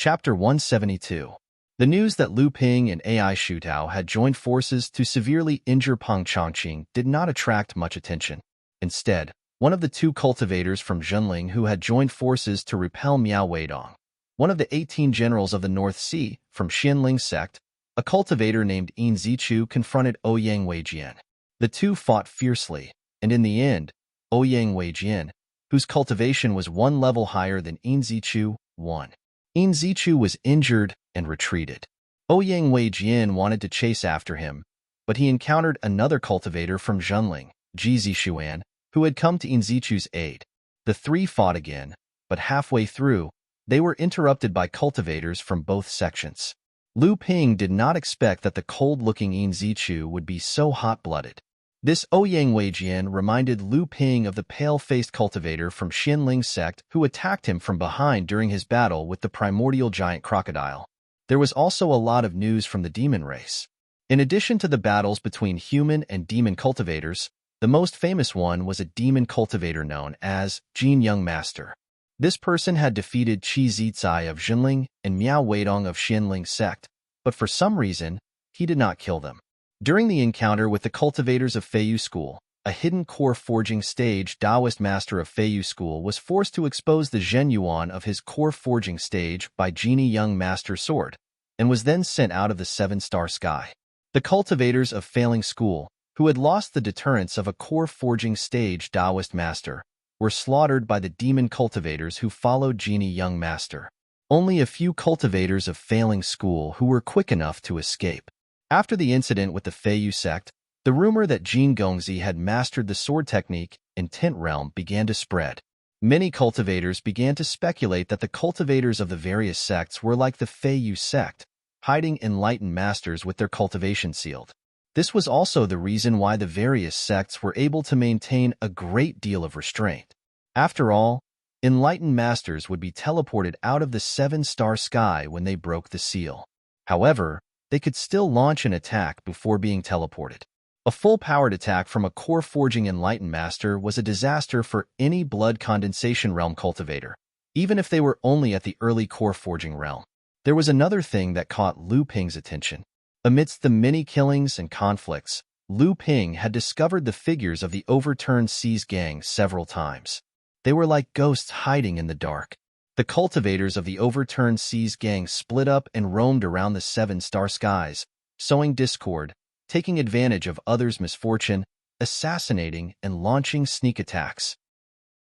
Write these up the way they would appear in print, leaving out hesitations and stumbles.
Chapter 172. The news that Lu Ping and AI Shutao had joined forces to severely injure Peng Chongqing did not attract much attention. Instead, one of the two cultivators from Zhenling who had joined forces to repel Miao Weidong, one of the 18 generals of the North Sea from Xianling sect, a cultivator named Yin Zichu confronted Ouyang Weijian. The two fought fiercely, and in the end, Ouyang Weijian, whose cultivation was one level higher than Yin Zichu, won. Yin Zichu was injured and retreated. Ouyang Weijian wanted to chase after him, but he encountered another cultivator from Zhenling, Ji Zishuan, who had come to Yin Zichu's aid. The three fought again, but halfway through, they were interrupted by cultivators from both sections. Lu Ping did not expect that the cold-looking Yin Zichu would be so hot-blooded. This Ouyang Weijian reminded Lu Ping of the pale-faced cultivator from Xianling sect who attacked him from behind during his battle with the primordial giant crocodile. There was also a lot of news from the demon race. In addition to the battles between human and demon cultivators, the most famous one was a demon cultivator known as Jin Young Master. This person had defeated Qi Zicai of Zhenling and Miao Weidong of Xianling sect, but for some reason, he did not kill them. During the encounter with the cultivators of Feiyu School, a hidden core forging stage Taoist master of Feiyu School was forced to expose the Zhen Yuan of his core forging stage by Genie Young Master Sword, and was then sent out of the seven-star sky. The cultivators of Failing School, who had lost the deterrence of a core forging stage Taoist master, were slaughtered by the demon cultivators who followed Genie Young Master. Only a few cultivators of Failing School who were quick enough to escape. After the incident with the Feiyu sect, the rumor that Jin Gongzi had mastered the sword technique in Tent Realm began to spread. Many cultivators began to speculate that the cultivators of the various sects were like the Feiyu sect, hiding enlightened masters with their cultivation sealed. This was also the reason why the various sects were able to maintain a great deal of restraint. After all, enlightened masters would be teleported out of the seven-star sky when they broke the seal. However, they could still launch an attack before being teleported. A full-powered attack from a core-forging enlightened master was a disaster for any blood condensation realm cultivator, even if they were only at the early core-forging realm. There was another thing that caught Lu Ping's attention. Amidst the many killings and conflicts, Lu Ping had discovered the figures of the Overturned Seas gang several times. They were like ghosts hiding in the dark. The cultivators of the Overturned Seas gang split up and roamed around the seven-star skies, sowing discord, taking advantage of others' misfortune, assassinating and launching sneak attacks.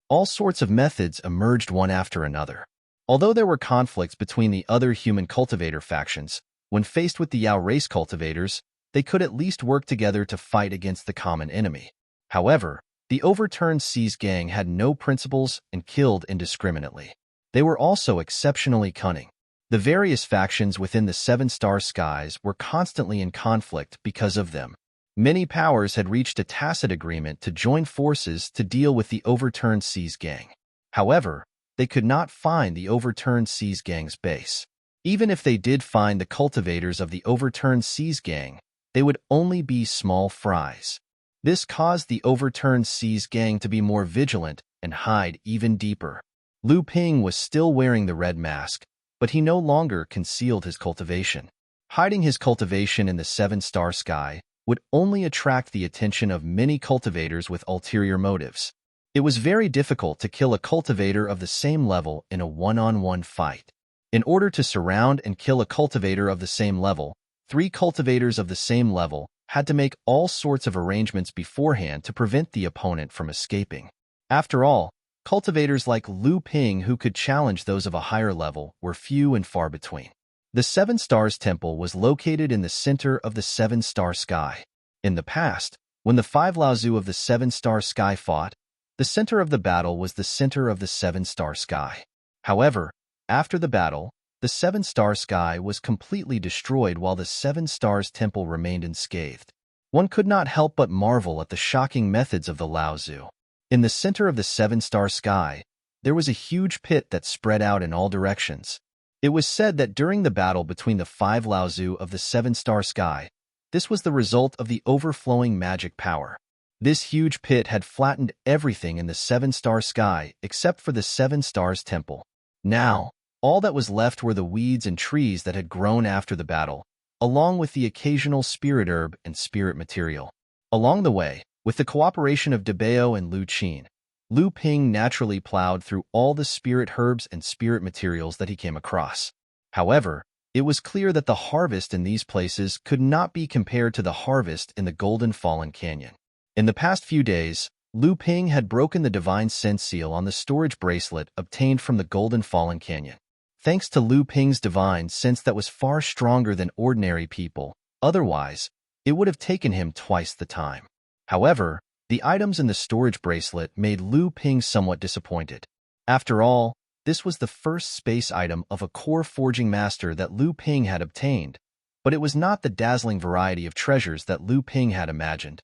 All sorts of methods emerged one after another. Although there were conflicts between the other human cultivator factions, when faced with the Yao race cultivators, they could at least work together to fight against the common enemy. However, the Overturned Seas gang had no principles and killed indiscriminately. They were also exceptionally cunning. The various factions within the seven-star skies were constantly in conflict because of them. Many powers had reached a tacit agreement to join forces to deal with the Overturned Seas gang. However, they could not find the Overturned Seas gang's base. Even if they did find the cultivators of the Overturned Seas gang, they would only be small fries. This caused the Overturned Seas gang to be more vigilant and hide even deeper. Lu Ping was still wearing the red mask, but he no longer concealed his cultivation. Hiding his cultivation in the seven-star sky would only attract the attention of many cultivators with ulterior motives. It was very difficult to kill a cultivator of the same level in a one-on-one fight. In order to surround and kill a cultivator of the same level, 3 cultivators of the same level had to make all sorts of arrangements beforehand to prevent the opponent from escaping. After all, cultivators like Lu Ping who could challenge those of a higher level were few and far between. The Seven Stars Temple was located in the center of the seven-star sky. In the past, when the 5 Laozu of the seven-star sky fought, the center of the battle was the center of the seven-star sky. However, after the battle, the seven-star sky was completely destroyed while the Seven Stars Temple remained unscathed. One could not help but marvel at the shocking methods of the Laozu. In the center of the seven-star sky, there was a huge pit that spread out in all directions. It was said that during the battle between the 5 Laozu of the seven-star sky, this was the result of the overflowing magic power. This huge pit had flattened everything in the seven-star sky except for the Seven Stars Temple. Now, All that was left were the weeds and trees that had grown after the battle, along with the occasional spirit herb and spirit material. Along the way, with the cooperation of Debao and Lu Qin, Lu Ping naturally plowed through all the spirit herbs and spirit materials that he came across. However, it was clear that the harvest in these places could not be compared to the harvest in the Golden Fallen Canyon. In the past few days, Lu Ping had broken the divine scent seal on the storage bracelet obtained from the Golden Fallen Canyon. Thanks to Lu Ping's divine sense that was far stronger than ordinary people, otherwise, it would have taken him twice the time. However, the items in the storage bracelet made Lu Ping somewhat disappointed. After all, this was the first space item of a core forging master that Lu Ping had obtained, but it was not the dazzling variety of treasures that Lu Ping had imagined.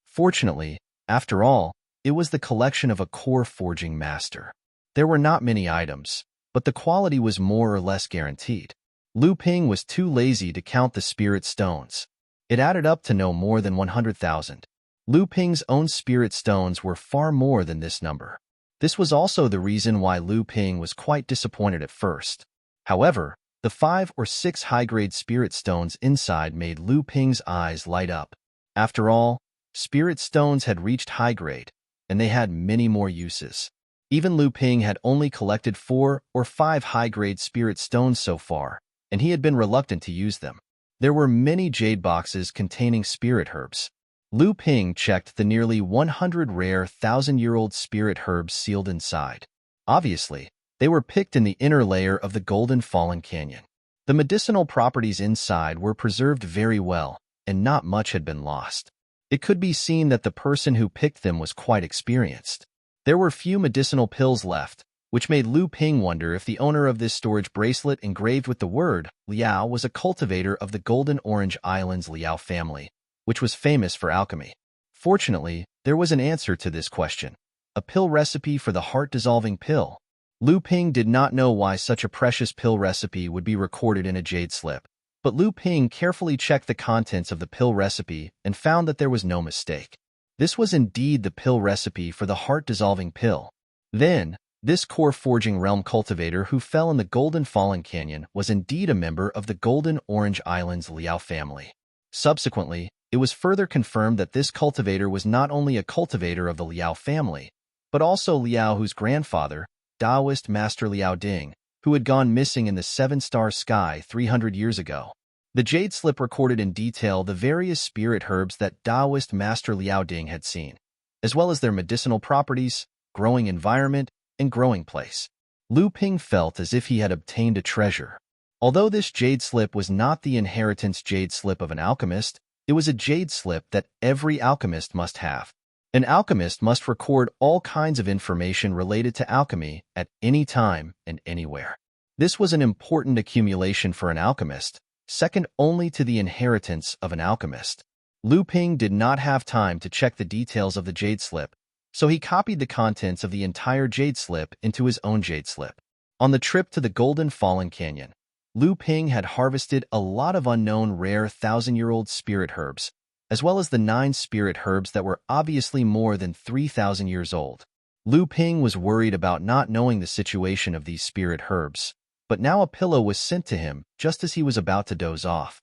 Fortunately, after all, it was the collection of a core forging master. There were not many items, but the quality was more or less guaranteed. Lu Ping was too lazy to count the spirit stones. It added up to no more than 100,000. Lu Ping's own spirit stones were far more than this number. This was also the reason why Lu Ping was quite disappointed at first. However, the 5 or 6 high-grade spirit stones inside made Lu Ping's eyes light up. After all, spirit stones had reached high grade, and they had many more uses. Even Lu Ping had only collected 4 or 5 high-grade spirit stones so far, and he had been reluctant to use them. There were many jade boxes containing spirit herbs. Lu Ping checked the nearly 100 rare 1,000-year-old spirit herbs sealed inside. Obviously, they were picked in the inner layer of the Golden Fallen Canyon. The medicinal properties inside were preserved very well, and not much had been lost. It could be seen that the person who picked them was quite experienced. There were few medicinal pills left, which made Lu Ping wonder if the owner of this storage bracelet engraved with the word Liao was a cultivator of the Golden Orange Islands Liao family, which was famous for alchemy. Fortunately, there was an answer to this question: a pill recipe for the heart-dissolving pill. Lu Ping did not know why such a precious pill recipe would be recorded in a jade slip, but Lu Ping carefully checked the contents of the pill recipe and found that there was no mistake. This was indeed the pill recipe for the heart-dissolving pill. Then, this core forging realm cultivator who fell in the Golden Fallen Canyon was indeed a member of the Golden Orange Islands Liao family. Subsequently, it was further confirmed that this cultivator was not only a cultivator of the Liao family, but also Liao whose grandfather, Taoist Master Liao Ding, who had gone missing in the 7-star sky 300 years ago. The jade slip recorded in detail the various spirit herbs that Taoist Master Liao Ding had seen, as well as their medicinal properties, growing environment, and growing place. Lu Ping felt as if he had obtained a treasure. Although this jade slip was not the inheritance jade slip of an alchemist, it was a jade slip that every alchemist must have. An alchemist must record all kinds of information related to alchemy at any time and anywhere. This was an important accumulation for an alchemist, second only to the inheritance of an alchemist. Lu Ping did not have time to check the details of the jade slip, so he copied the contents of the entire jade slip into his own jade slip. On the trip to the Golden Fallen Canyon, Lu Ping had harvested a lot of unknown rare 1,000-year-old spirit herbs, as well as the 9 spirit herbs that were obviously more than 3,000 years old. Lu Ping was worried about not knowing the situation of these spirit herbs, but now a pillow was sent to him just as he was about to doze off.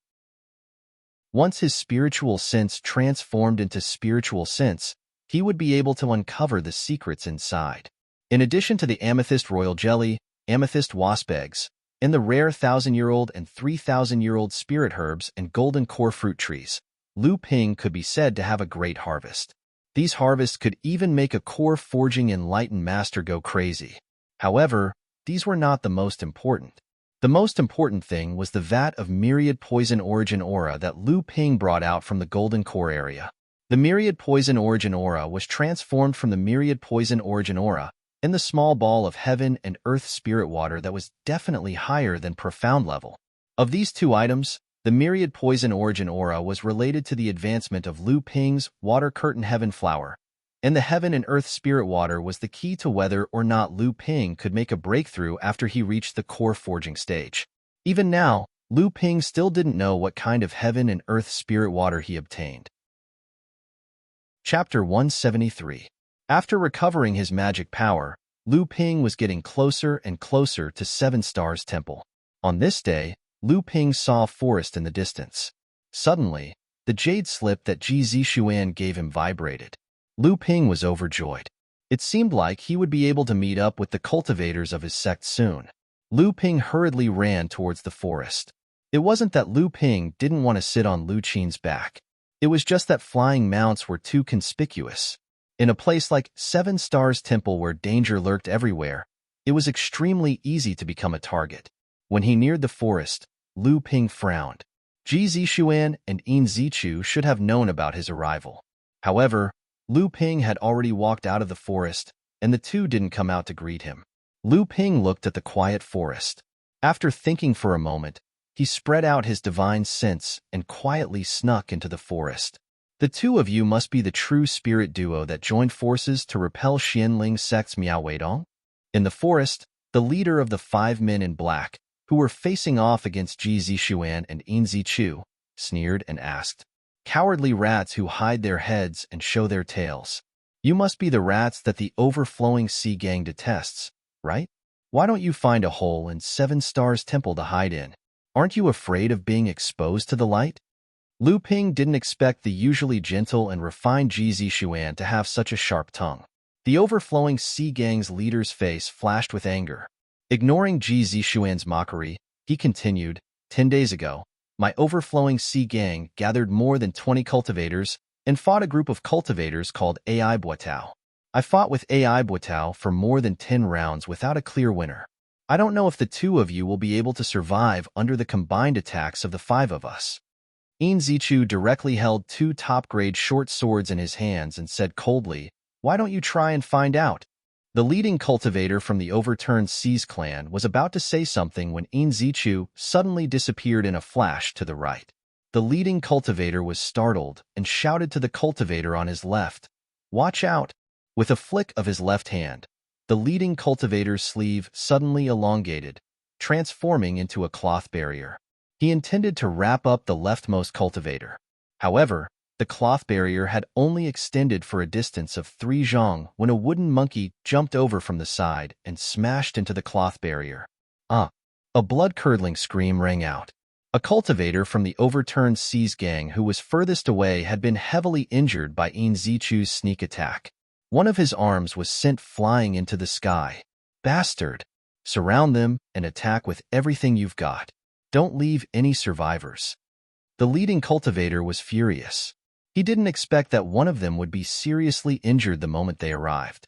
Once his spiritual sense transformed into spiritual sense, he would be able to uncover the secrets inside. In addition to the amethyst royal jelly, amethyst wasp eggs, and the rare 1,000-year-old and 3,000-year-old spirit herbs and golden core fruit trees, Lu Ping could be said to have a great harvest. These harvests could even make a core forging enlightened master go crazy. However, these were not the most important. The most important thing was the vat of myriad poison origin aura that Lu Ping brought out from the golden core area. The myriad poison origin aura was transformed from the myriad poison origin aura in the small ball of heaven and earth spirit water that was definitely higher than profound level. Of these 2 items, the myriad poison origin aura was related to the advancement of Lu Ping's water curtain heaven flower, and the heaven and earth spirit water was the key to whether or not Lu Ping could make a breakthrough after he reached the core forging stage. Even now, Lu Ping still didn't know what kind of heaven and earth spirit water he obtained. Chapter 173. After recovering his magic power, Lu Ping was getting closer and closer to Seven Stars Temple. On this day, Lu Ping saw a forest in the distance. Suddenly, the jade slip that Ji Zixuan gave him vibrated. Lu Ping was overjoyed. It seemed like he would be able to meet up with the cultivators of his sect soon. Lu Ping hurriedly ran towards the forest. It wasn't that Lu Ping didn't want to sit on Lu Qin's back. It was just that flying mounts were too conspicuous. In a place like Seven Stars Temple where danger lurked everywhere, it was extremely easy to become a target. When he neared the forest, Lu Ping frowned. Ji Zixuan and Yin Zichu should have known about his arrival. However, Lu Ping had already walked out of the forest, and the two didn't come out to greet him. Lu Ping looked at the quiet forest. After thinking for a moment, he spread out his divine sense and quietly snuck into the forest. The two of you must be the true spirit duo that joined forces to repel Xianling sect's Miao Weidong? In the forest, the leader of the 5 men in black, who were facing off against Ji Zixuan and Yin Zichu, sneered and asked, "Cowardly rats who hide their heads and show their tails. You must be the rats that the overflowing sea gang detests, right? Why don't you find a hole in Seven Stars Temple to hide in? Aren't you afraid of being exposed to the light?" Lu Ping didn't expect the usually gentle and refined Ji Zixuan to have such a sharp tongue. The overflowing sea gang's leader's face flashed with anger. Ignoring Ji Zixuan's mockery, he continued, 10 days ago, my overflowing sea gang gathered more than 20 cultivators and fought a group of cultivators called AI Buatao. I fought with AI Buatao for more than 10 rounds without a clear winner. I don't know if the two of you will be able to survive under the combined attacks of the 5 of us. Yin Zichu directly held 2 top-grade short swords in his hands and said coldly, "Why don't you try and find out?" The leading cultivator from the overturned Seas clan was about to say something when Yin Zichu suddenly disappeared in a flash to the right. The leading cultivator was startled and shouted to the cultivator on his left, "Watch out!" With a flick of his left hand, the leading cultivator's sleeve suddenly elongated, transforming into a cloth barrier. He intended to wrap up the leftmost cultivator. However, the cloth barrier had only extended for a distance of 3 zhang when a wooden monkey jumped over from the side and smashed into the cloth barrier. A blood-curdling scream rang out. A cultivator from the overturned Seas gang who was furthest away had been heavily injured by Yin Zichu's sneak attack. One of his arms was sent flying into the sky. "Bastard! Surround them and attack with everything you've got. Don't leave any survivors." The leading cultivator was furious. He didn't expect that one of them would be seriously injured the moment they arrived.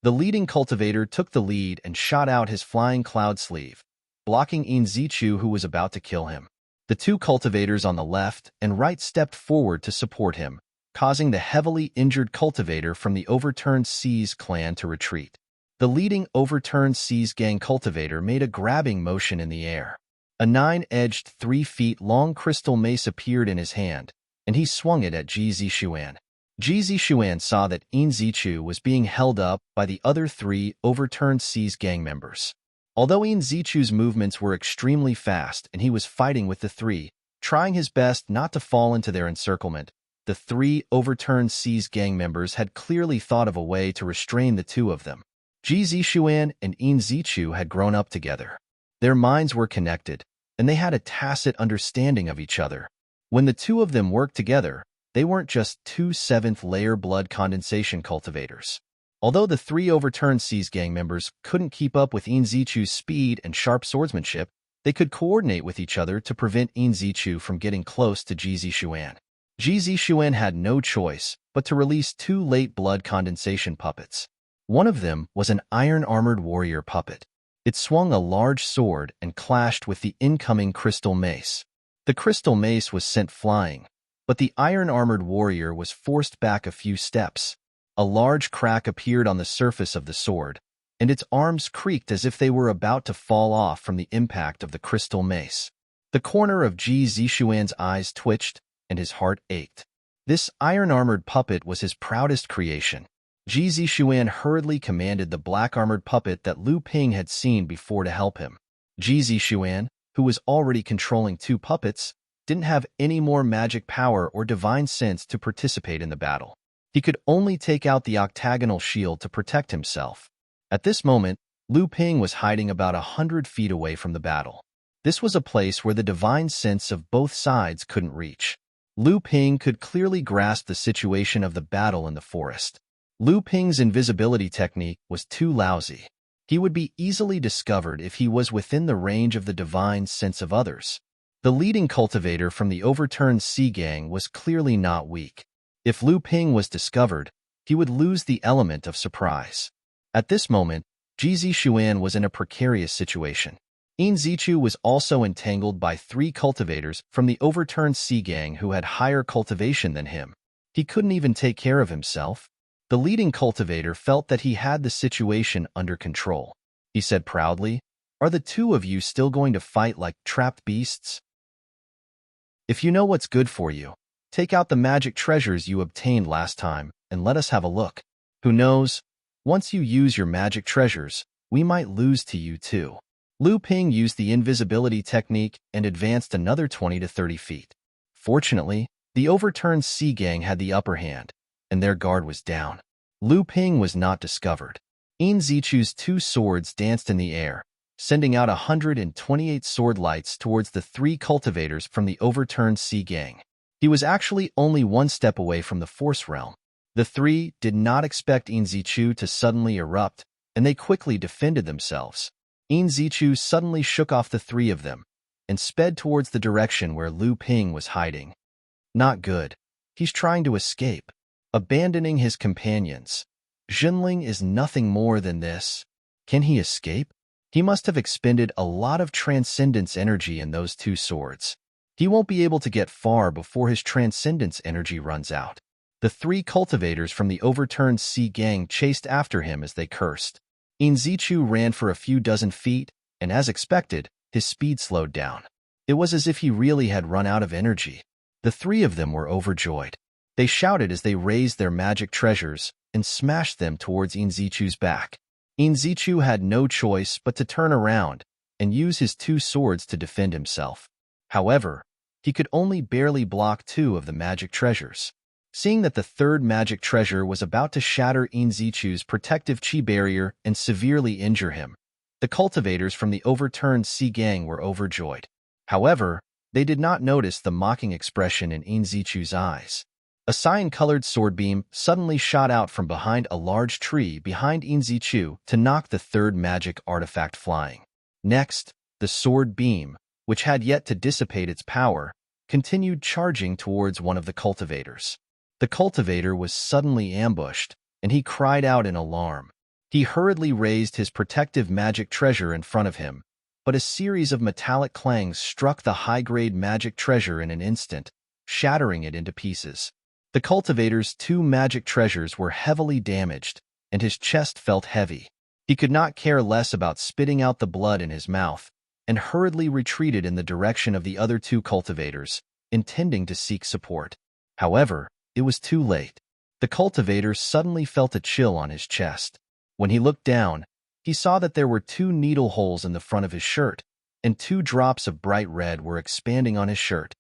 The leading cultivator took the lead and shot out his flying cloud sleeve, blocking Yin Zichu who was about to kill him. The 2 cultivators on the left and right stepped forward to support him, causing the heavily injured cultivator from the overturned Seas clan to retreat. The leading overturned Seas gang cultivator made a grabbing motion in the air. A 9-edged 3 feet long crystal mace appeared in his hand, and he swung it at Ji Zixuan. Ji Zixuan saw that Yin Zichu was being held up by the other 3 overturned Seas gang members. Although Yin Zichu's movements were extremely fast and he was fighting with the 3, trying his best not to fall into their encirclement, the 3 overturned Seas gang members had clearly thought of a way to restrain the 2 of them. Ji Zixuan and Yin Zichu had grown up together. Their minds were connected, and they had a tacit understanding of each other. When the 2 of them worked together, they weren't just 2 7th-layer blood condensation cultivators. Although the 3 overturned Seas gang members couldn't keep up with Yin Zichu's speed and sharp swordsmanship, they could coordinate with each other to prevent Yin Zichu from getting close to Ji Zixuan. Ji Zixuan had no choice but to release 2 late blood condensation puppets. One of them was an iron-armored warrior puppet. It swung a large sword and clashed with the incoming crystal mace. The crystal mace was sent flying, but the iron-armored warrior was forced back a few steps. A large crack appeared on the surface of the sword, and its arms creaked as if they were about to fall off from the impact of the crystal mace. The corner of Ji Zixuan's eyes twitched, and his heart ached. This iron-armored puppet was his proudest creation. Ji Zixuan hurriedly commanded the black-armored puppet that Lu Ping had seen before to help him. Ji Zixuan, who was already controlling 2 puppets, didn't have any more magic power or divine sense to participate in the battle. He could only take out the octagonal shield to protect himself. At this moment, Lu Ping was hiding about 100 feet away from the battle. This was a place where the divine sense of both sides couldn't reach. Lu Ping could clearly grasp the situation of the battle in the forest. Lu Ping's invisibility technique was too lousy. He would be easily discovered if he was within the range of the divine sense of others. The leading cultivator from the overturned sea gang was clearly not weak. If Lu Ping was discovered, he would lose the element of surprise. At this moment, Ji Zixuan was in a precarious situation. In Zichu was also entangled by 3 cultivators from the overturned sea gang who had higher cultivation than him. He couldn't even take care of himself. The leading cultivator felt that he had the situation under control. He said proudly, "Are the 2 of you still going to fight like trapped beasts? If you know what's good for you, take out the magic treasures you obtained last time and let us have a look. Who knows, once you use your magic treasures, we might lose to you too." Lu Ping used the invisibility technique and advanced another 20 to 30 feet. Fortunately, the overturned sea gang had the upper hand, and their guard was down. Lu Ping was not discovered. In Zichu's 2 swords danced in the air, sending out 128 sword lights towards the 3 cultivators from the overturned sea gang. He was actually only 1 step away from the force realm. The 3 did not expect In Zichu to suddenly erupt, and they quickly defended themselves. In Zichu suddenly shook off the 3 of them and sped towards the direction where Lu Ping was hiding. Not good. He's trying to escape, abandoning his companions. Jinling is nothing more than this. Can he escape? He must have expended a lot of transcendence energy in those 2 swords. He won't be able to get far before his transcendence energy runs out. The 3 cultivators from the overturned sea gang chased after him as they cursed. In Zichu ran for a few dozen feet, and as expected, his speed slowed down. It was as if he really had run out of energy. The 3 of them were overjoyed. They shouted as they raised their magic treasures and smashed them towards In Zichu's back. In Zichu had no choice but to turn around and use his 2 swords to defend himself. However, he could only barely block 2 of the magic treasures. Seeing that the 3rd magic treasure was about to shatter In Zichu's protective chi barrier and severely injure him, the cultivators from the overturned sea gang were overjoyed. However, they did not notice the mocking expression in In Zichu's eyes. A cyan-colored sword beam suddenly shot out from behind a large tree behind In Zichu to knock the 3rd magic artifact flying. Next, the sword beam, which had yet to dissipate its power, continued charging towards one of the cultivators. The cultivator was suddenly ambushed, and he cried out in alarm. He hurriedly raised his protective magic treasure in front of him, but a series of metallic clangs struck the high-grade magic treasure in an instant, shattering it into pieces. The cultivator's 2 magic treasures were heavily damaged, and his chest felt heavy. He could not care less about spitting out the blood in his mouth, and hurriedly retreated in the direction of the other 2 cultivators, intending to seek support. However, it was too late. The cultivator suddenly felt a chill on his chest. When he looked down, he saw that there were 2 needle holes in the front of his shirt, and 2 drops of bright red were expanding on his shirt.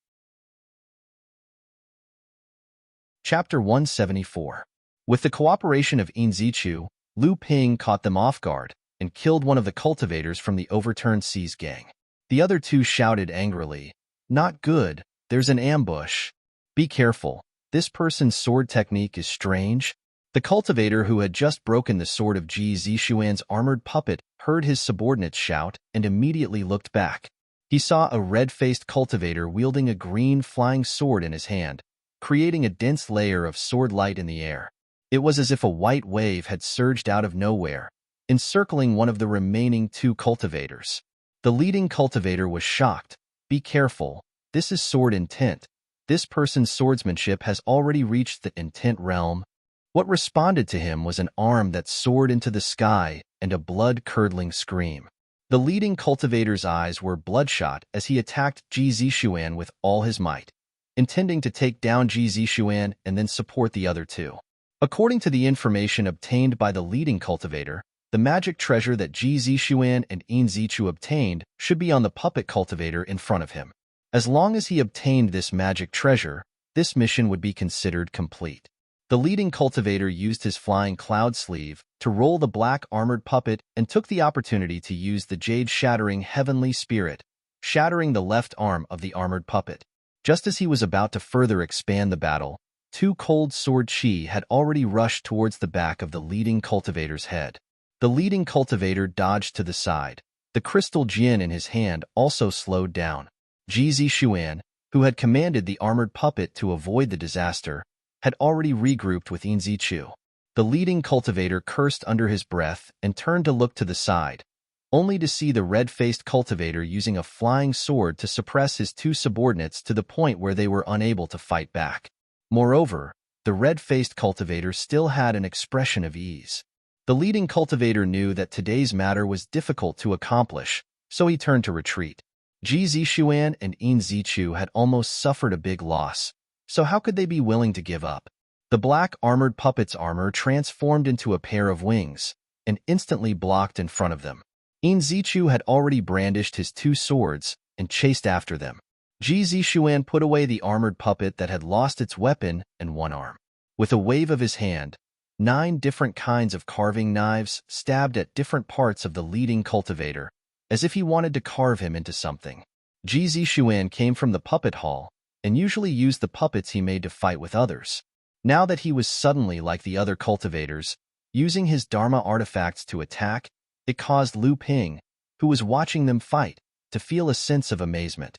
Chapter 174. With the cooperation of In Zichu, Lu Ping caught them off guard and killed one of the cultivators from the overturned seas gang. The other 2 shouted angrily, "Not good, there's an ambush. Be careful. This person's sword technique is strange." The cultivator who had just broken the sword of Ji Zixuan's armored puppet heard his subordinates shout and immediately looked back. He saw a red-faced cultivator wielding a green flying sword in his hand, creating a dense layer of sword light in the air. It was as if a white wave had surged out of nowhere, encircling one of the remaining 2 cultivators. The leading cultivator was shocked. "Be careful, this is sword intent. This person's swordsmanship has already reached the intent realm." What responded to him was an arm that soared into the sky and a blood-curdling scream. The leading cultivator's eyes were bloodshot as he attacked Ji Zixuan with all his might, intending to take down Ji Zixuan and then support the other 2. According to the information obtained by the leading cultivator, the magic treasure that Ji Zixuan and In Zichu obtained should be on the puppet cultivator in front of him. As long as he obtained this magic treasure, this mission would be considered complete. The leading cultivator used his flying cloud sleeve to roll the black armored puppet and took the opportunity to use the jade-shattering heavenly spirit, shattering the left arm of the armored puppet. Just as he was about to further expand the battle, two cold sword chi had already rushed towards the back of the leading cultivator's head. The leading cultivator dodged to the side. The crystal Jian in his hand also slowed down. Ji Zixuan, who had commanded the armored puppet to avoid the disaster, had already regrouped with Yin Zichu. The leading cultivator cursed under his breath and turned to look to the side, only to see the red-faced cultivator using a flying sword to suppress his two subordinates to the point where they were unable to fight back. Moreover, the red-faced cultivator still had an expression of ease. The leading cultivator knew that today's matter was difficult to accomplish, so he turned to retreat. Ji Zixuan and Yin Zichu had almost suffered a big loss, so how could they be willing to give up? The black armored puppet's armor transformed into a pair of wings and instantly blocked in front of them. Yin Zichu had already brandished his two swords and chased after them. Ji Zixuan put away the armored puppet that had lost its weapon and one arm. With a wave of his hand, 9 different kinds of carving knives stabbed at different parts of the leading cultivator, as if he wanted to carve him into something. Ji Zixuan came from the puppet hall and usually used the puppets he made to fight with others. Now that he was suddenly like the other cultivators, using his Dharma artifacts to attack, it caused Lu Ping, who was watching them fight, to feel a sense of amazement.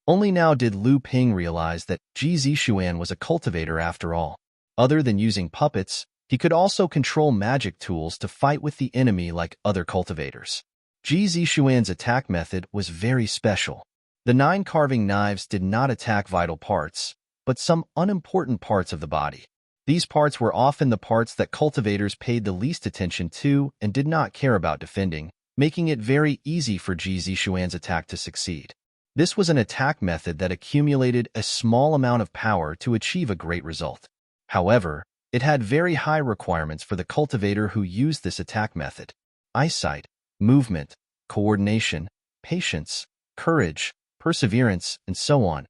Only now did Lu Ping realize that Ji Zixuan was a cultivator after all. Other than using puppets, he could also control magic tools to fight with the enemy like other cultivators. Ji Zixuan's attack method was very special. The 9 carving knives did not attack vital parts, but some unimportant parts of the body. These parts were often the parts that cultivators paid the least attention to and did not care about defending, making it very easy for Ji Zixuan's attack to succeed. This was an attack method that accumulated a small amount of power to achieve a great result. However, it had very high requirements for the cultivator who used this attack method: eyesight, movement, coordination, patience, courage, perseverance, and so on.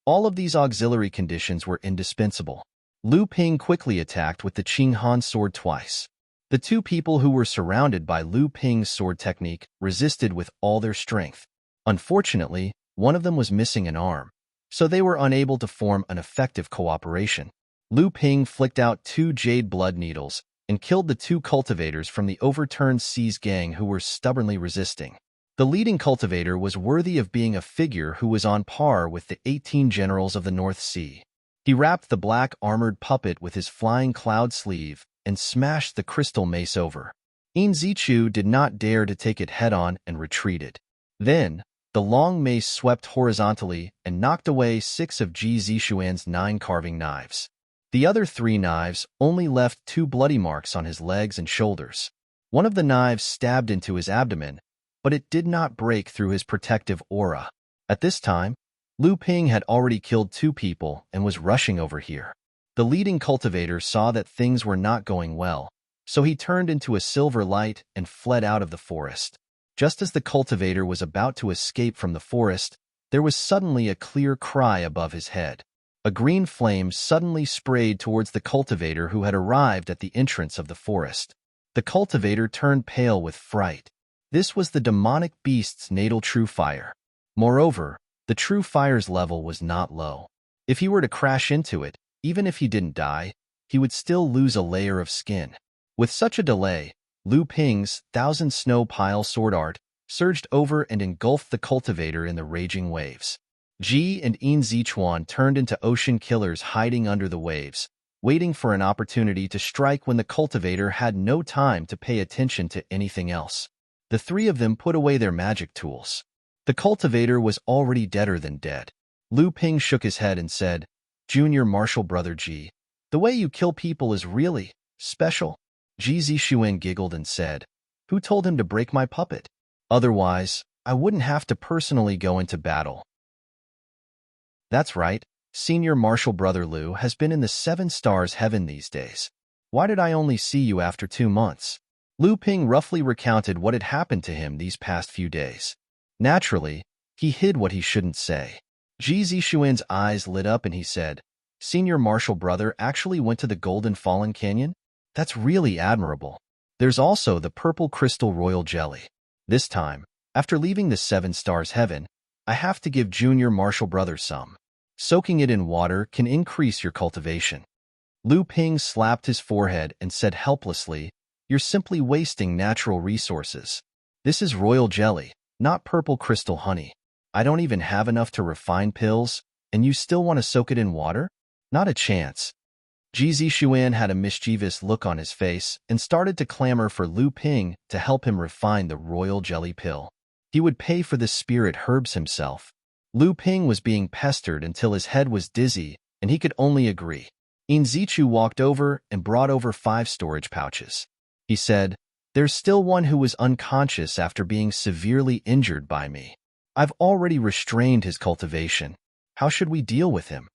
All of these auxiliary conditions were indispensable. Lu Ping quickly attacked with the Qing Han sword twice. The two people who were surrounded by Lu Ping's sword technique resisted with all their strength. Unfortunately, one of them was missing an arm, so they were unable to form an effective cooperation. Lu Ping flicked out 2 jade blood needles and killed the 2 cultivators from the overturned Sea's gang who were stubbornly resisting. The leading cultivator was worthy of being a figure who was on par with the 18 generals of the North Sea. He wrapped the black armored puppet with his flying cloud sleeve and smashed the crystal mace over. Yin Zichu did not dare to take it head-on and retreated. Then, the long mace swept horizontally and knocked away 6 of Ji Zixuan's 9 carving knives. The other 3 knives only left 2 bloody marks on his legs and shoulders. One of the knives stabbed into his abdomen, but it did not break through his protective aura. At this time, Lu Ping had already killed 2 people and was rushing over here. The leading cultivator saw that things were not going well, so he turned into a silver light and fled out of the forest. Just as the cultivator was about to escape from the forest, there was suddenly a clear cry above his head. A green flame suddenly sprayed towards the cultivator who had arrived at the entrance of the forest. The cultivator turned pale with fright. This was the demonic beast's natal true fire. Moreover, the true fire's level was not low. If he were to crash into it, even if he didn't die, he would still lose a layer of skin. With such a delay, Lu Ping's 1,000 snow pile sword art surged over and engulfed the cultivator in the raging waves. Ji and Yin Zichuan turned into ocean killers hiding under the waves, waiting for an opportunity to strike when the cultivator had no time to pay attention to anything else. The 3 of them put away their magic tools. The cultivator was already deader than dead. Lu Ping shook his head and said, "Junior Marshal Brother Ji, the way you kill people is really special." Ji Zixuan giggled and said, "Who told him to break my puppet? Otherwise, I wouldn't have to personally go into battle." "That's right. Senior Marshal Brother Lu has been in the 7 stars heaven these days. Why did I only see you after 2 months? Lu Ping roughly recounted what had happened to him these past few days. Naturally, he hid what he shouldn't say. Ji Zixuan's eyes lit up and he said, Senior Marshall brother actually went to the Golden Fallen Canyon? That's really admirable. There's also the purple crystal royal jelly. This time, after leaving the 7 Stars Heaven, I have to give Junior Marshall brother some. Soaking it in water can increase your cultivation. Lu Ping slapped his forehead and said helplessly, "You're simply wasting natural resources. This is royal jelly, not purple crystal honey. I don't even have enough to refine pills, and you still want to soak it in water? Not a chance." Ji Zixuan had a mischievous look on his face and started to clamor for Lu Ping to help him refine the royal jelly pill. He would pay for the spirit herbs himself. Lu Ping was being pestered until his head was dizzy, and he could only agree. In Zichu walked over and brought over 5 storage pouches. He said, "There's still one who was unconscious after being severely injured by me. I've already restrained his cultivation. How should we deal with him?"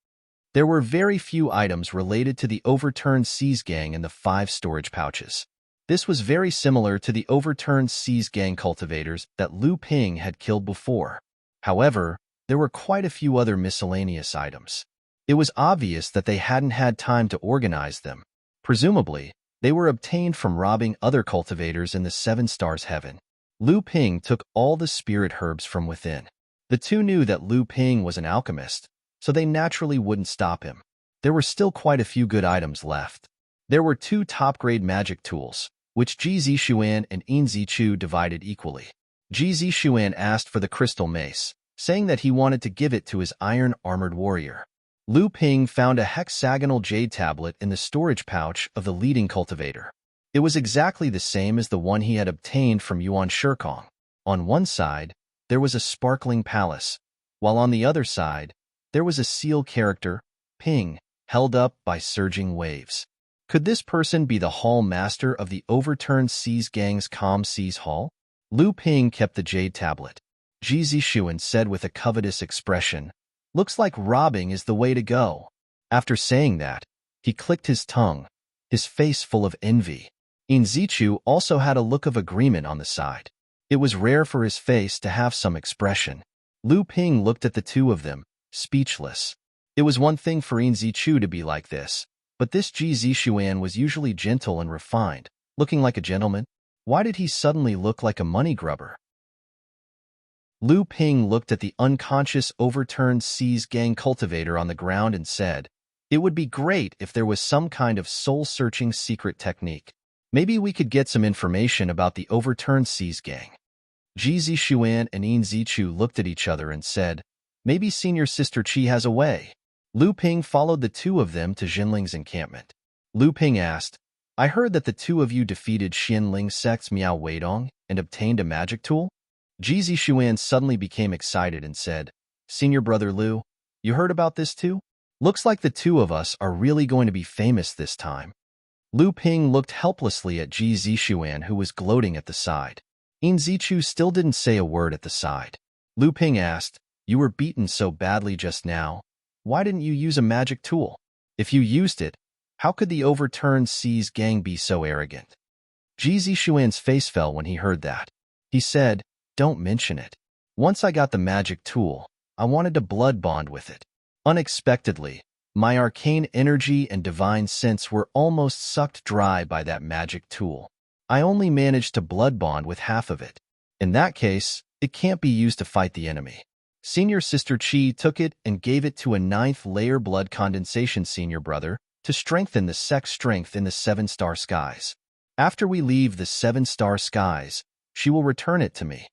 There were very few items related to the overturned Seas Gang in the 5 storage pouches. This was very similar to the overturned Seas Gang cultivators that Lu Ping had killed before. However, there were quite a few other miscellaneous items. It was obvious that they hadn't had time to organize them. Presumably, they were obtained from robbing other cultivators in the 7 Stars Heaven. Lu Ping took all the spirit herbs from within. The two knew that Lu Ping was an alchemist, so they naturally wouldn't stop him. There were still quite a few good items left. There were 2 top-grade magic tools, which Ji Zixuan and In Zichu divided equally. Ji Zixuan asked for the crystal mace, saying that he wanted to give it to his iron-armored warrior. Lu Ping found a hexagonal jade tablet in the storage pouch of the leading cultivator. It was exactly the same as the one he had obtained from Yuan Shikong. On one side, there was a sparkling palace, while on the other side, there was a seal character, Ping, held up by surging waves. Could this person be the hall master of the overturned Seas Gang's Calm Seas Hall? Lu Ping kept the jade tablet. Ji Zixuan said with a covetous expression, "Looks like robbing is the way to go." After saying that, he clicked his tongue, his face full of envy. In Zichu also had a look of agreement on the side. It was rare for his face to have some expression. Lu Ping looked at the two of them, speechless. It was one thing for In Zichu to be like this, but this Ji Zixuan was usually gentle and refined, looking like a gentleman. Why did he suddenly look like a money grubber? Lu Ping looked at the unconscious overturned Seas Gang cultivator on the ground and said, "It would be great if there was some kind of soul-searching secret technique. Maybe we could get some information about the overturned Seas Gang." Ji Zixuan and In Zichu looked at each other and said, "Maybe Senior Sister Qi has a way." Lu Ping followed the two of them to Jinling's encampment. Lu Ping asked, "I heard that the two of you defeated Xianling sect's Miao Weidong and obtained a magic tool?" Ji Zixuan suddenly became excited and said, "Senior brother Lu, you heard about this too? Looks like the two of us are really going to be famous this time." Lu Ping looked helplessly at Ji Zixuan, who was gloating at the side. In Zichu still didn't say a word at the side. Lu Ping asked, "You were beaten so badly just now. Why didn't you use a magic tool? If you used it, how could the overturned Seas Gang be so arrogant?" Ji Zixuan's face fell when he heard that. He said, "Don't mention it. Once I got the magic tool, I wanted to blood bond with it. Unexpectedly, my arcane energy and divine sense were almost sucked dry by that magic tool. I only managed to blood bond with half of it. In that case, it can't be used to fight the enemy. Senior Sister Qi took it and gave it to a 9th layer blood condensation senior brother to strengthen the sex strength in the 7-star skies. After we leave the 7-star skies, she will return it to me."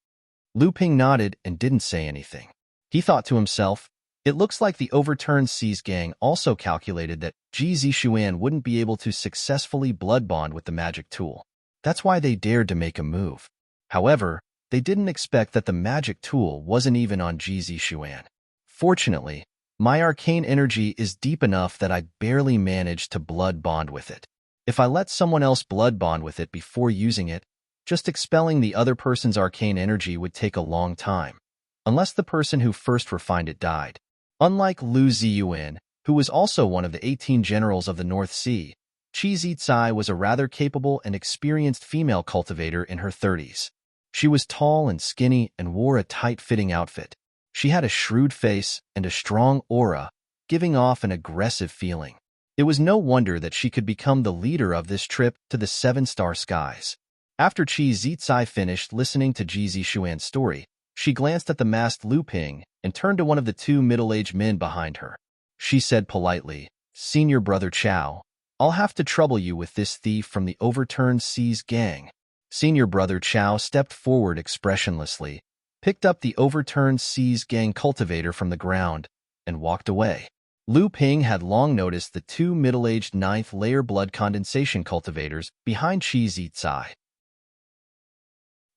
Lu Ping nodded and didn't say anything. He thought to himself, it looks like the overturned Seas Gang also calculated that Ji Zixuan wouldn't be able to successfully blood bond with the magic tool. That's why they dared to make a move. However, they didn't expect that the magic tool wasn't even on Ji Zixuan. "Fortunately, my arcane energy is deep enough that I barely managed to blood bond with it. If I let someone else blood bond with it before using it, just expelling the other person's arcane energy would take a long time, unless the person who first refined it died." Unlike Lu Ziyuan, who was also one of the 18 generals of the North Sea, Qi Zicai was a rather capable and experienced female cultivator in her 30s. She was tall and skinny and wore a tight-fitting outfit. She had a shrewd face and a strong aura, giving off an aggressive feeling. It was no wonder that she could become the leader of this trip to the seven-star skies. After Qi Zicai finished listening to Ji Zishuan's story, she glanced at the masked Lu Ping and turned to one of the two middle-aged men behind her. She said politely, "Senior Brother Chow, I'll have to trouble you with this thief from the overturned seas gang." Senior Brother Chow stepped forward expressionlessly, picked up the overturned seas gang cultivator from the ground, and walked away. Lu Ping had long noticed the two middle-aged ninth-layer blood condensation cultivators behind Qi Zicai.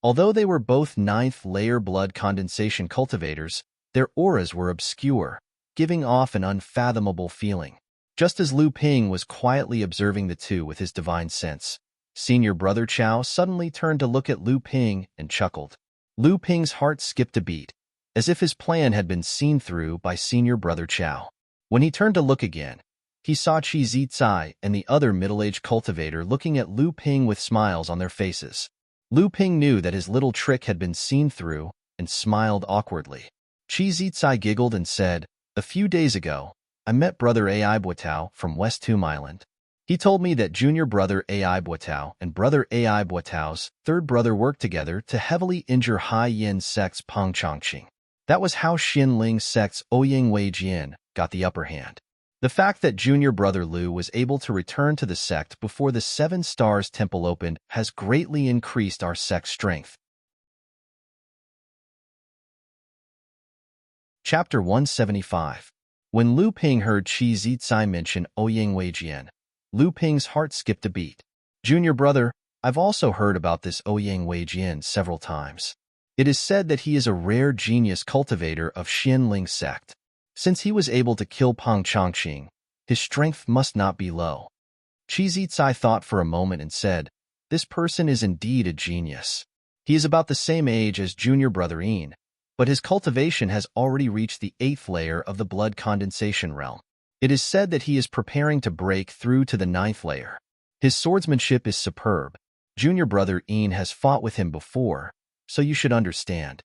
Although they were both ninth-layer blood condensation cultivators, their auras were obscure, giving off an unfathomable feeling. Just as Lu Ping was quietly observing the two with his divine sense, Senior Brother Chow suddenly turned to look at Lu Ping and chuckled. Lu Ping's heart skipped a beat, as if his plan had been seen through by Senior Brother Chow. When he turned to look again, he saw Qi Zicai and the other middle-aged cultivator looking at Lu Ping with smiles on their faces. Lu Ping knew that his little trick had been seen through and smiled awkwardly. Qi Zicai giggled and said, "A few days ago, I met Brother Ai Buotao from West Tomb Island. He told me that Junior Brother Ai Buotao and Brother Ai Buotao's third brother worked together to heavily injure Hai Yin sect's Peng Chongqing. That was how Xin Ling sect's Ouyang Wei Jian got the upper hand. The fact that Junior Brother Lu was able to return to the sect before the Seven Stars Temple opened has greatly increased our sect's strength." Chapter 175. When Lu Ping heard Qi Zicai mention Ouyang Wei Jian, Lu Ping's heart skipped a beat. "Junior Brother, I've also heard about this Ouyang Wei Jian several times. It is said that he is a rare genius cultivator of Xin Ling sect. Since he was able to kill Peng Chongqing, his strength must not be low." Qi Zicai thought for a moment and said, "This person is indeed a genius. He is about the same age as Junior Brother Yin, but his cultivation has already reached the 8th layer of the blood condensation realm. It is said that he is preparing to break through to the 9th layer. His swordsmanship is superb. Junior Brother Yin has fought with him before, so you should understand."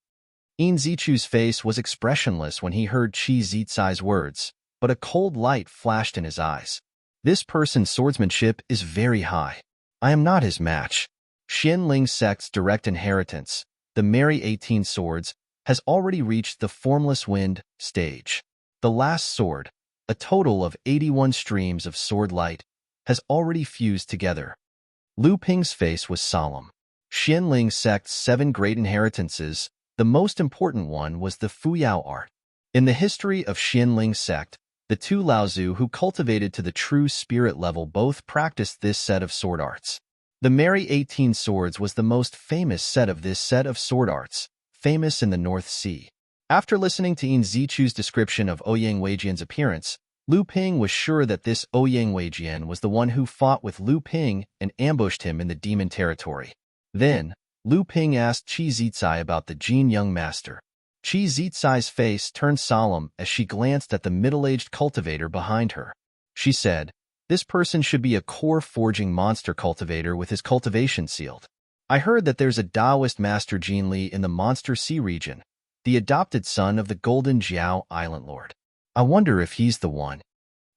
Yin Zichu's face was expressionless when he heard Qi Zicai's words, but a cold light flashed in his eyes. "This person's swordsmanship is very high. I am not his match. Xin Ling sect's direct inheritance, the Merry 18 Swords, has already reached the Formless Wind stage. The last sword, a total of 81 streams of sword light, has already fused together." Lu Ping's face was solemn. Xin Ling sect's 7 great inheritances, the most important one was the Fuyao art. In the history of Xin Ling sect, the two Laozu who cultivated to the true spirit level both practiced this set of sword arts. The Merry 18 Swords was the most famous set of this set of sword arts, famous in the North Sea. After listening to Yin Zichu's description of Ouyang Weijian's appearance, Lu Ping was sure that this Ouyang Weijian was the one who fought with Lu Ping and ambushed him in the demon territory. Then, Lu Ping asked Qi Zicai about the Jin Young Master. Qi Zicai's face turned solemn as she glanced at the middle-aged cultivator behind her. She said, "This person should be a core-forging monster cultivator with his cultivation sealed. I heard that there's a Taoist master Jin Li in the Monster Sea region, the adopted son of the Golden Jiao Island Lord. I wonder if he's the one."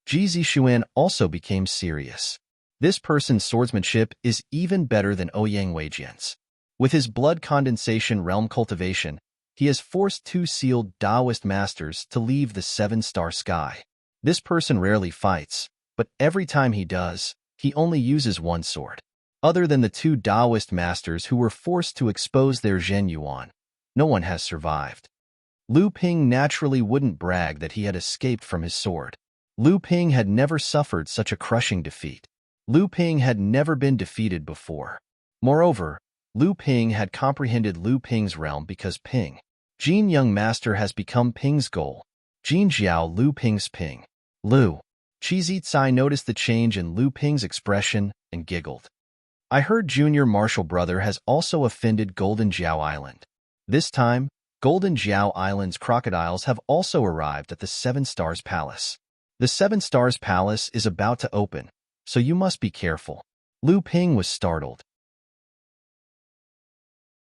Ji Zishuan also became serious. This person's swordsmanship is even better than Ouyang Weijian's. With his blood condensation realm cultivation, he has forced 2 sealed Taoist masters to leave the 7-star sky. This person rarely fights, but every time he does, he only uses one sword. Other than the 2 Taoist masters who were forced to expose their Zhen Yuan, no one has survived. Lu Ping naturally wouldn't brag that he had escaped from his sword. Lu Ping had never suffered such a crushing defeat. Lu Ping had never been defeated before. Moreover, Lu Ping had comprehended Lu Ping's realm because Ping, Jin Young Master, has become Ping's goal. Jin Jiao Lu Ping's Ping. Lu. Qi Zicai noticed the change in Lu Ping's expression and giggled. "I heard Junior Martial Brother has also offended Golden Jiao Island. This time, Golden Jiao Island's crocodiles have also arrived at the 7 Stars Palace. The 7 Stars Palace is about to open, so you must be careful." Lu Ping was startled.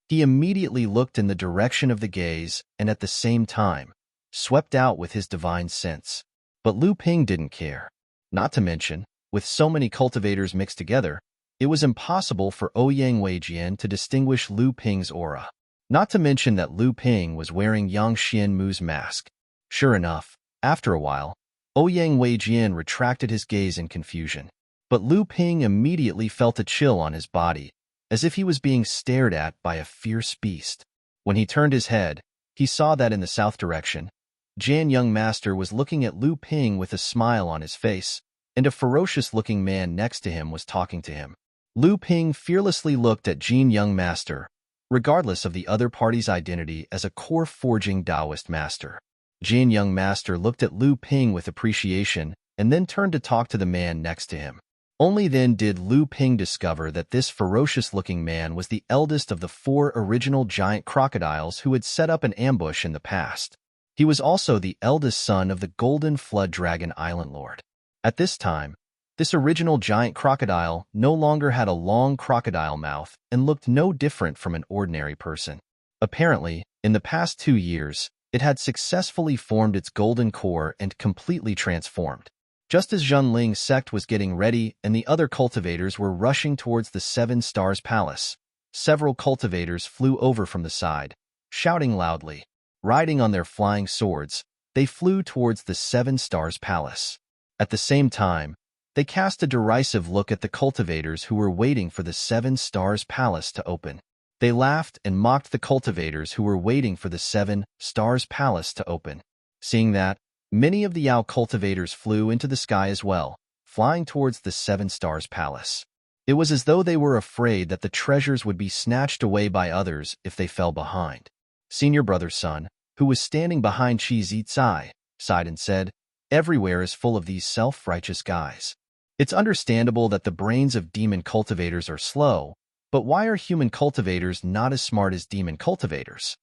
He immediately looked in the direction of the gaze and at the same time, swept out with his divine sense. But Lu Ping didn't care. Not to mention, with so many cultivators mixed together, it was impossible for Ouyang Weijian to distinguish Lu Ping's aura. Not to mention that Lu Ping was wearing Yang Xianmu's mask. Sure enough, after a while, Ouyang Weijian retracted his gaze in confusion. But Lu Ping immediately felt a chill on his body, as if he was being stared at by a fierce beast. When he turned his head, he saw that in the south direction, Jan Young Master was looking at Lu Ping with a smile on his face, and a ferocious-looking man next to him was talking to him. Lu Ping fearlessly looked at Jin Young Master, regardless of the other party's identity as a core-forging Taoist master. Jin Young Master looked at Lu Ping with appreciation and then turned to talk to the man next to him. Only then did Lu Ping discover that this ferocious-looking man was the eldest of the 4 original giant crocodiles who had set up an ambush in the past. He was also the eldest son of the Golden Flood Dragon Island Lord. At this time, this original giant crocodile no longer had a long crocodile mouth and looked no different from an ordinary person. Apparently, in the past 2 years, it had successfully formed its golden core and completely transformed. Just as Zhenling's sect was getting ready and the other cultivators were rushing towards the 7 Stars Palace, several cultivators flew over from the side, shouting loudly. Riding on their flying swords, they flew towards the 7 Stars Palace. At the same time, they cast a derisive look at the cultivators who were waiting for the 7 Stars Palace to open. They laughed and mocked the cultivators who were waiting for the 7 Stars Palace to open. Seeing that, many of the Yao cultivators flew into the sky as well, flying towards the 7 Stars Palace. It was as though they were afraid that the treasures would be snatched away by others if they fell behind. Senior brother's son, who was standing behind Qi Zicai, sighed and said, "Everywhere is full of these self-righteous guys. It's understandable that the brains of demon cultivators are slow, but why are human cultivators not as smart as demon cultivators?"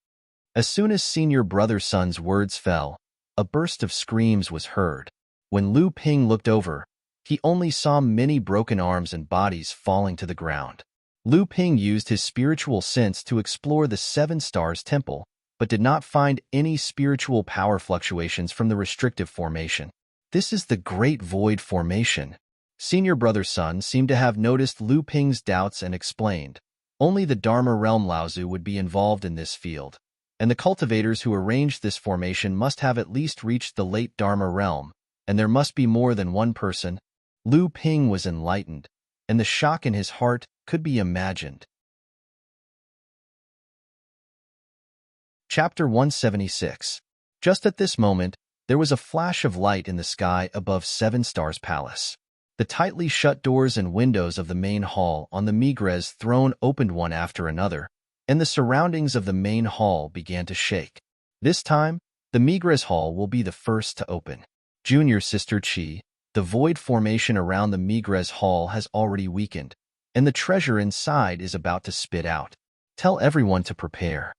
As soon as senior brother's son's words fell, a burst of screams was heard. When Lu Ping looked over, he only saw many broken arms and bodies falling to the ground. Lu Ping used his spiritual sense to explore the 7 Stars Temple, but did not find any spiritual power fluctuations from the restrictive formation. This is the Great Void Formation. Senior brother's son seemed to have noticed Lu Ping's doubts and explained, only the Dharma Realm Laozu would be involved in this field, and the cultivators who arranged this formation must have at least reached the late Dharma Realm, and there must be more than one person. Lu Ping was enlightened, and the shock in his heart could be imagined. Chapter 176. Just at this moment, there was a flash of light in the sky above 7 Stars Palace. The tightly shut doors and windows of the main hall on the Migres throne opened one after another, and the surroundings of the main hall began to shake. This time, the Migres hall will be the first to open. Junior sister Qi, the void formation around the Migres hall has already weakened, and the treasure inside is about to spit out. Tell everyone to prepare.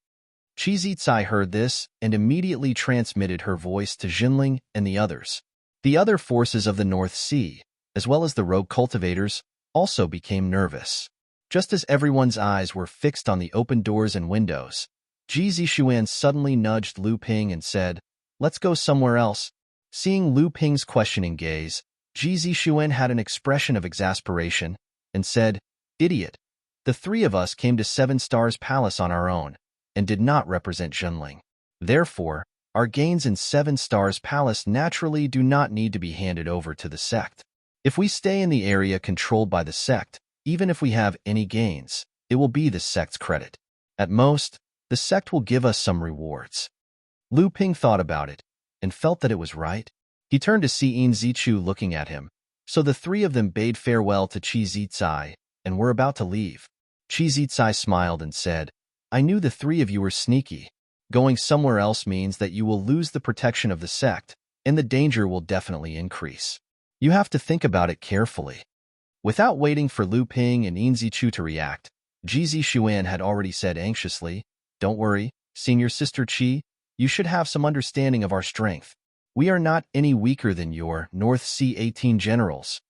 Qi Zicai heard this and immediately transmitted her voice to Zhenling and the others. The other forces of the North Sea, as well as the rogue cultivators, also became nervous. Just as everyone's eyes were fixed on the open doors and windows, Ji Zishuan suddenly nudged Lu Ping and said, "Let's go somewhere else." Seeing Lu Ping's questioning gaze, Ji Zishuan had an expression of exasperation and said, "Idiot, the 3 of us came to 7 Stars Palace on our own, and did not represent Zhenling. Therefore, our gains in 7 Stars Palace naturally do not need to be handed over to the sect. If we stay in the area controlled by the sect, even if we have any gains, it will be the sect's credit. At most, the sect will give us some rewards." Lu Ping thought about it, and felt that it was right. He turned to see Yin Zichu looking at him, so the 3 of them bade farewell to Qi Zicai, and were about to leave. Qi Zicai smiled and said, "I knew the 3 of you were sneaky. Going somewhere else means that you will lose the protection of the sect, and the danger will definitely increase. You have to think about it carefully." Without waiting for Lu Ping and Yin Zichu to react, Ji Zishuan had already said anxiously, "Don't worry, senior sister Qi, you should have some understanding of our strength. We are not any weaker than your North Sea 18 generals."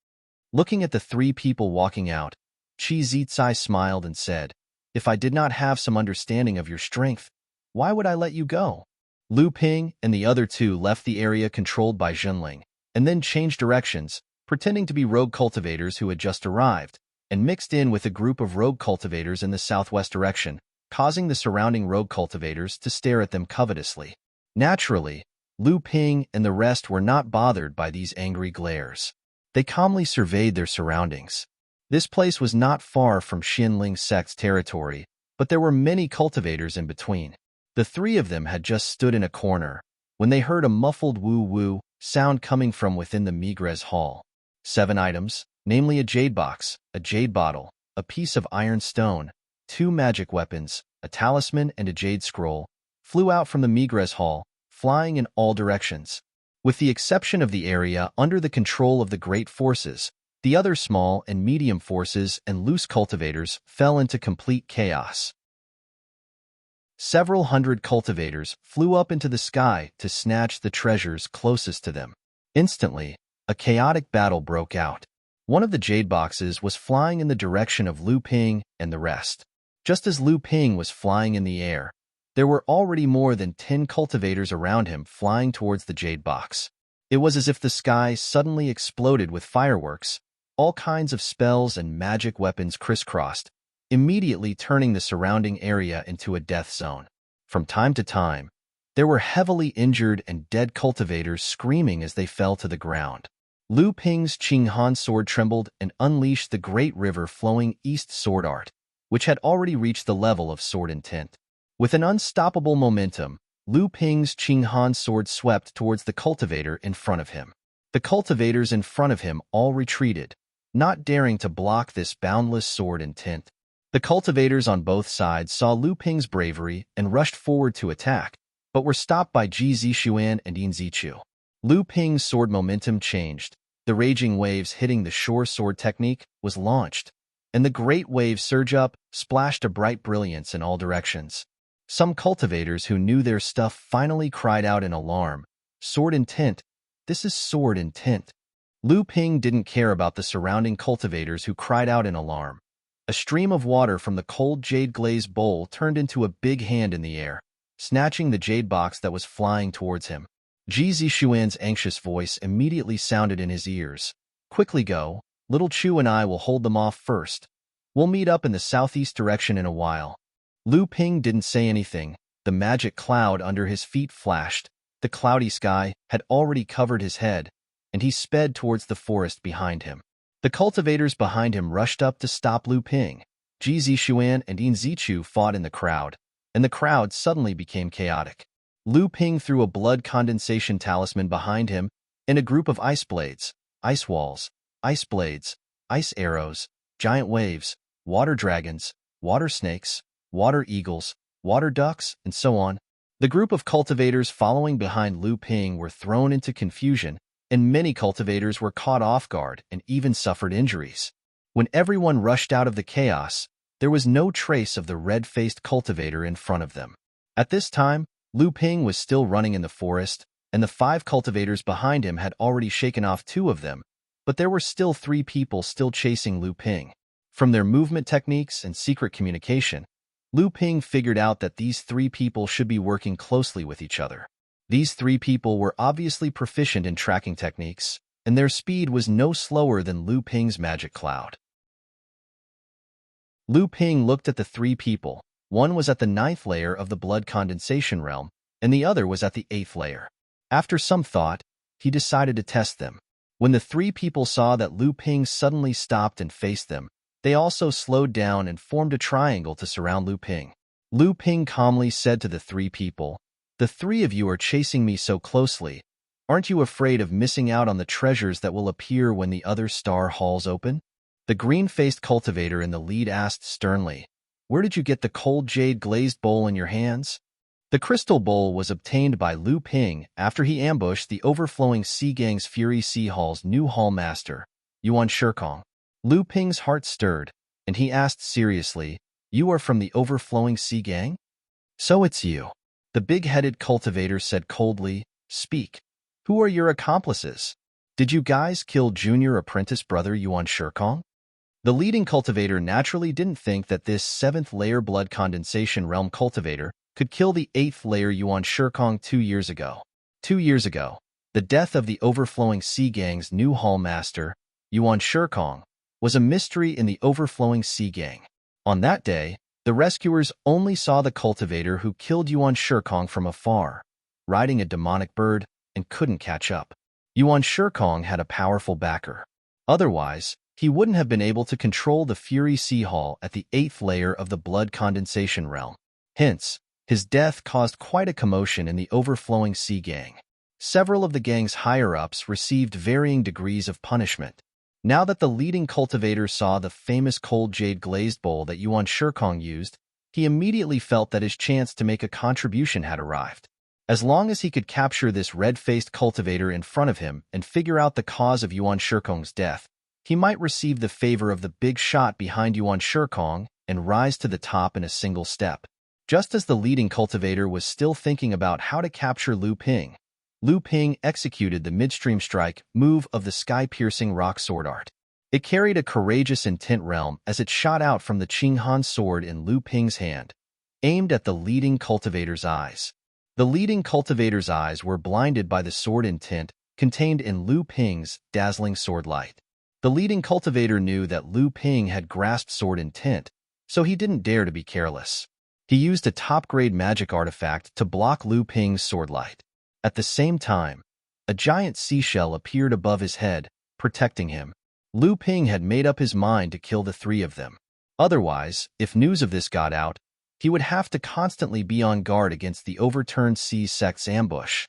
Looking at the 3 people walking out, Qi Zicai smiled and said, "If I did not have some understanding of your strength, why would I let you go?" Lu Ping and the other 2 left the area controlled by Zhenling, and then changed directions, pretending to be rogue cultivators who had just arrived, and mixed in with a group of rogue cultivators in the southwest direction, causing the surrounding rogue cultivators to stare at them covetously. Naturally, Lu Ping and the rest were not bothered by these angry glares. They calmly surveyed their surroundings. This place was not far from Xinling sect's territory, but there were many cultivators in between. The three of them had just stood in a corner when they heard a muffled woo-woo sound coming from within the Migres hall. 7 items, namely a jade box, a jade bottle, a piece of iron stone, 2 magic weapons, a talisman and a jade scroll, flew out from the Migres hall, flying in all directions. With the exception of the area under the control of the great forces, the other small and medium forces and loose cultivators fell into complete chaos. Several hundred cultivators flew up into the sky to snatch the treasures closest to them. Instantly, a chaotic battle broke out. One of the jade boxes was flying in the direction of Lu Ping and the rest. Just as Lu Ping was flying in the air, there were already more than 10 cultivators around him flying towards the jade box. It was as if the sky suddenly exploded with fireworks. All kinds of spells and magic weapons crisscrossed, immediately turning the surrounding area into a death zone. From time to time, there were heavily injured and dead cultivators screaming as they fell to the ground. Lu Ping's Qinghan sword trembled and unleashed the great river flowing east sword art, which had already reached the level of sword intent. With an unstoppable momentum, Lu Ping's Qinghan sword swept towards the cultivator in front of him. The cultivators in front of him all retreated, not daring to block this boundless sword intent. The cultivators on both sides saw Lu Ping's bravery and rushed forward to attack, but were stopped by Ji Zixuan and Yin Zichu. Lu Ping's sword momentum changed. The raging waves hitting the shore sword technique was launched, and the great waves surge up, splashed a bright brilliance in all directions. Some cultivators who knew their stuff finally cried out in alarm. Sword intent! This is sword intent! Lu Ping didn't care about the surrounding cultivators who cried out in alarm. A stream of water from the cold jade glazed bowl turned into a big hand in the air, snatching the jade box that was flying towards him. Ji Zixuan's anxious voice immediately sounded in his ears. Quickly go, little Chu and I will hold them off first. We'll meet up in the southeast direction in a while. Lu Ping didn't say anything. The magic cloud under his feet flashed. The cloudy sky had already covered his head, and he sped towards the forest behind him. The cultivators behind him rushed up to stop Lu Ping. Ji Zixuan and Yin Zichu fought in the crowd, and the crowd suddenly became chaotic. Lu Ping threw a blood condensation talisman behind him, and a group of ice blades, ice walls, ice blades, ice arrows, giant waves, water dragons, water snakes, water eagles, water ducks, and so on. The group of cultivators following behind Lu Ping were thrown into confusion, and many cultivators were caught off guard and even suffered injuries. When everyone rushed out of the chaos, there was no trace of the red-faced cultivator in front of them. At this time, Lu Ping was still running in the forest, and the 5 cultivators behind him had already shaken off 2 of them, but there were still 3 people still chasing Lu Ping. From their movement techniques and secret communication, Lu Ping figured out that these 3 people should be working closely with each other. These 3 people were obviously proficient in tracking techniques, and their speed was no slower than Lu Ping's magic cloud. Lu Ping looked at the 3 people. One was at the 9th layer of the blood condensation realm, and the other was at the 8th layer. After some thought, he decided to test them. When the 3 people saw that Lu Ping suddenly stopped and faced them, they also slowed down and formed a triangle to surround Lu Ping. Lu Ping calmly said to the 3 people, "The 3 of you are chasing me so closely. Aren't you afraid of missing out on the treasures that will appear when the other star halls open?" The green-faced cultivator in the lead asked sternly, "Where did you get the cold jade glazed bowl in your hands?" The crystal bowl was obtained by Lu Ping after he ambushed the overflowing Sea Gang's Fury Sea Hall's new hall master, Yuan Shikong. Lu Ping's heart stirred, and he asked seriously, "You are from the overflowing Sea Gang?" "So it's you." The big-headed cultivator said coldly, "Speak. Who are your accomplices? Did you guys kill junior apprentice brother Yuan Shikong?" The leading cultivator naturally didn't think that this 7th layer blood condensation realm cultivator could kill the 8th layer Yuan Shikong 2 years ago. 2 years ago, The death of the Overflowing Sea Gang's new hallmaster, Yuan Shikong, was a mystery in the Overflowing Sea Gang. On that day, the rescuers only saw the cultivator who killed Yuan Shikong from afar, riding a demonic bird, and couldn't catch up. Yuan Shikong had a powerful backer. Otherwise, he wouldn't have been able to control the Fury Sea Hall at the 8th layer of the blood condensation realm. Hence, his death caused quite a commotion in the Overflowing Sea Gang. Several of the gang's higher-ups received varying degrees of punishment. Now that the leading cultivator saw the famous cold jade glazed bowl that Yuan Shikong used, he immediately felt that his chance to make a contribution had arrived. As long as he could capture this red-faced cultivator in front of him and figure out the cause of Yuan Shikong's death, he might receive the favor of the big shot behind Yuan Shikong and rise to the top in a single step. Just as the leading cultivator was still thinking about how to capture Lu Ping executed the midstream strike move of the sky-piercing rock sword art. It carried a courageous intent realm as it shot out from the Qinghan sword in Lu Ping's hand, aimed at the leading cultivator's eyes. The leading cultivator's eyes were blinded by the sword intent contained in Lu Ping's dazzling sword light. The leading cultivator knew that Lu Ping had grasped sword intent, so he didn't dare to be careless. He used a top-grade magic artifact to block Lu Ping's sword light. At the same time, a giant seashell appeared above his head, protecting him. Lu Ping had made up his mind to kill the three of them. Otherwise, if news of this got out, he would have to constantly be on guard against the overturned sea sect's ambush.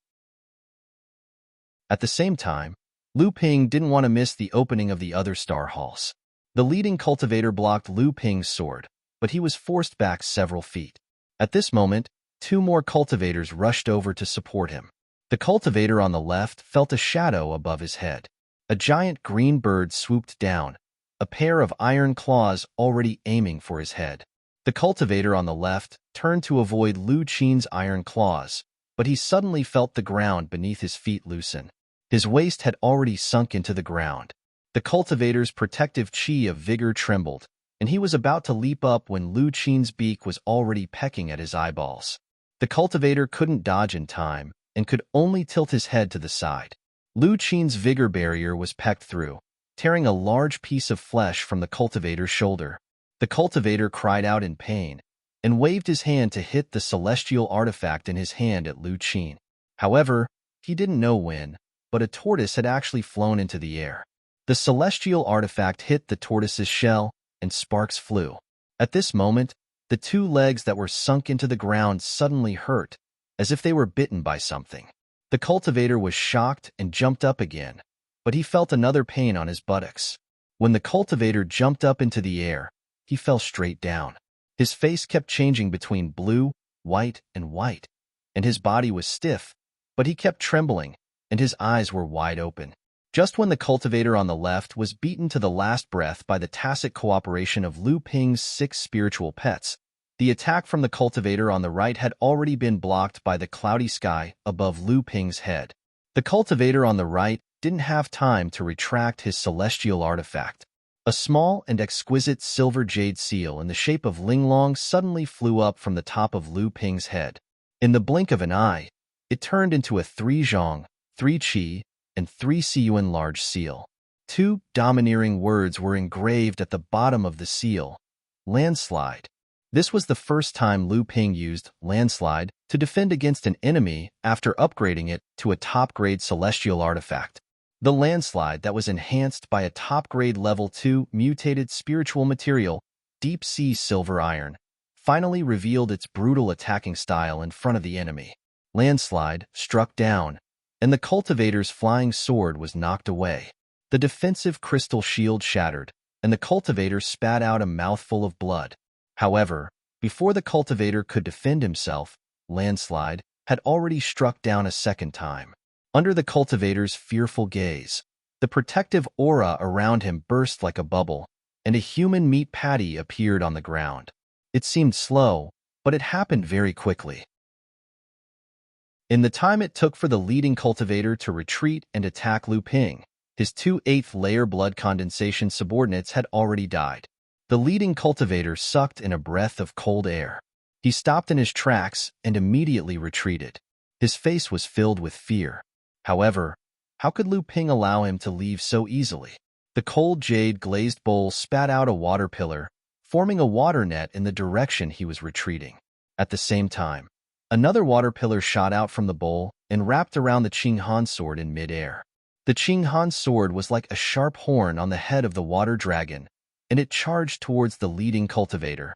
At the same time, Lu Ping didn't want to miss the opening of the other star halls. The leading cultivator blocked Lu Ping's sword, but he was forced back several feet. At this moment, two more cultivators rushed over to support him. The cultivator on the left felt a shadow above his head. A giant green bird swooped down, a pair of iron claws already aiming for his head. The cultivator on the left turned to avoid Lu Qin's iron claws, but he suddenly felt the ground beneath his feet loosen. His waist had already sunk into the ground. The cultivator's protective chi of vigor trembled, and he was about to leap up when Lu Qin's beak was already pecking at his eyeballs. The cultivator couldn't dodge in time and could only tilt his head to the side. Lu Qin's vigor barrier was pecked through, tearing a large piece of flesh from the cultivator's shoulder. The cultivator cried out in pain and waved his hand to hit the celestial artifact in his hand at Lu Qin. However, he didn't know when, but a tortoise had actually flown into the air. The celestial artifact hit the tortoise's shell, and sparks flew. At this moment, the two legs that were sunk into the ground suddenly hurt, as if they were bitten by something. The cultivator was shocked and jumped up again, but he felt another pain on his buttocks. When the cultivator jumped up into the air, he fell straight down. His face kept changing between blue, white, and his body was stiff, but he kept trembling, and his eyes were wide open. Just when the cultivator on the left was beaten to the last breath by the tacit cooperation of Lu Ping's 6 spiritual pets, the attack from the cultivator on the right had already been blocked by the cloudy sky above Lu Ping's head. The cultivator on the right didn't have time to retract his celestial artifact. A small and exquisite silver jade seal in the shape of Linglong suddenly flew up from the top of Lu Ping's head. In the blink of an eye, it turned into a 3 zhong, 3 qi, and 3 siyuan large seal. 2 domineering words were engraved at the bottom of the seal: landslide. This was the first time Lu Ping used landslide to defend against an enemy after upgrading it to a top-grade celestial artifact. The landslide that was enhanced by a top-grade level 2 mutated spiritual material, deep sea silver iron, finally revealed its brutal attacking style in front of the enemy. Landslide struck down, and the cultivator's flying sword was knocked away. The defensive crystal shield shattered, and the cultivator spat out a mouthful of blood. However, before the cultivator could defend himself, landslide had already struck down a second time. Under the cultivator's fearful gaze, the protective aura around him burst like a bubble, and a human meat patty appeared on the ground. It seemed slow, but it happened very quickly. In the time it took for the leading cultivator to retreat and attack Lu Ping, his 2 8th-layer blood condensation subordinates had already died. The leading cultivator sucked in a breath of cold air. He stopped in his tracks and immediately retreated. His face was filled with fear. However, how could Lu Ping allow him to leave so easily? The cold jade-glazed bowl spat out a water pillar, forming a water net in the direction he was retreating. At the same time, another water pillar shot out from the bowl and wrapped around the Qing Han sword in midair. The Qing Han sword was like a sharp horn on the head of the water dragon, and it charged towards the leading cultivator.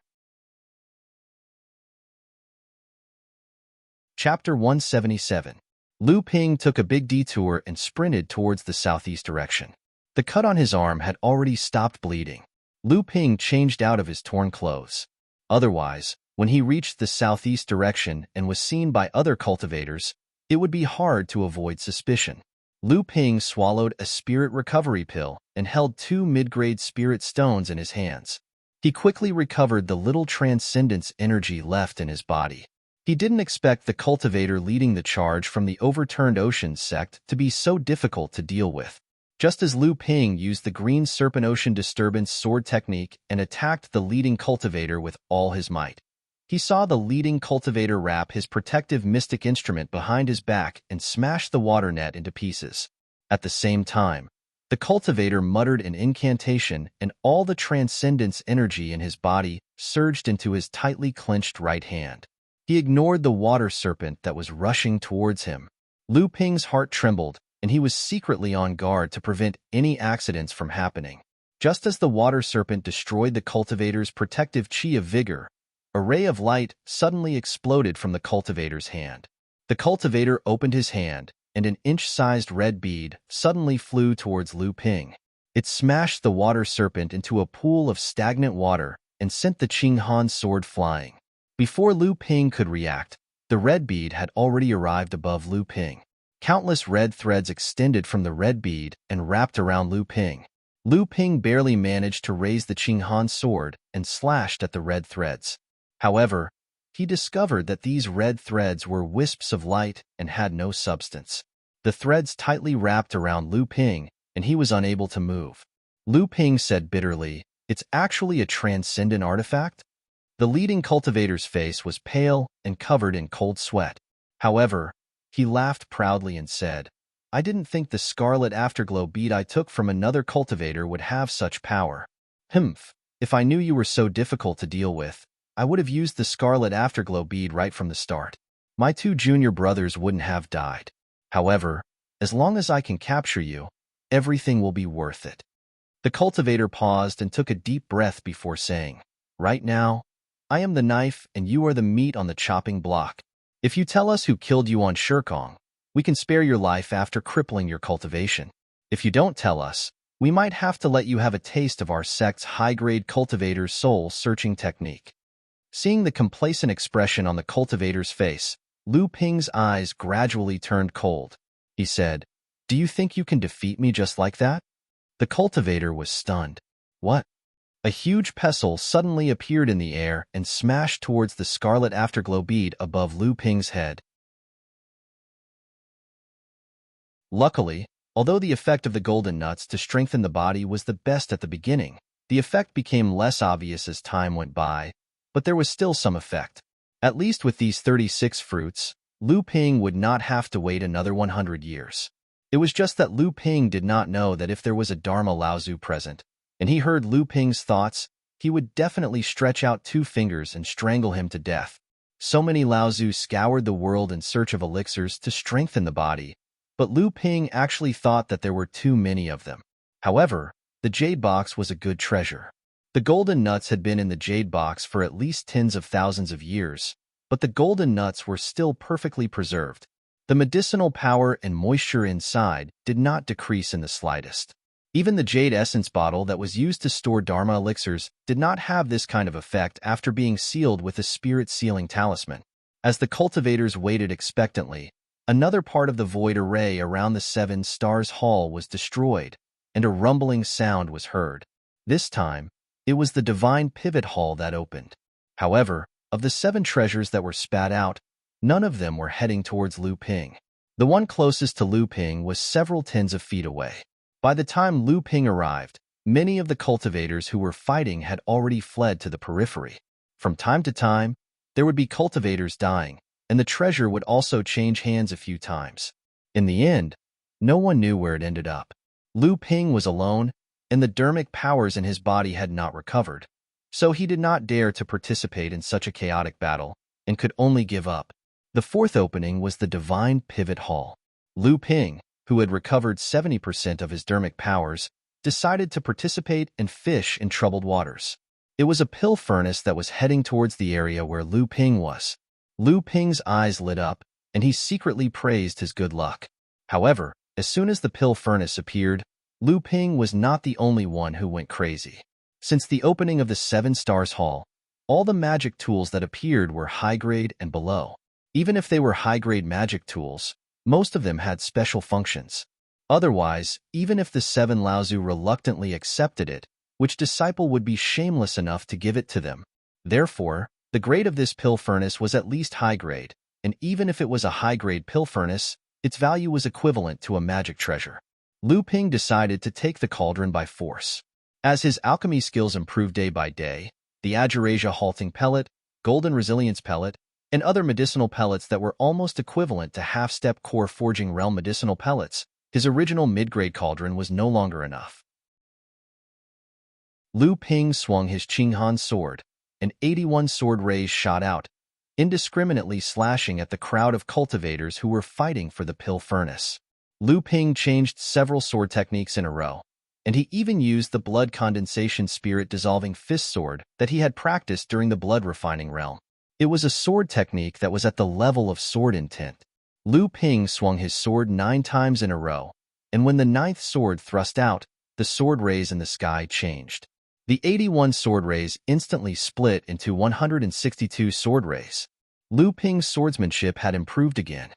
Chapter 177. Lu Ping took a big detour and sprinted towards the southeast direction. The cut on his arm had already stopped bleeding. Lu Ping changed out of his torn clothes. Otherwise, when he reached the southeast direction and was seen by other cultivators, it would be hard to avoid suspicion. Lu Ping swallowed a spirit recovery pill and held 2 mid-grade spirit stones in his hands. He quickly recovered the little transcendence energy left in his body. He didn't expect the cultivator leading the charge from the overturned ocean sect to be so difficult to deal with. Just as Lu Ping used the green serpent ocean disturbance sword technique and attacked the leading cultivator with all his might, he saw the leading cultivator wrap his protective mystic instrument behind his back and smash the water net into pieces. At the same time, the cultivator muttered an incantation and all the transcendence energy in his body surged into his tightly clenched right hand. He ignored the water serpent that was rushing towards him. Lu Ping's heart trembled, and he was secretly on guard to prevent any accidents from happening. Just as the water serpent destroyed the cultivator's protective chi of vigor, a ray of light suddenly exploded from the cultivator's hand. The cultivator opened his hand, and an inch-sized red bead suddenly flew towards Lu Ping. It smashed the water serpent into a pool of stagnant water and sent the Qing Han sword flying. Before Lu Ping could react, the red bead had already arrived above Lu Ping. Countless red threads extended from the red bead and wrapped around Lu Ping. Lu Ping barely managed to raise the Qing Han sword and slashed at the red threads. However, he discovered that these red threads were wisps of light and had no substance. The threads tightly wrapped around Lu Ping, and he was unable to move. Lu Ping said bitterly, "It's actually a transcendent artifact?" The leading cultivator's face was pale and covered in cold sweat. However, he laughed proudly and said, "I didn't think the scarlet afterglow bead I took from another cultivator would have such power. Humph, if I knew you were so difficult to deal with, I would have used the scarlet afterglow bead right from the start. My 2 junior brothers wouldn't have died. However, as long as I can capture you, everything will be worth it." The cultivator paused and took a deep breath before saying, "Right now, I am the knife and you are the meat on the chopping block. If you tell us who killed you on Shirkong, we can spare your life after crippling your cultivation. If you don't tell us, we might have to let you have a taste of our sect's high-grade cultivator's soul-searching technique." Seeing the complacent expression on the cultivator's face, Lu Ping's eyes gradually turned cold. He said, "Do you think you can defeat me just like that?" The cultivator was stunned. "What?" A huge pestle suddenly appeared in the air and smashed towards the scarlet afterglow bead above Lu Ping's head. Luckily, although the effect of the golden nuts to strengthen the body was the best at the beginning, the effect became less obvious as time went by, but there was still some effect. At least with these 36 fruits, Lu Ping would not have to wait another 100 years. It was just that Lu Ping did not know that if there was a Dharma Laozu present, and he heard Lu Ping's thoughts, he would definitely stretch out 2 fingers and strangle him to death. So many Laozu scoured the world in search of elixirs to strengthen the body, but Lu Ping actually thought that there were too many of them. However, the jade box was a good treasure. The golden nuts had been in the jade box for at least tens of thousands of years, but the golden nuts were still perfectly preserved. The medicinal power and moisture inside did not decrease in the slightest. Even the jade essence bottle that was used to store Dharma elixirs did not have this kind of effect after being sealed with a spirit sealing talisman. As the cultivators waited expectantly, another part of the void array around the 7 Stars Hall was destroyed, and a rumbling sound was heard. This time, it was the Divine Pivot Hall that opened. However, of the 7 treasures that were spat out, none of them were heading towards Lu Ping. The one closest to Lu Ping was several tens of feet away. By the time Lu Ping arrived, many of the cultivators who were fighting had already fled to the periphery. From time to time, there would be cultivators dying, and the treasure would also change hands a few times. In the end, No one knew where it ended up. Lu Ping was alone, and the dermic powers in his body had not recovered, so he did not dare to participate in such a chaotic battle and could only give up. The fourth opening was the Divine Pivot Hall. Lu Ping, who had recovered 70% of his dermic powers, decided to participate and fish in troubled waters. It was a pill furnace that was heading towards the area where Lu Ping was. Lu Ping's eyes lit up, and he secretly praised his good luck. However, as soon as the pill furnace appeared, Lu Ping was not the only one who went crazy. Since the opening of the Seven Stars Hall, all the magic tools that appeared were high-grade and below. Even if they were high-grade magic tools, most of them had special functions. Otherwise, even if the seven Laozu reluctantly accepted it, which disciple would be shameless enough to give it to them? Therefore, the grade of this pill furnace was at least high-grade, and even if it was a high-grade pill furnace, its value was equivalent to a magic treasure. Lu Ping decided to take the cauldron by force. As his alchemy skills improved day by day, the Ajurasia halting pellet, golden resilience pellet, and other medicinal pellets that were almost equivalent to half-step core forging realm medicinal pellets, his original mid-grade cauldron was no longer enough. Lu Ping swung his Qinghan sword, and 81 sword rays shot out, indiscriminately slashing at the crowd of cultivators who were fighting for the pill furnace. Lu Ping changed several sword techniques in a row, and he even used the blood condensation spirit dissolving fist sword that he had practiced during the blood refining realm. It was a sword technique that was at the level of sword intent. Lu Ping swung his sword 9 times in a row, and when the 9th sword thrust out, the sword rays in the sky changed. The 81 sword rays instantly split into 162 sword rays. Lu Ping's swordsmanship had improved again.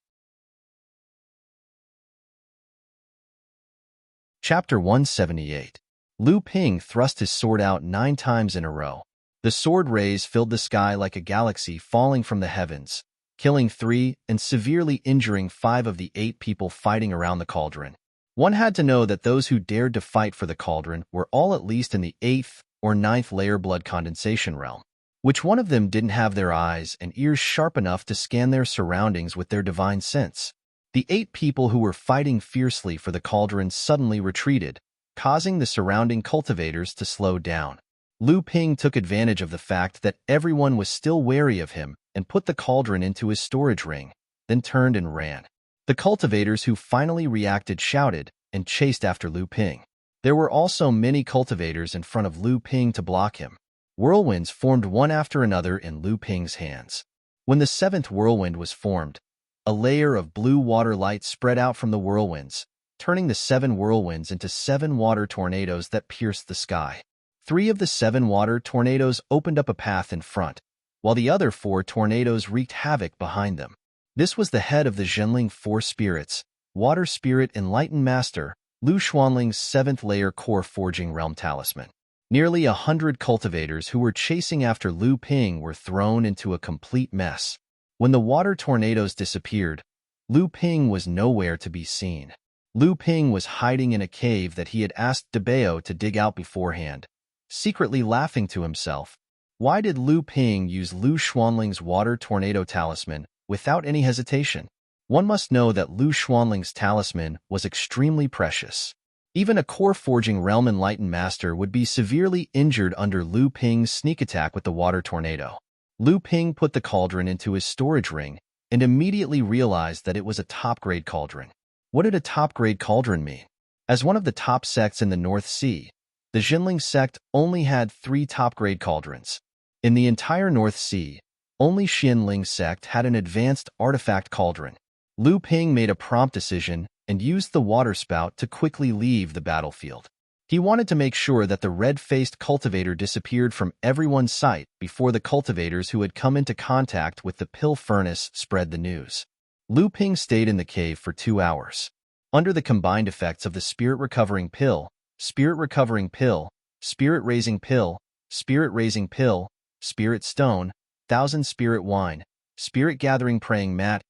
Chapter 178. Lu Ping thrust his sword out 9 times in a row. The sword rays filled the sky like a galaxy falling from the heavens, killing 3 and severely injuring 5 of the 8 people fighting around the cauldron. One had to know that those who dared to fight for the cauldron were all at least in the 8th or 9th layer blood condensation realm. Which one of them didn't have their eyes and ears sharp enough to scan their surroundings with their divine sense? The 8 people who were fighting fiercely for the cauldron suddenly retreated, causing the surrounding cultivators to slow down. Lu Ping took advantage of the fact that everyone was still wary of him and put the cauldron into his storage ring, then turned and ran. The cultivators who finally reacted shouted and chased after Lu Ping. There were also many cultivators in front of Lu Ping to block him. Whirlwinds formed one after another in Lu Ping's hands. When the 7th whirlwind was formed, a layer of blue water light spread out from the whirlwinds, turning the 7 whirlwinds into 7 water tornadoes that pierced the sky. 3 of the 7 water tornadoes opened up a path in front, while the other 4 tornadoes wreaked havoc behind them. This was the head of the Zhenling 4 spirits, Water Spirit Enlightened Master, Lu Xuanling's 7th layer core forging realm talisman. Nearly 100 cultivators who were chasing after Lu Ping were thrown into a complete mess. When the water tornadoes disappeared, Lu Ping was nowhere to be seen. Lu Ping was hiding in a cave that he had asked Debao to dig out beforehand, secretly laughing to himself. Why did Lu Ping use Lu Xuanling's water tornado talisman without any hesitation? One must know that Lu Xuanling's talisman was extremely precious. Even a core forging realm enlightened master would be severely injured under Lu Ping's sneak attack with the water tornado. Lu Ping put the cauldron into his storage ring and immediately realized that it was a top-grade cauldron. What did a top-grade cauldron mean? As one of the top sects in the North Sea, the Zhenling sect only had 3 top-grade cauldrons. In the entire North Sea, only Xianling sect had an advanced artifact cauldron. Lu Ping made a prompt decision and used the water spout to quickly leave the battlefield. He wanted to make sure that the red-faced cultivator disappeared from everyone's sight before the cultivators who had come into contact with the pill furnace spread the news. Lu Ping stayed in the cave for 2 hours. Under the combined effects of the spirit-recovering pill, spirit-recovering pill, spirit-raising pill, spirit-raising pill, spirit stone, thousand spirit wine, spirit-gathering praying mat,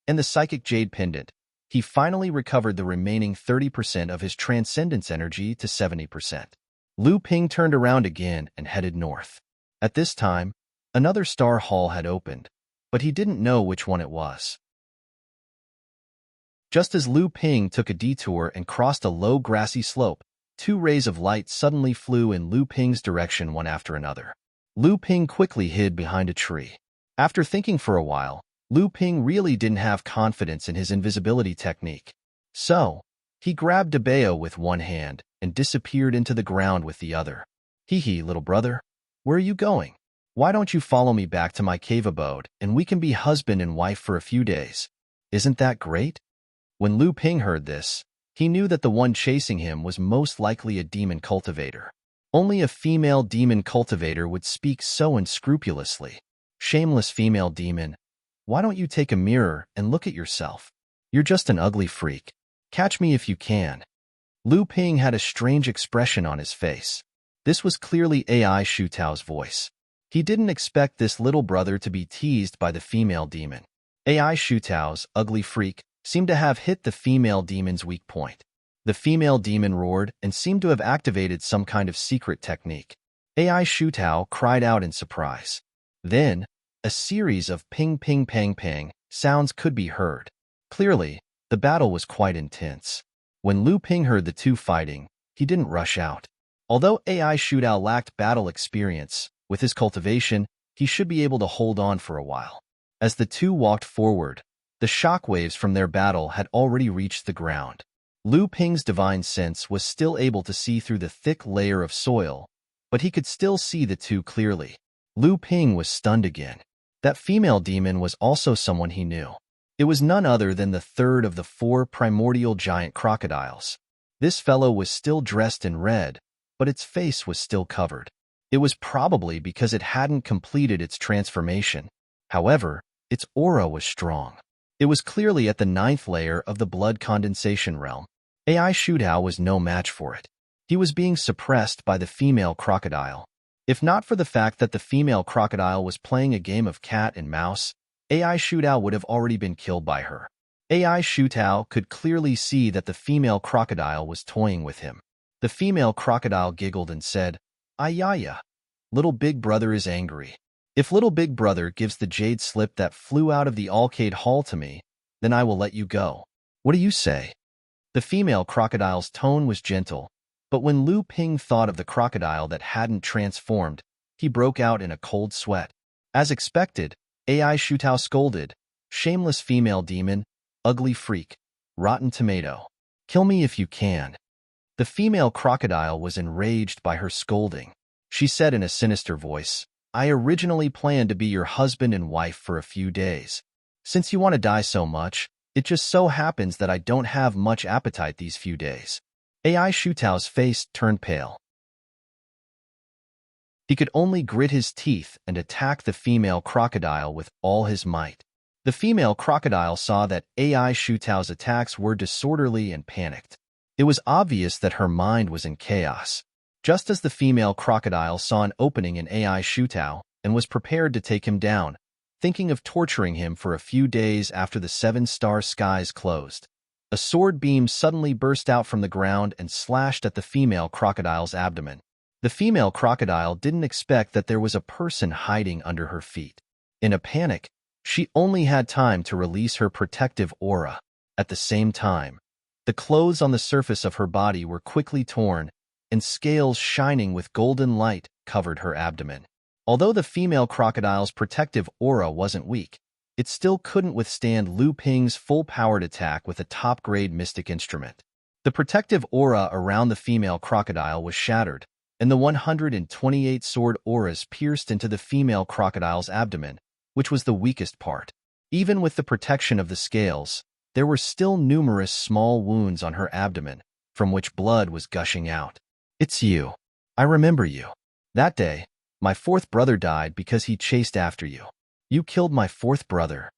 and the psychic jade pendant, he finally recovered the remaining 30% of his transcendence energy to 70%. Lu Ping turned around again and headed north. At this time, another star hall had opened, but he didn't know which one it was. Just as Lu Ping took a detour and crossed a low grassy slope, two rays of light suddenly flew in Lu Ping's direction one after another. Lu Ping quickly hid behind a tree. After thinking for a while, Lu Ping really didn't have confidence in his invisibility technique. So, he grabbed Debeo with one hand and disappeared into the ground with the other. Hee hee, little brother. Where are you going? Why don't you follow me back to my cave abode and we can be husband and wife for a few days? Isn't that great? When Lu Ping heard this, he knew that the one chasing him was most likely a demon cultivator. Only a female demon cultivator would speak so unscrupulously. Shameless female demon, why don't you take a mirror and look at yourself? You're just an ugly freak. Catch me if you can. Lu Ping had a strange expression on his face. This was clearly AI Shutao's voice. He didn't expect this little brother to be teased by the female demon. AI Shutao's ugly freak seemed to have hit the female demon's weak point. The female demon roared and seemed to have activated some kind of secret technique. AI Shutao cried out in surprise. Then, a series of ping ping pang pang sounds could be heard. Clearly, the battle was quite intense. When Lu Ping heard the two fighting, he didn't rush out. Although AI Shutao lacked battle experience, with his cultivation, he should be able to hold on for a while. As the two walked forward, the shockwaves from their battle had already reached the ground. Lu Ping's divine sense was still able to see through the thick layer of soil, but he could still see the two clearly. Lu Ping was stunned again. That female demon was also someone he knew. It was none other than the third of the four primordial giant crocodiles. This fellow was still dressed in red, but its face was still covered. It was probably because it hadn't completed its transformation. However, its aura was strong. It was clearly at the 9th layer of the blood condensation realm. AI Shutao was no match for it. He was being suppressed by the female crocodile. If not for the fact that the female crocodile was playing a game of cat and mouse, AI Shutao would have already been killed by her. AI Shutao could clearly see that the female crocodile was toying with him. The female crocodile giggled and said, "Ayaya, little big brother is angry. If little big brother gives the jade slip that flew out of the Arcade Hall to me, then I will let you go. What do you say?" The female crocodile's tone was gentle, but when Lu Ping thought of the crocodile that hadn't transformed, he broke out in a cold sweat. As expected, AI Shutao scolded, "Shameless female demon, ugly freak, rotten tomato. Kill me if you can." The female crocodile was enraged by her scolding. She said in a sinister voice, "I originally planned to be your husband and wife for a few days. Since you want to die so much, it just so happens that I don't have much appetite these few days." AI Shutao's face turned pale. He could only grit his teeth and attack the female crocodile with all his might. The female crocodile saw that AI Shutao's attacks were disorderly and panicked. It was obvious that her mind was in chaos. Just as the female crocodile saw an opening in AI Shutao and was prepared to take him down, thinking of torturing him for a few days after the 7-star skies closed, a sword beam suddenly burst out from the ground and slashed at the female crocodile's abdomen. The female crocodile didn't expect that there was a person hiding under her feet. In a panic, she only had time to release her protective aura. At the same time, the clothes on the surface of her body were quickly torn, and scales shining with golden light covered her abdomen. Although the female crocodile's protective aura wasn't weak, it still couldn't withstand Lu Ping's full-powered attack with a top-grade mystic instrument. The protective aura around the female crocodile was shattered, and the 128 sword auras pierced into the female crocodile's abdomen, which was the weakest part. Even with the protection of the scales, there were still numerous small wounds on her abdomen, from which blood was gushing out. "It's you. I remember you. That day, my fourth brother died because he chased after you. You killed my fourth brother."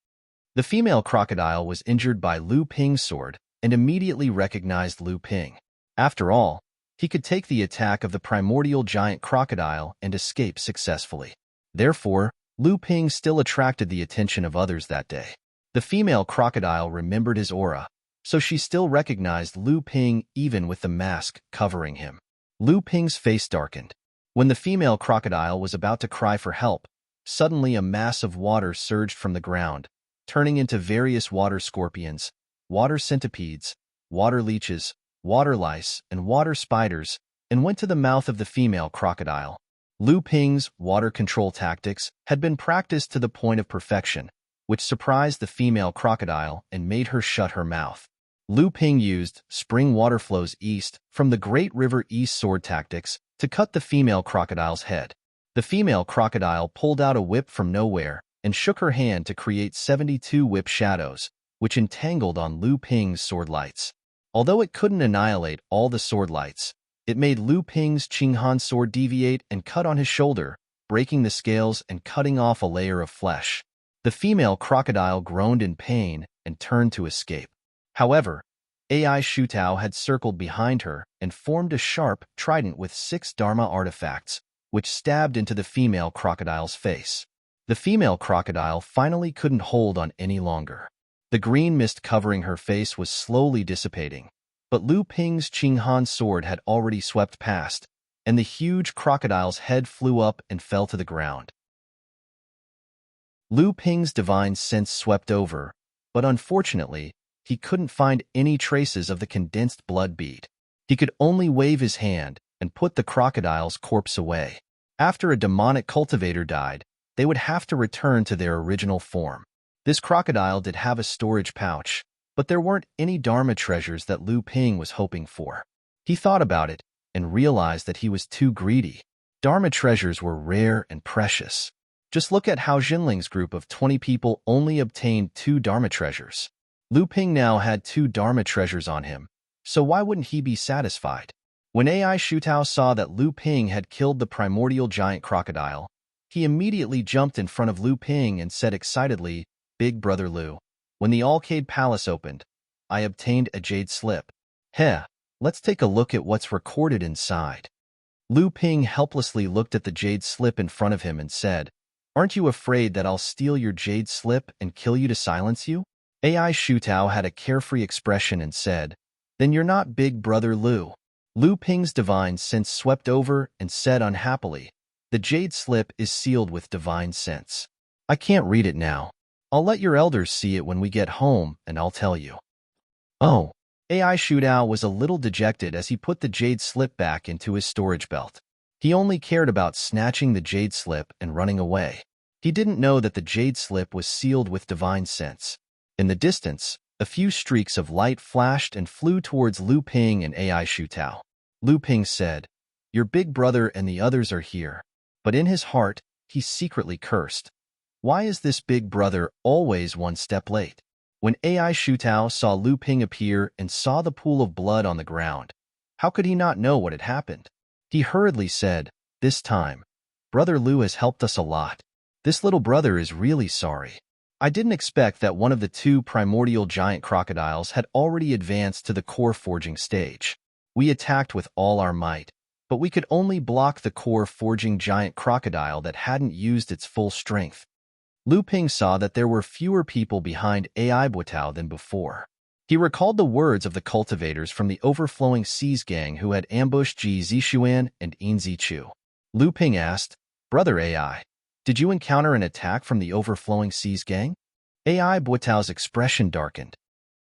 The female crocodile was injured by Lu Ping's sword and immediately recognized Lu Ping. After all, he could take the attack of the primordial giant crocodile and escape successfully. Therefore, Lu Ping still attracted the attention of others that day. The female crocodile remembered his aura, so she still recognized Lu Ping even with the mask covering him. Lu Ping's face darkened. When the female crocodile was about to cry for help, suddenly a mass of water surged from the ground, turning into various water scorpions, water centipedes, water leeches, water lice, and water spiders, and went to the mouth of the female crocodile. Lu Ping's water control tactics had been practiced to the point of perfection, which surprised the female crocodile and made her shut her mouth. Lu Ping used spring water flows east from the Great River East sword tactics to cut the female crocodile's head. The female crocodile pulled out a whip from nowhere and shook her hand to create 72 whip shadows, which entangled on Lu Ping's sword lights. Although it couldn't annihilate all the sword lights, it made Lu Ping's Qinghan sword deviate and cut on his shoulder, breaking the scales and cutting off a layer of flesh. The female crocodile groaned in pain and turned to escape. However, AI Shutao had circled behind her and formed a sharp trident with 6 Dharma artifacts, which stabbed into the female crocodile's face. The female crocodile finally couldn't hold on any longer. The green mist covering her face was slowly dissipating, but Lu Ping's Qinghan sword had already swept past, and the huge crocodile's head flew up and fell to the ground. Lu Ping's divine sense swept over, but unfortunately, he couldn't find any traces of the condensed blood bead. He could only wave his hand and put the crocodile's corpse away. After a demonic cultivator died, they would have to return to their original form. This crocodile did have a storage pouch, but there weren't any Dharma treasures that Lu Ping was hoping for. He thought about it and realized that he was too greedy. Dharma treasures were rare and precious. Just look at how Jinling's group of 20 people only obtained 2 Dharma treasures. Lu Ping now had 2 Dharma treasures on him, so why wouldn't he be satisfied? When AI Shutao saw that Lu Ping had killed the primordial giant crocodile, he immediately jumped in front of Lu Ping and said excitedly, "Big brother Lu, when the Alcade Palace opened, I obtained a jade slip. Heh, let's take a look at what's recorded inside." Lu Ping helplessly looked at the jade slip in front of him and said, "Aren't you afraid that I'll steal your jade slip and kill you to silence you?" AI Shutao had a carefree expression and said, "Then you're not Big Brother Lu." Lu Ping's divine sense swept over and said unhappily, "The jade slip is sealed with divine sense. I can't read it now. I'll let your elders see it when we get home, and I'll tell you." Oh, AI Shutao was a little dejected as he put the jade slip back into his storage belt. He only cared about snatching the jade slip and running away. He didn't know that the jade slip was sealed with divine sense. In the distance, a few streaks of light flashed and flew towards Lu Ping and AI Shutao. Lu Ping said, "Your big brother and the others are here." But in his heart, he secretly cursed. Why is this big brother always one step late? When AI Shutao saw Lu Ping appear and saw the pool of blood on the ground, how could he not know what had happened? He hurriedly said, "This time, Brother Lu has helped us a lot. This little brother is really sorry. I didn't expect that one of the 2 primordial giant crocodiles had already advanced to the core forging stage. We attacked with all our might, but we could only block the core forging giant crocodile that hadn't used its full strength." Lu Ping saw that there were fewer people behind AI Buatao than before. He recalled the words of the cultivators from the Overflowing Seas gang who had ambushed Ji Zixuan and Yin Zichu. Lu Ping asked, "Brother AI, did you encounter an attack from the Overflowing Seas gang?" AI Buatao's expression darkened.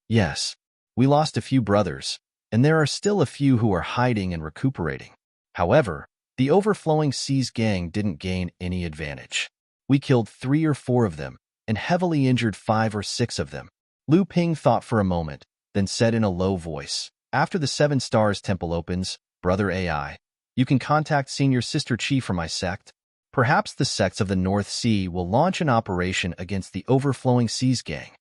"Yes, we lost a few brothers, and there are still a few who are hiding and recuperating. However, the Overflowing Seas gang didn't gain any advantage. We killed 3 or 4 of them and heavily injured 5 or 6 of them." Lu Ping thought for a moment, then said in a low voice, "After the 7 Stars Temple opens, Brother AI, you can contact Senior Sister Chi for my sect. Perhaps the sects of the North Sea will launch an operation against the Overflowing Seas gang."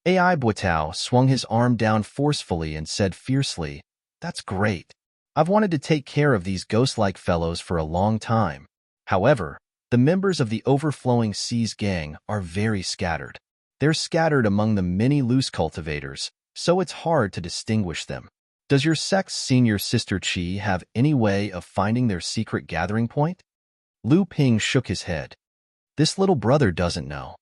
AI Buatao swung his arm down forcefully and said fiercely, "That's great. I've wanted to take care of these ghost-like fellows for a long time. However, the members of the Overflowing Seas gang are very scattered. They're scattered among the many loose cultivators, so it's hard to distinguish them. Does your sect's Senior Sister Chi have any way of finding their secret gathering point?" Lu Ping shook his head. "This little brother doesn't know."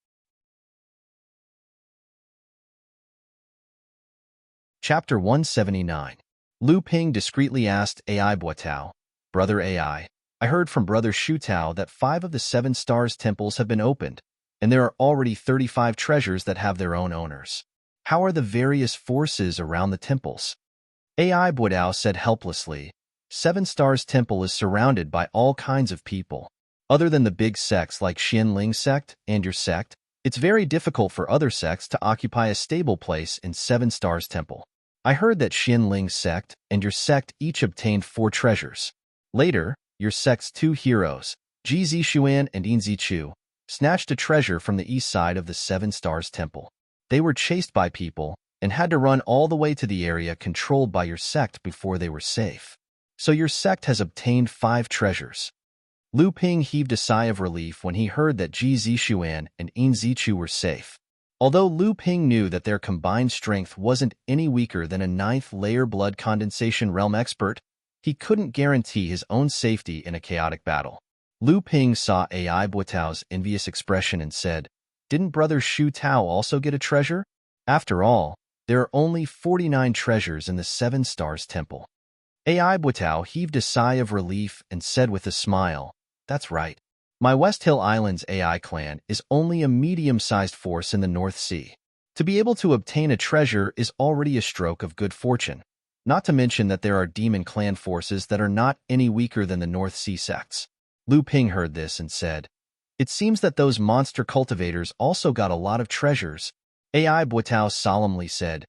Chapter 179. Lu Ping discreetly asked AI Buatao, "Brother AI, I heard from Brother Shutao that 5 of the 7 Stars temples have been opened, and there are already 35 treasures that have their own owners. How are the various forces around the temples? AI Buidao said helplessly. Seven Stars Temple is surrounded by all kinds of people. Other than the big sects like Xianling sect and your sect, it's very difficult for other sects to occupy a stable place in Seven Stars Temple. I heard that Xianling sect and your sect each obtained 4 treasures. Later, your sect's 2 heroes, Ji Zixuan and Yin Zichu, snatched a treasure from the east side of the Seven Stars Temple. They were chased by people and had to run all the way to the area controlled by your sect before they were safe. So your sect has obtained 5 treasures. Lu Ping heaved a sigh of relief when he heard that Ji Zixuan and Yin Zichu were safe. Although Lu Ping knew that their combined strength wasn't any weaker than a 9th-layer blood condensation realm expert, he couldn't guarantee his own safety in a chaotic battle. Lu Ping saw AI Buitao's envious expression and said, "Didn't Brother Shu Tao also get a treasure? After all, there are only 49 treasures in the Seven Stars Temple." AI Buitao heaved a sigh of relief and said with a smile, "That's right. My West Hill Islands AI clan is only a medium-sized force in the North Sea. To be able to obtain a treasure is already a stroke of good fortune, not to mention that there are demon clan forces that are not any weaker than the North Sea sects." Lu Ping heard this and said, "It seems that those monster cultivators also got a lot of treasures." AI Buitao solemnly said,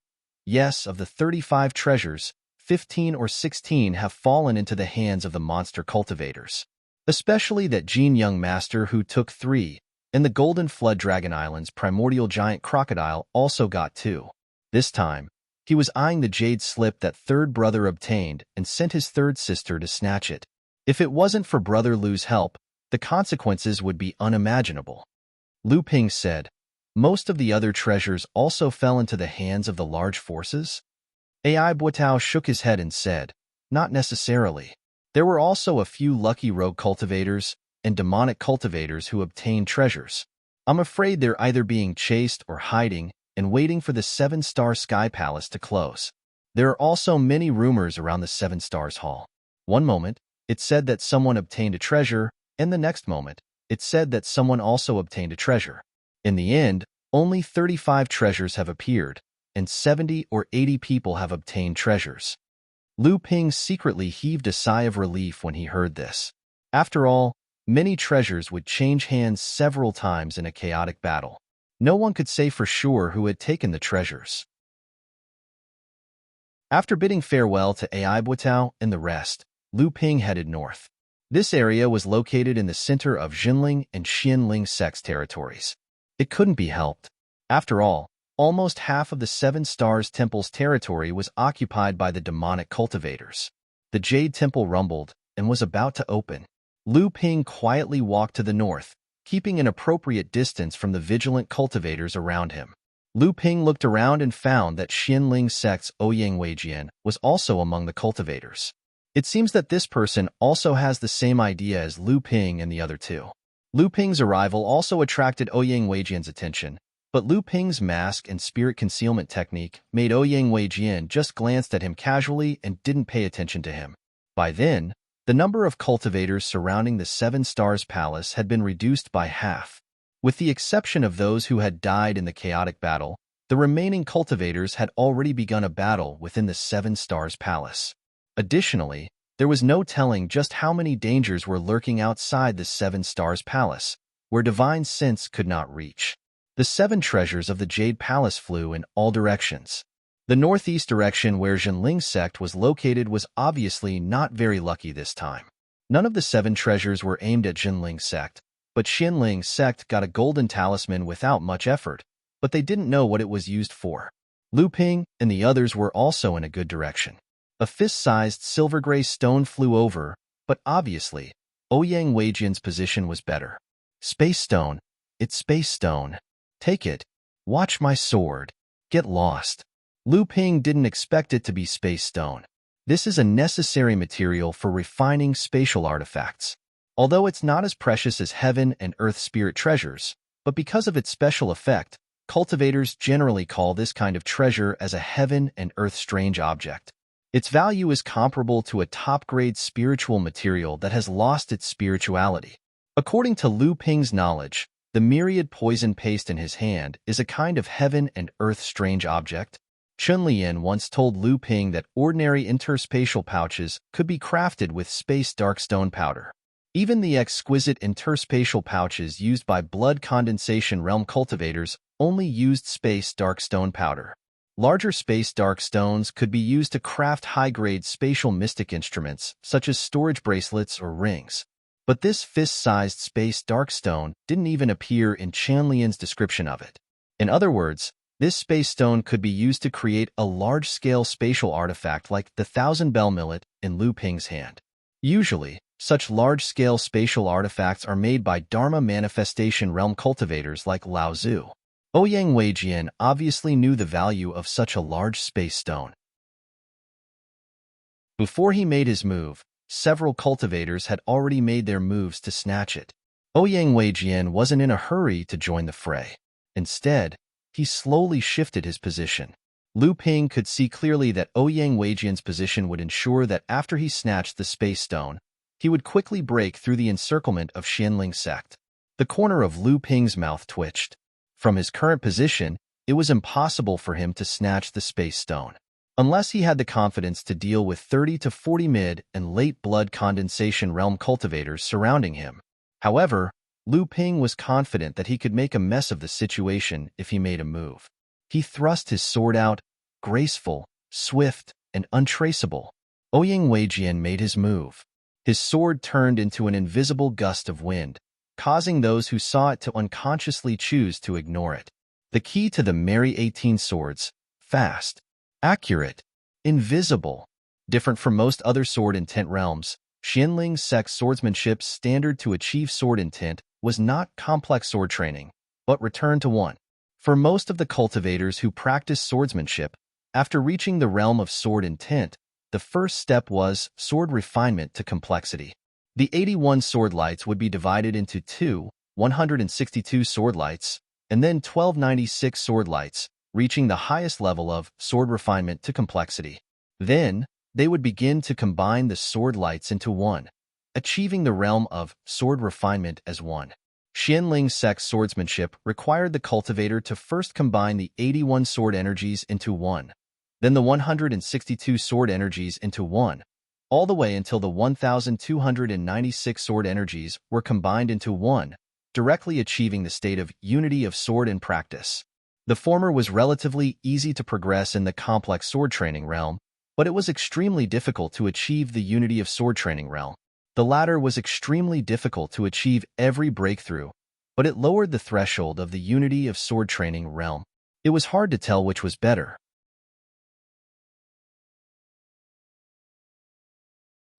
"Yes, of the 35 treasures, 15 or 16 have fallen into the hands of the monster cultivators. Especially that Jin Young Master who took 3, and the Golden Flood Dragon Island's primordial giant crocodile also got 2. This time, he was eyeing the jade slip that third brother obtained and sent his third sister to snatch it. If it wasn't for Brother Lu's help, the consequences would be unimaginable." Lu Ping said, "Most of the other treasures also fell into the hands of the large forces?" AI Buitao shook his head and said, "Not necessarily. There were also a few lucky rogue cultivators and demonic cultivators who obtained treasures. I'm afraid they're either being chased or hiding and waiting for the 7-star Sky Palace to close. There are also many rumors around the 7 Stars Hall. One moment, it said that someone obtained a treasure, and the next moment, it said that someone also obtained a treasure. In the end, only 35 treasures have appeared, and 70 or 80 people have obtained treasures." Lu Ping secretly heaved a sigh of relief when he heard this. After all, many treasures would change hands several times in a chaotic battle. No one could say for sure who had taken the treasures. After bidding farewell to AI Buitao and the rest, Lu Ping headed north. This area was located in the center of Jinling and Xianling sects territories. It couldn't be helped. After all, almost half of the 7 Stars Temple's territory was occupied by the demonic cultivators. The Jade Temple rumbled and was about to open. Lu Ping quietly walked to the north, keeping an appropriate distance from the vigilant cultivators around him. Lu Ping looked around and found that Xianling sect's Ouyang Weijian was also among the cultivators. It seems that this person also has the same idea as Lu Ping and the other 2. Lu Ping's arrival also attracted Ouyang Weijian's attention, but Lu Ping's mask and spirit concealment technique made Ouyang Weijian just glanced at him casually and didn't pay attention to him. By then, the number of cultivators surrounding the 7 Stars Palace had been reduced by half. With the exception of those who had died in the chaotic battle, the remaining cultivators had already begun a battle within the 7 Stars Palace. Additionally, there was no telling just how many dangers were lurking outside the 7 Stars Palace, where divine sense could not reach. The 7 treasures of the Jade Palace flew in all directions. The northeast direction where Jinling sect was located was obviously not very lucky this time. None of the 7 treasures were aimed at Jinling sect, but Xianling sect got a golden talisman without much effort, but they didn't know what it was used for. Lu Ping and the others were also in a good direction. A fist-sized silver-gray stone flew over, but obviously, Ouyang Weijian's position was better. "Space stone. It's space stone. Take it. Watch my sword. Get lost." Lu Ping didn't expect it to be space stone. This is a necessary material for refining spatial artifacts. Although it's not as precious as heaven and earth spirit treasures, but because of its special effect, cultivators generally call this kind of treasure as a heaven and earth strange object. Its value is comparable to a top-grade spiritual material that has lost its spirituality. According to Lu Ping's knowledge, The myriad poison paste in his hand is a kind of heaven and earth strange object. Chun-Lian once told Lu Ping that ordinary interspatial pouches could be crafted with space dark stone powder. Even the exquisite interspatial pouches used by blood condensation realm cultivators only used space dark stone powder. Larger space dark stones could be used to craft high-grade spatial mystic instruments, such as storage bracelets or rings. But this fist-sized space dark stone didn't even appear in Chun-Lian's description of it. In other words, this space stone could be used to create a large-scale spatial artifact like the Thousand Bell Millet in Lu Ping's hand. Usually, such large-scale spatial artifacts are made by Dharma manifestation realm cultivators like Lao Tzu. Ouyang Weijian obviously knew the value of such a large space stone. Before he made his move, several cultivators had already made their moves to snatch it. Ouyang Weijian wasn't in a hurry to join the fray. Instead, he slowly shifted his position. Lu Ping could see clearly that Ouyang Weijian's position would ensure that after he snatched the space stone, he would quickly break through the encirclement of Xianling sect. The corner of Lu Ping's mouth twitched. From his current position, it was impossible for him to snatch the space stone. Unless he had the confidence to deal with 30 to 40 mid and late blood condensation realm cultivators surrounding him. However, Lu Ping was confident that he could make a mess of the situation if he made a move. He thrust his sword out, graceful, swift, and untraceable. Ouyang Weijian made his move. His sword turned into an invisible gust of wind, causing those who saw it to unconsciously choose to ignore it. The key to the Merry 18 swords: fast, accurate, invisible. Different from most other sword intent realms, Xianling sect's swordsmanship's standard to achieve sword intent was not complex sword training, but return to one. For most of the cultivators who practice swordsmanship, after reaching the realm of sword intent, the first step was sword refinement to complexity. The 81 sword lights would be divided into two 162 sword lights, and then 1296 sword lights, reaching the highest level of sword refinement to complexity. Then, they would begin to combine the sword lights into one, achieving the realm of sword refinement as one. Xianling sect's swordsmanship required the cultivator to first combine the 81 sword energies into one, then the 162 sword energies into one, all the way until the 1,296 sword energies were combined into one, directly achieving the state of unity of sword in practice. The former was relatively easy to progress in the complex sword training realm, but it was extremely difficult to achieve the unity of sword training realm. The latter was extremely difficult to achieve every breakthrough, but it lowered the threshold of the unity of sword training realm. It was hard to tell which was better.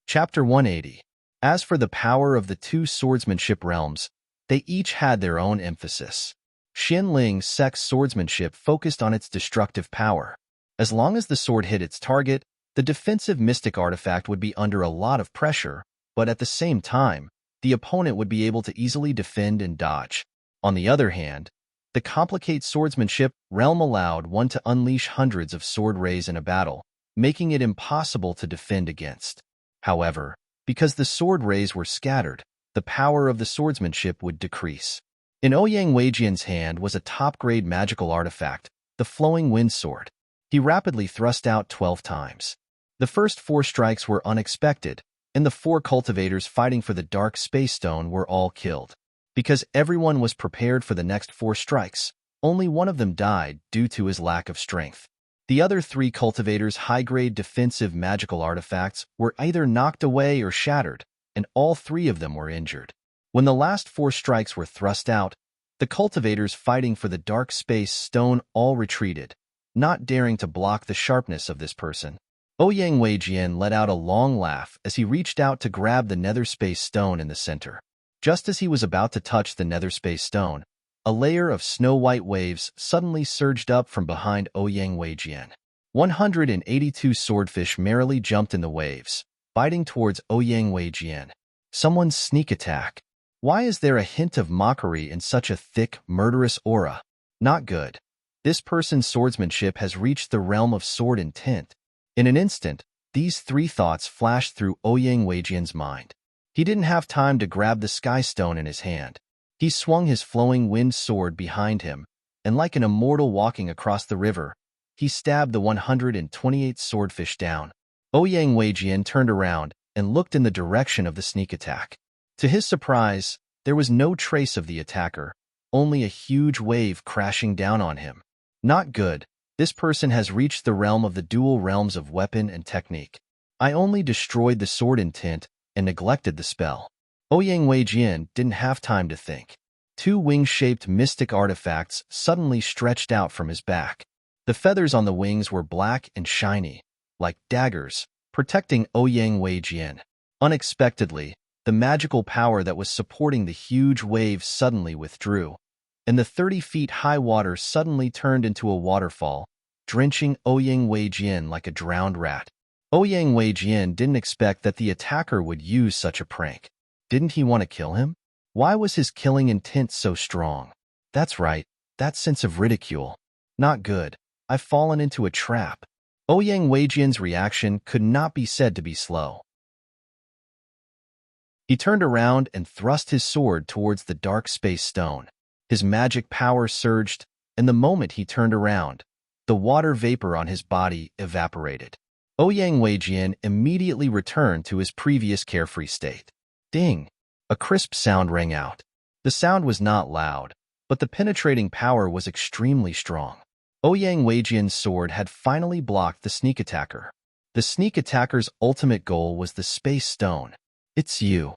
Chapter 180. As for the power of the two swordsmanship realms, they each had their own emphasis. Xianling sect's swordsmanship focused on its destructive power. As long as the sword hit its target, the defensive mystic artifact would be under a lot of pressure, but at the same time, the opponent would be able to easily defend and dodge. On the other hand, the complicated swordsmanship realm allowed one to unleash hundreds of sword rays in a battle, making it impossible to defend against. However, because the sword rays were scattered, the power of the swordsmanship would decrease. In Ouyang Weijian's hand was a top-grade magical artifact, the Flowing Wind Sword. He rapidly thrust out 12 times. The first 4 strikes were unexpected, and the 4 cultivators fighting for the Dark Space Stone were all killed. Because everyone was prepared for the next 4 strikes, only one of them died due to his lack of strength. The other 3 cultivators' high-grade defensive magical artifacts were either knocked away or shattered, and all 3 of them were injured. When the last 4 strikes were thrust out, the cultivators fighting for the Dark Space Stone all retreated, not daring to block the sharpness of this person. Ouyang Weijian let out a long laugh as he reached out to grab the Nether Space Stone in the center. Just as he was about to touch the Nether Space Stone, a layer of snow-white waves suddenly surged up from behind Ouyang Weijian. 182 swordfish merrily jumped in the waves, biting towards Ouyang Weijian. Someone's sneak attack. Why is there a hint of mockery in such a thick, murderous aura? Not good. This person's swordsmanship has reached the realm of sword intent. In an instant, these 3 thoughts flashed through Ouyang Weijian's mind. He didn't have time to grab the sky stone in his hand. He swung his flowing wind sword behind him, and like an immortal walking across the river, he stabbed the 128th swordfish down. Ouyang Weijian turned around and looked in the direction of the sneak attack. To his surprise, there was no trace of the attacker, only a huge wave crashing down on him. Not good. This person has reached the realm of the dual realms of weapon and technique. I only destroyed the sword intent and neglected the spell. Ouyang Weijian didn't have time to think. Two wing-shaped mystic artifacts suddenly stretched out from his back. The feathers on the wings were black and shiny, like daggers, protecting Ouyang Weijian. Unexpectedly, the magical power that was supporting the huge wave suddenly withdrew, and the 30-feet-high water suddenly turned into a waterfall, drenching Ouyang Weijian like a drowned rat. Ouyang Weijian didn't expect that the attacker would use such a prank. Didn't he want to kill him? Why was his killing intent so strong? That's right, that sense of ridicule. Not good. I've fallen into a trap. Ouyang Weijian's reaction could not be said to be slow. He turned around and thrust his sword towards the dark space stone. His magic power surged, and the moment he turned around, the water vapor on his body evaporated. Ouyang Weijian immediately returned to his previous carefree state. Ding! A crisp sound rang out. The sound was not loud, but the penetrating power was extremely strong. Ouyang Weijian's sword had finally blocked the sneak attacker. The sneak attacker's ultimate goal was the space stone. It's you.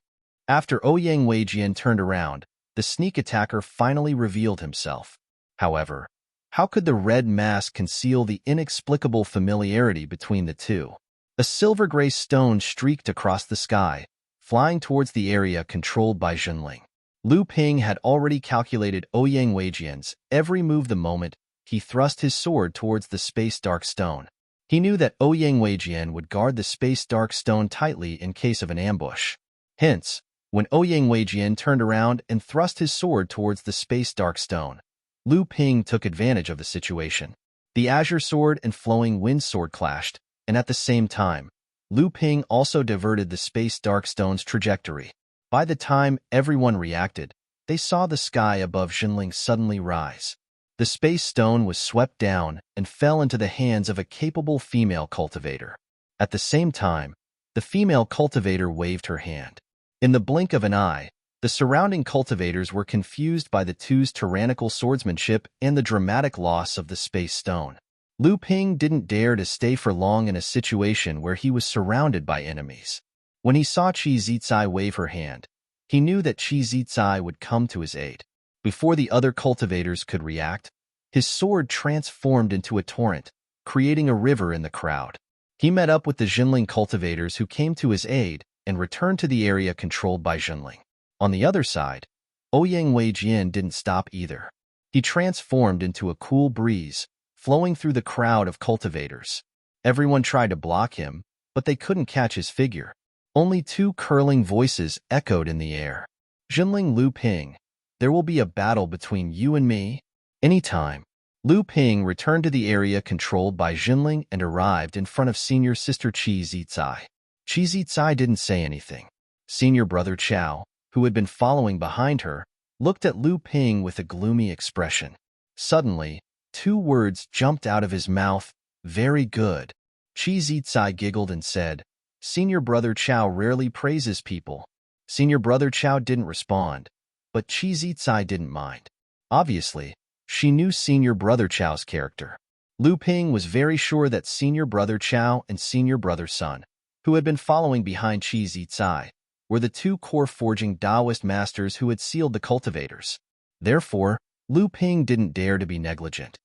After Ouyang Weijian turned around, the sneak attacker finally revealed himself. However, how could the red mask conceal the inexplicable familiarity between the two? A silver-gray stone streaked across the sky, flying towards the area controlled by Zhenling. Lu Ping had already calculated Ouyang Weijian's every move the moment he thrust his sword towards the space dark stone. He knew that Ouyang Weijian would guard the space dark stone tightly in case of an ambush. Hence, when Ouyang Weijian turned around and thrust his sword towards the space dark stone, Lu Ping took advantage of the situation. The azure sword and flowing wind sword clashed, and at the same time, Lu Ping also diverted the space dark stone's trajectory. By the time everyone reacted, they saw the sky above Zhenling suddenly rise. The space stone was swept down and fell into the hands of a capable female cultivator. At the same time, the female cultivator waved her hand. In the blink of an eye, the surrounding cultivators were confused by the two's tyrannical swordsmanship and the dramatic loss of the space stone. Lu Ping didn't dare to stay for long in a situation where he was surrounded by enemies. When he saw Qi Zizai wave her hand, he knew that Qi Zizai would come to his aid. Before the other cultivators could react, his sword transformed into a torrent, creating a river in the crowd. He met up with the Zhenling cultivators who came to his aid and returned to the area controlled by Zhenling. On the other side, Ouyang Weijian didn't stop either. He transformed into a cool breeze, flowing through the crowd of cultivators. Everyone tried to block him, but they couldn't catch his figure. Only two curling voices echoed in the air. Zhenling Lu Ping, there will be a battle between you and me? Anytime. Lu Ping returned to the area controlled by Zhenling and arrived in front of senior sister Qi Zizai. Qi Zizai didn't say anything. Senior brother Chao, who had been following behind her, looked at Lu Ping with a gloomy expression. Suddenly, two words jumped out of his mouth, very good. Qi Zizai giggled and said, Senior brother Chao rarely praises people. Senior brother Chao didn't respond, but Qi Zizai didn't mind. Obviously, she knew senior brother Chao's character. Lu Ping was very sure that senior brother Chao and senior brother Sun, who had been following behind Qi Zizai, were the two core-forging Taoist masters who had sealed the cultivators. Therefore, Lu Ping didn't dare to be negligent.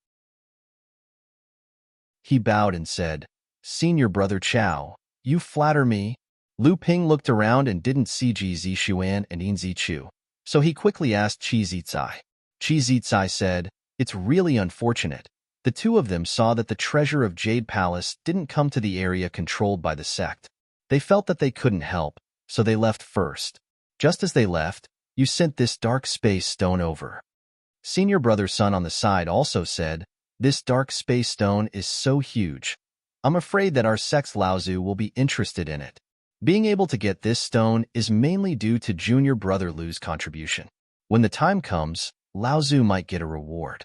He bowed and said, Senior brother Chao, you flatter me. Lu Ping looked around and didn't see Ji Zixuan and Yin Zichu, so he quickly asked Qi Zizai. Qi Zizai said, It's really unfortunate. The two of them saw that the treasure of Jade Palace didn't come to the area controlled by the sect. They felt that they couldn't help, so they left first. Just as they left, you sent this dark space stone over. Senior brother Sun on the side also said, This dark space stone is so huge. I'm afraid that our sect's Laozu will be interested in it. Being able to get this stone is mainly due to junior brother Lu's contribution. When the time comes, Lao Tzu might get a reward.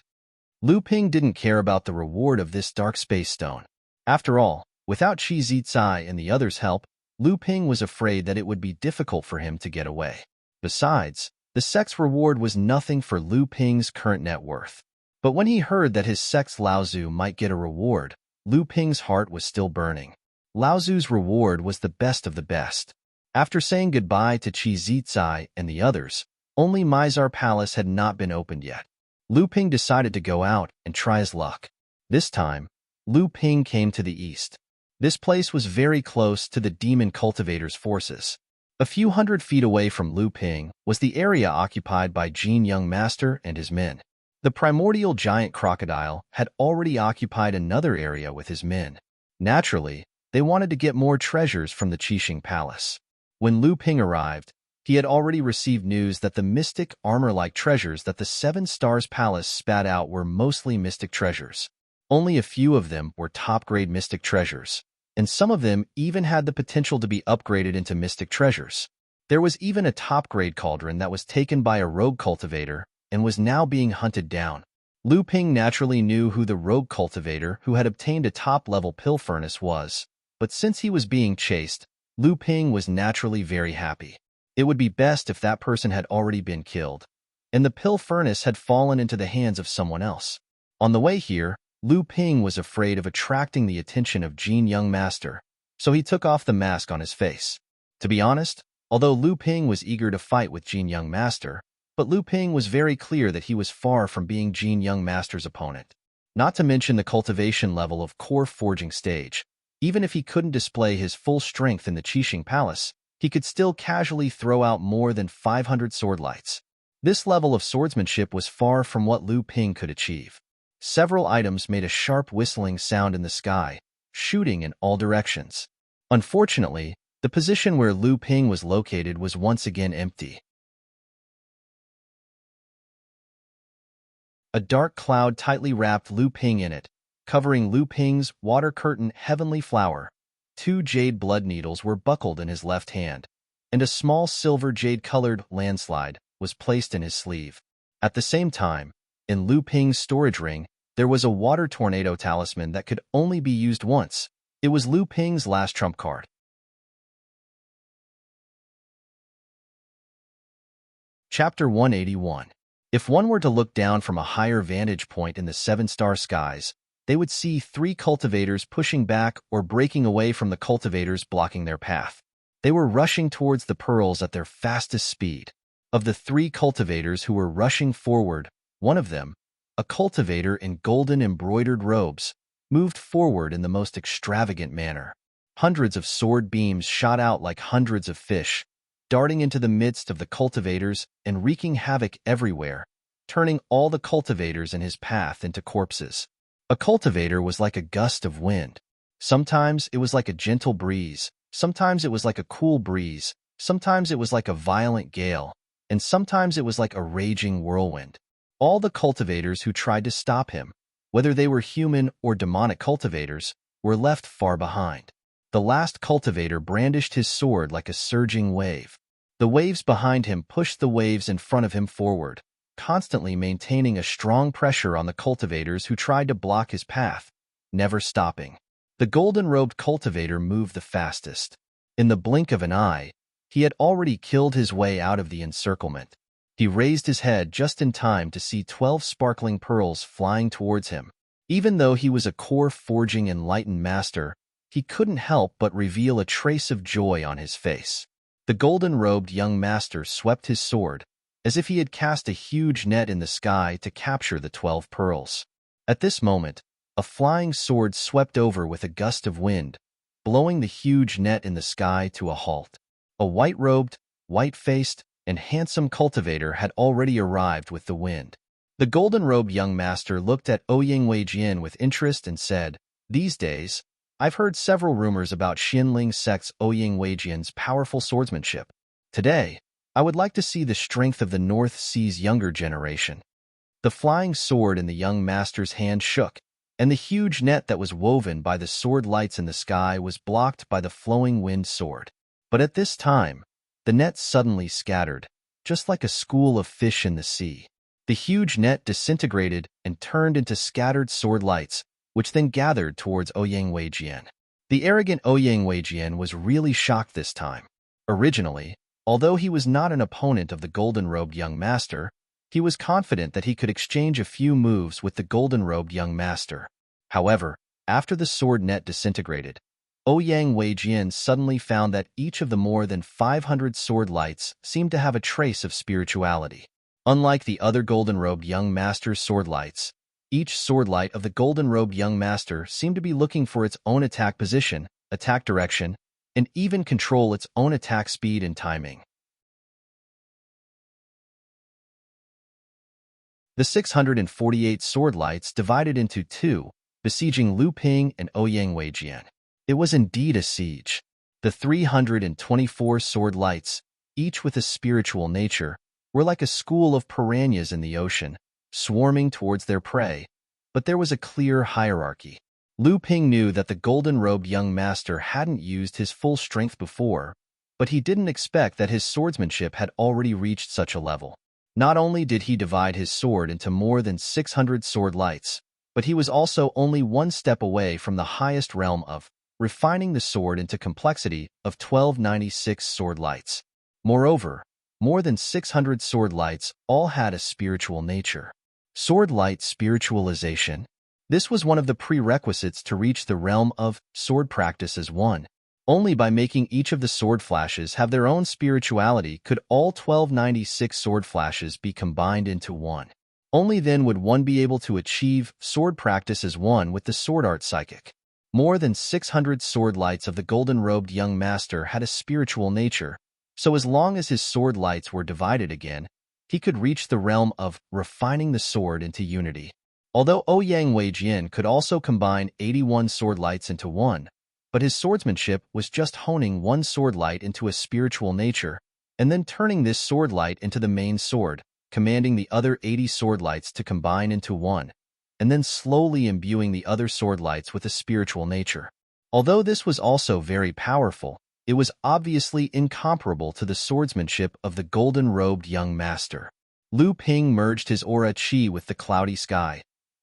Lu Ping didn't care about the reward of this dark space stone. After all, without Qi Zicai and the others' help, Lu Ping was afraid that it would be difficult for him to get away. Besides, the sect's reward was nothing for Lu Ping's current net worth. But when he heard that his sect's Lao Tzu might get a reward, Lu Ping's heart was still burning. Lao Tzu's reward was the best of the best. After saying goodbye to Qi Zicai and the others, only Mizar Palace had not been opened yet. Lu Ping decided to go out and try his luck. This time, Lu Ping came to the east. This place was very close to the demon cultivator's forces. A few hundred feet away from Lu Ping was the area occupied by Jin Young Master and his men. The primordial giant crocodile had already occupied another area with his men. Naturally, they wanted to get more treasures from the Qixing Palace. When Lu Ping arrived, he had already received news that the mystic armor-like treasures that the Seven Stars Palace spat out were mostly mystic treasures. Only a few of them were top-grade mystic treasures, and some of them even had the potential to be upgraded into mystic treasures. There was even a top-grade cauldron that was taken by a rogue cultivator and was now being hunted down. Lu Ping naturally knew who the rogue cultivator who had obtained a top-level pill furnace was, but since he was being chased, Lu Ping was naturally very happy. It would be best if that person had already been killed, and the pill furnace had fallen into the hands of someone else. On the way here, Lu Ping was afraid of attracting the attention of Jin Young Master, so he took off the mask on his face. To be honest, although Lu Ping was eager to fight with Jin Young Master, but Lu Ping was very clear that he was far from being Jin Young Master's opponent. Not to mention the cultivation level of core forging stage. Even if he couldn't display his full strength in the Qixing Palace, he could still casually throw out more than 500 sword lights. This level of swordsmanship was far from what Lu Ping could achieve. Several items made a sharp whistling sound in the sky, shooting in all directions. Unfortunately, the position where Lu Ping was located was once again empty. A dark cloud tightly wrapped Lu Ping in it, covering Lu Ping's water-curtain heavenly flower. 2 jade blood needles were buckled in his left hand, and a small silver jade-colored landslide was placed in his sleeve. At the same time, in Lu Ping's storage ring, there was a water tornado talisman that could only be used once. It was Lu Ping's last trump card. Chapter 181. If one were to look down from a higher vantage point in the seven-star skies, they would see 3 cultivators pushing back or breaking away from the cultivators blocking their path. They were rushing towards the pearls at their fastest speed. Of the 3 cultivators who were rushing forward, one of them, a cultivator in golden embroidered robes, moved forward in the most extravagant manner. Hundreds of sword beams shot out like hundreds of fish, darting into the midst of the cultivators and wreaking havoc everywhere, turning all the cultivators in his path into corpses. A cultivator was like a gust of wind. Sometimes it was like a gentle breeze, sometimes it was like a cool breeze, sometimes it was like a violent gale, and sometimes it was like a raging whirlwind. All the cultivators who tried to stop him, whether they were human or demonic cultivators, were left far behind. The last cultivator brandished his sword like a surging wave. The waves behind him pushed the waves in front of him forward, constantly maintaining a strong pressure on the cultivators who tried to block his path, never stopping. The golden-robed cultivator moved the fastest. In the blink of an eye, he had already killed his way out of the encirclement. He raised his head just in time to see 12 sparkling pearls flying towards him. Even though he was a core forging enlightened master, he couldn't help but reveal a trace of joy on his face. The golden-robed young master swept his sword, as if he had cast a huge net in the sky to capture the 12 pearls. At this moment, a flying sword swept over with a gust of wind, blowing the huge net in the sky to a halt. A white-robed, white-faced, and handsome cultivator had already arrived with the wind. The golden-robed young master looked at Ouyang Weijian with interest and said, "These days, I've heard several rumors about Xinling sect's Ouyang Weijian's powerful swordsmanship. Today, I would like to see the strength of the North Sea's younger generation." The flying sword in the young master's hand shook, and the huge net that was woven by the sword lights in the sky was blocked by the flowing wind sword. But at this time, the net suddenly scattered, just like a school of fish in the sea. The huge net disintegrated and turned into scattered sword lights, which then gathered towards Ouyang Weijian. The arrogant Ouyang Weijian was really shocked this time. Originally, although he was not an opponent of the golden-robed young master, he was confident that he could exchange a few moves with the golden-robed young master. However, after the sword net disintegrated, Ouyang Weijian suddenly found that each of the more than 500 sword lights seemed to have a trace of spirituality. Unlike the other golden-robed young master's sword lights, each sword light of the golden-robed young master seemed to be looking for its own attack position, attack direction, and even control its own attack speed and timing. The 648 sword lights divided into two, besieging Lu Ping and Ouyang Weijian. It was indeed a siege. The 324 sword lights, each with a spiritual nature, were like a school of piranhas in the ocean, swarming towards their prey, but there was a clear hierarchy. Lu Ping knew that the golden-robed young master hadn't used his full strength before, but he didn't expect that his swordsmanship had already reached such a level. Not only did he divide his sword into more than 600 sword lights, but he was also only one step away from the highest realm of refining the sword into complexity of 1296 sword lights. Moreover, more than 600 sword lights all had a spiritual nature. Sword light spiritualization. This was one of the prerequisites to reach the realm of sword practice as one. Only by making each of the sword flashes have their own spirituality could all 1296 sword flashes be combined into one. Only then would one be able to achieve sword practice as one with the sword art psychic. More than 600 sword lights of the golden-robed young master had a spiritual nature, so as long as his sword lights were divided again, he could reach the realm of refining the sword into unity. Although Ouyang Weijian could also combine 81 sword lights into one, but his swordsmanship was just honing one sword light into a spiritual nature, and then turning this sword light into the main sword, commanding the other 80 sword lights to combine into one, and then slowly imbuing the other sword lights with a spiritual nature. Although this was also very powerful, it was obviously incomparable to the swordsmanship of the golden-robed young master. Lu Ping merged his aura qi with the cloudy sky,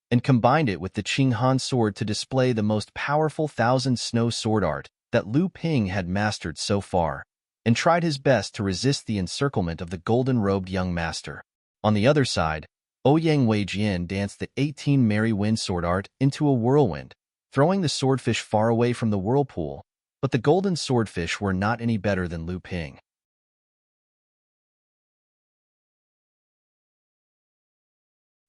and combined it with the Qinghan sword to display the most powerful Thousand Snow sword art that Lu Ping had mastered so far, and tried his best to resist the encirclement of the golden-robed young master. On the other side, Ouyang Weijian danced the 18 Merry Wind sword art into a whirlwind, throwing the swordfish far away from the whirlpool, but the golden swordfish were not any better than Lu Ping.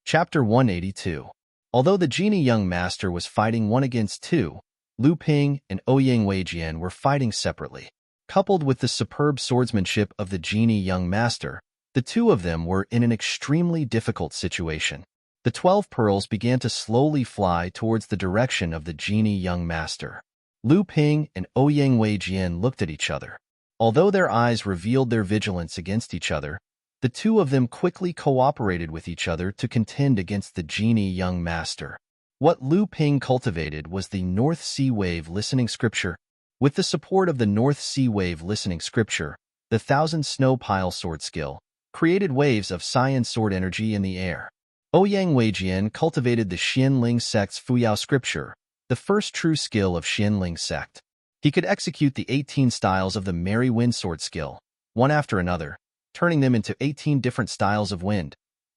Chapter 182. Although the genie young master was fighting 1 against 2, Lu Ping and Ouyang Weijian were fighting separately. Coupled with the superb swordsmanship of the genie young master, the two of them were in an extremely difficult situation. The 12 pearls began to slowly fly towards the direction of the genie young master. Lu Ping and Ouyang Weijian looked at each other. Although their eyes revealed their vigilance against each other, the two of them quickly cooperated with each other to contend against the genie young master. What Lu Ping cultivated was the North Sea Wave listening scripture. With the support of the North Sea Wave listening scripture, the Thousand Snow Pile sword skill created waves of cyan sword energy in the air. Ouyang Weijian cultivated the Xianling sect's Fuyao scripture, the first true skill of Xianling sect. He could execute the 18 styles of the Merry Wind sword skill, one after another, turning them into 18 different styles of wind: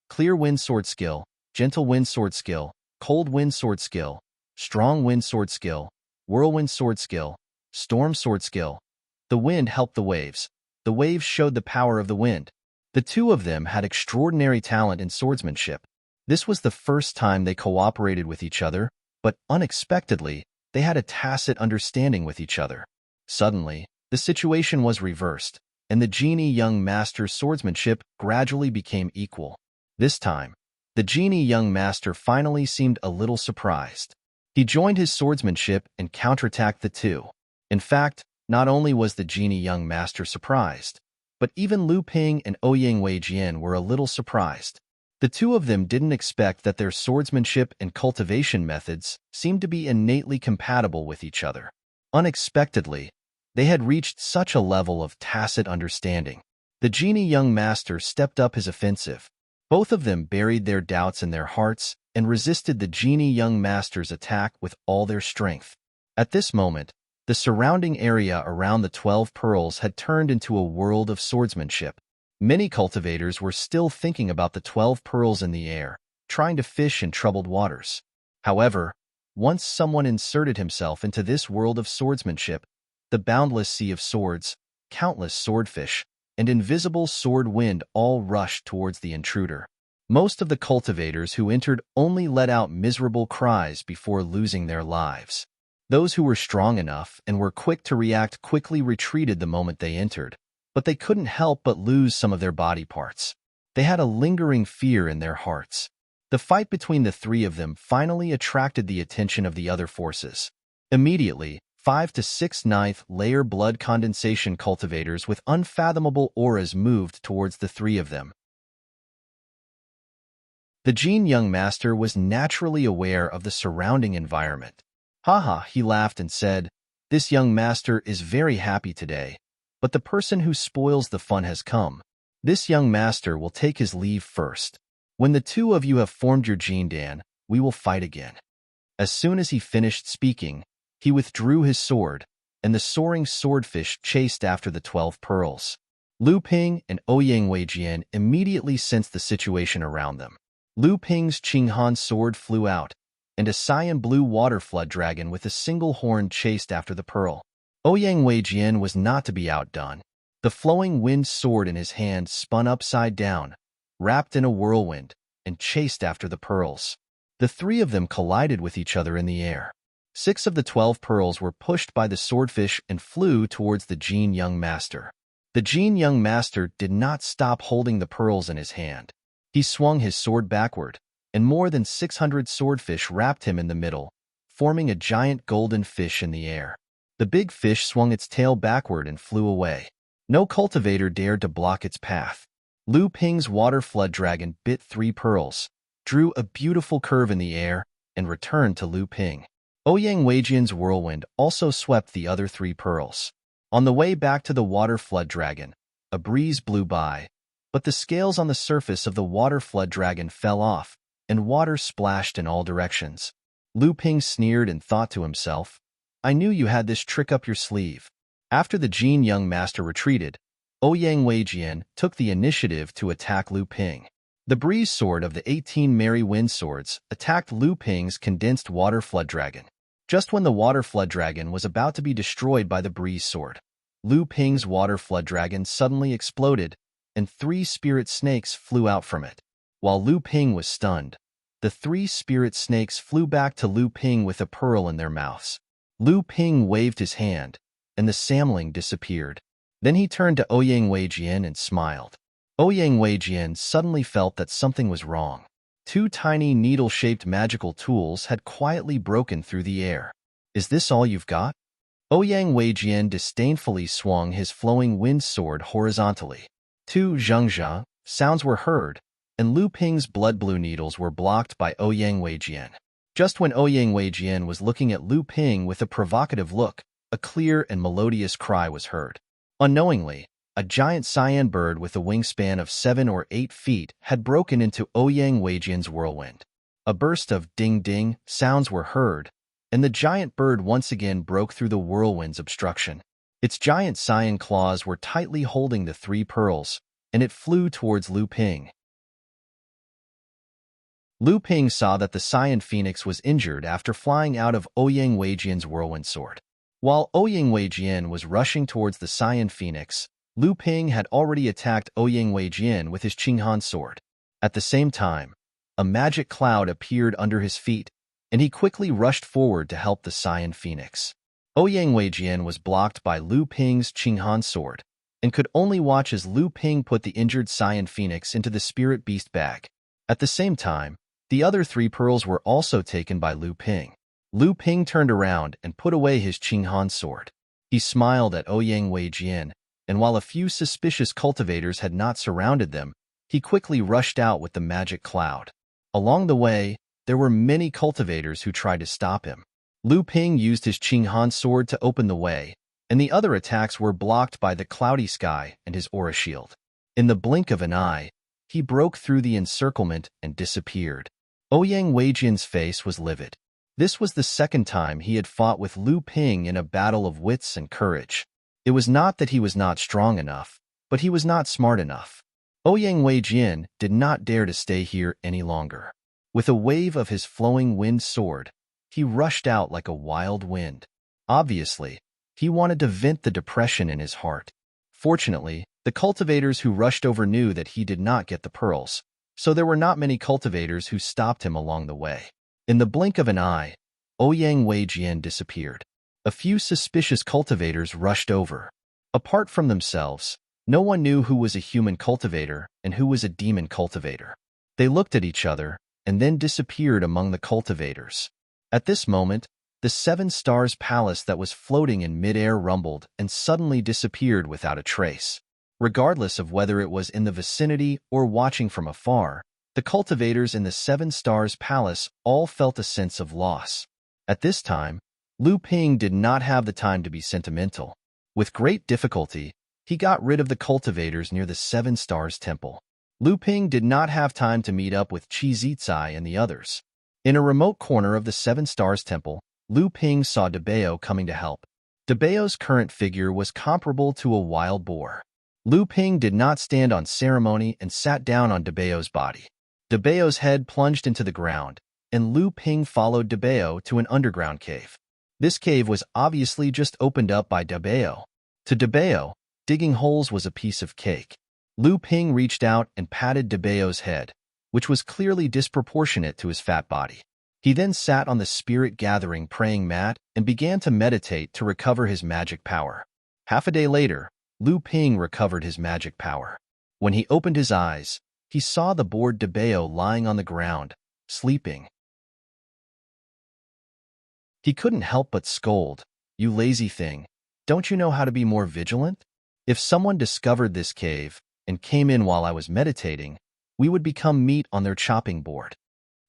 clear wind sword skill, gentle wind sword skill, cold wind sword skill, strong wind sword skill, whirlwind sword skill, storm sword skill. The wind helped the waves showed the power of the wind. The two of them had extraordinary talent in swordsmanship. This was the first time they cooperated with each other, but unexpectedly, they had a tacit understanding with each other. Suddenly, the situation was reversed, and the genie young master's swordsmanship gradually became equal. This time, the genie young master finally seemed a little surprised. He joined his swordsmanship and counterattacked the two. In fact, not only was the genie young master surprised, but even Lu Ping and Ouyang Weijian were a little surprised. The two of them didn't expect that their swordsmanship and cultivation methods seemed to be innately compatible with each other. Unexpectedly, they had reached such a level of tacit understanding. The genie young master stepped up his offensive. Both of them buried their doubts in their hearts and resisted the genie young master's attack with all their strength. At this moment, the surrounding area around the 12 pearls had turned into a world of swordsmanship. Many cultivators were still thinking about the 12 pearls in the air, trying to fish in troubled waters. However, once someone inserted himself into this world of swordsmanship, the boundless sea of swords, countless swordfish, and invisible sword wind all rushed towards the intruder. Most of the cultivators who entered only let out miserable cries before losing their lives. Those who were strong enough and were quick to react quickly retreated the moment they entered, but they couldn't help but lose some of their body parts. They had a lingering fear in their hearts. The fight between the three of them finally attracted the attention of the other forces. Immediately, 5 to 6 ninth layer blood condensation cultivators with unfathomable auras moved towards the three of them. The Gene young master was naturally aware of the surrounding environment. Haha, he laughed and said, "This young master is very happy today, but the person who spoils the fun has come. This young master will take his leave first. When the two of you have formed your Gene Dan, we will fight again." As soon as he finished speaking, he withdrew his sword, and the soaring swordfish chased after the 12 pearls. Lu Ping and Ouyang Weijian immediately sensed the situation around them. Lu Ping's Qinghan sword flew out, and a cyan blue water flood dragon with a single horn chased after the pearl. Ouyang Weijian was not to be outdone. The flowing wind sword in his hand spun upside down, wrapped in a whirlwind, and chased after the pearls. The three of them collided with each other in the air. 6 of the 12 pearls were pushed by the swordfish and flew towards the Gene young master. The Gene young master did not stop holding the pearls in his hand. He swung his sword backward, and more than 600 swordfish wrapped him in the middle, forming a giant golden fish in the air. The big fish swung its tail backward and flew away. No cultivator dared to block its path. Lu Ping's water flood dragon bit 3 pearls, drew a beautiful curve in the air, and returned to Lu Ping. Ouyang Weijian's whirlwind also swept the other 3 pearls. On the way back to the water flood dragon, a breeze blew by, but the scales on the surface of the water flood dragon fell off, and water splashed in all directions. Lu Ping sneered and thought to himself, "I knew you had this trick up your sleeve." After the Gene young master retreated, Ouyang Weijian took the initiative to attack Lu Ping. The breeze sword of the 18 merry wind swords attacked Lu Ping's condensed water flood dragon. Just when the water flood dragon was about to be destroyed by the breeze sword, Lu Ping's water flood dragon suddenly exploded, and 3 spirit snakes flew out from it. While Lu Ping was stunned, the 3 spirit snakes flew back to Lu Ping with a pearl in their mouths. Lu Ping waved his hand, and the samling disappeared. Then he turned to Ouyang Weijian and smiled. Ouyang Weijian suddenly felt that something was wrong. 2 tiny needle-shaped magical tools had quietly broken through the air. "Is this all you've got?" Ouyang Weijian disdainfully swung his flowing wind sword horizontally. 2 zhengzha sounds were heard, and Lu Ping's blood-blue needles were blocked by Ouyang Weijian. Just when Ouyang Weijian was looking at Lu Ping with a provocative look, a clear and melodious cry was heard. Unknowingly, a giant cyan bird with a wingspan of 7 or 8 feet had broken into Ouyang Weijian's whirlwind. A burst of ding-ding sounds were heard, and the giant bird once again broke through the whirlwind's obstruction. Its giant cyan claws were tightly holding the 3 pearls, and it flew towards Lu Ping. Lu Ping saw that the cyan phoenix was injured after flying out of Ouyang Weijian's whirlwind sword. While Ouyang Weijian was rushing towards the cyan phoenix, Lu Ping had already attacked Ouyang Weijian with his Qinghan sword. At the same time, a magic cloud appeared under his feet, and he quickly rushed forward to help the cyan phoenix. Ouyang Weijian was blocked by Lu Ping's Qinghan sword, and could only watch as Lu Ping put the injured cyan phoenix into the spirit beast bag. At the same time, the other 3 pearls were also taken by Lu Ping. Lu Ping turned around and put away his Qinghan sword. He smiled at Ouyang Weijian, and while a few suspicious cultivators had not surrounded them, he quickly rushed out with the magic cloud. Along the way, there were many cultivators who tried to stop him. Lu Ping used his Qinghan sword to open the way, and the other attacks were blocked by the cloudy sky and his aura shield. In the blink of an eye, he broke through the encirclement and disappeared. Ouyang Weijian's face was livid. This was the second time he had fought with Lu Ping in a battle of wits and courage. It was not that he was not strong enough, but he was not smart enough. Ouyang Weijian did not dare to stay here any longer. With a wave of his flowing wind sword, he rushed out like a wild wind. Obviously, he wanted to vent the depression in his heart. Fortunately, the cultivators who rushed over knew that he did not get the pearls, so there were not many cultivators who stopped him along the way. In the blink of an eye, Ouyang Weijian disappeared. A few suspicious cultivators rushed over. Apart from themselves, no one knew who was a human cultivator and who was a demon cultivator. They looked at each other and then disappeared among the cultivators. At this moment, the Seven Stars Palace that was floating in mid-air rumbled and suddenly disappeared without a trace. Regardless of whether it was in the vicinity or watching from afar, the cultivators in the Seven Stars Palace all felt a sense of loss. At this time, Lu Ping did not have the time to be sentimental. With great difficulty, he got rid of the cultivators near the Seven Stars Temple. Lu Ping did not have time to meet up with Qi Zicai and the others. In a remote corner of the Seven Stars Temple, Lu Ping saw Debao coming to help. Debao's current figure was comparable to a wild boar. Lu Ping did not stand on ceremony and sat down on Debao's body. Debao's head plunged into the ground, and Lu Ping followed Debao to an underground cave. This cave was obviously just opened up by Debao. To Debao, digging holes was a piece of cake. Lu Ping reached out and patted Debao's head, which was clearly disproportionate to his fat body. He then sat on the spirit-gathering praying mat and began to meditate to recover his magic power. Half a day later, Lu Ping recovered his magic power. When he opened his eyes, he saw the bored Debao lying on the ground, sleeping. He couldn't help but scold, "You lazy thing, don't you know how to be more vigilant? If someone discovered this cave and came in while I was meditating, we would become meat on their chopping board."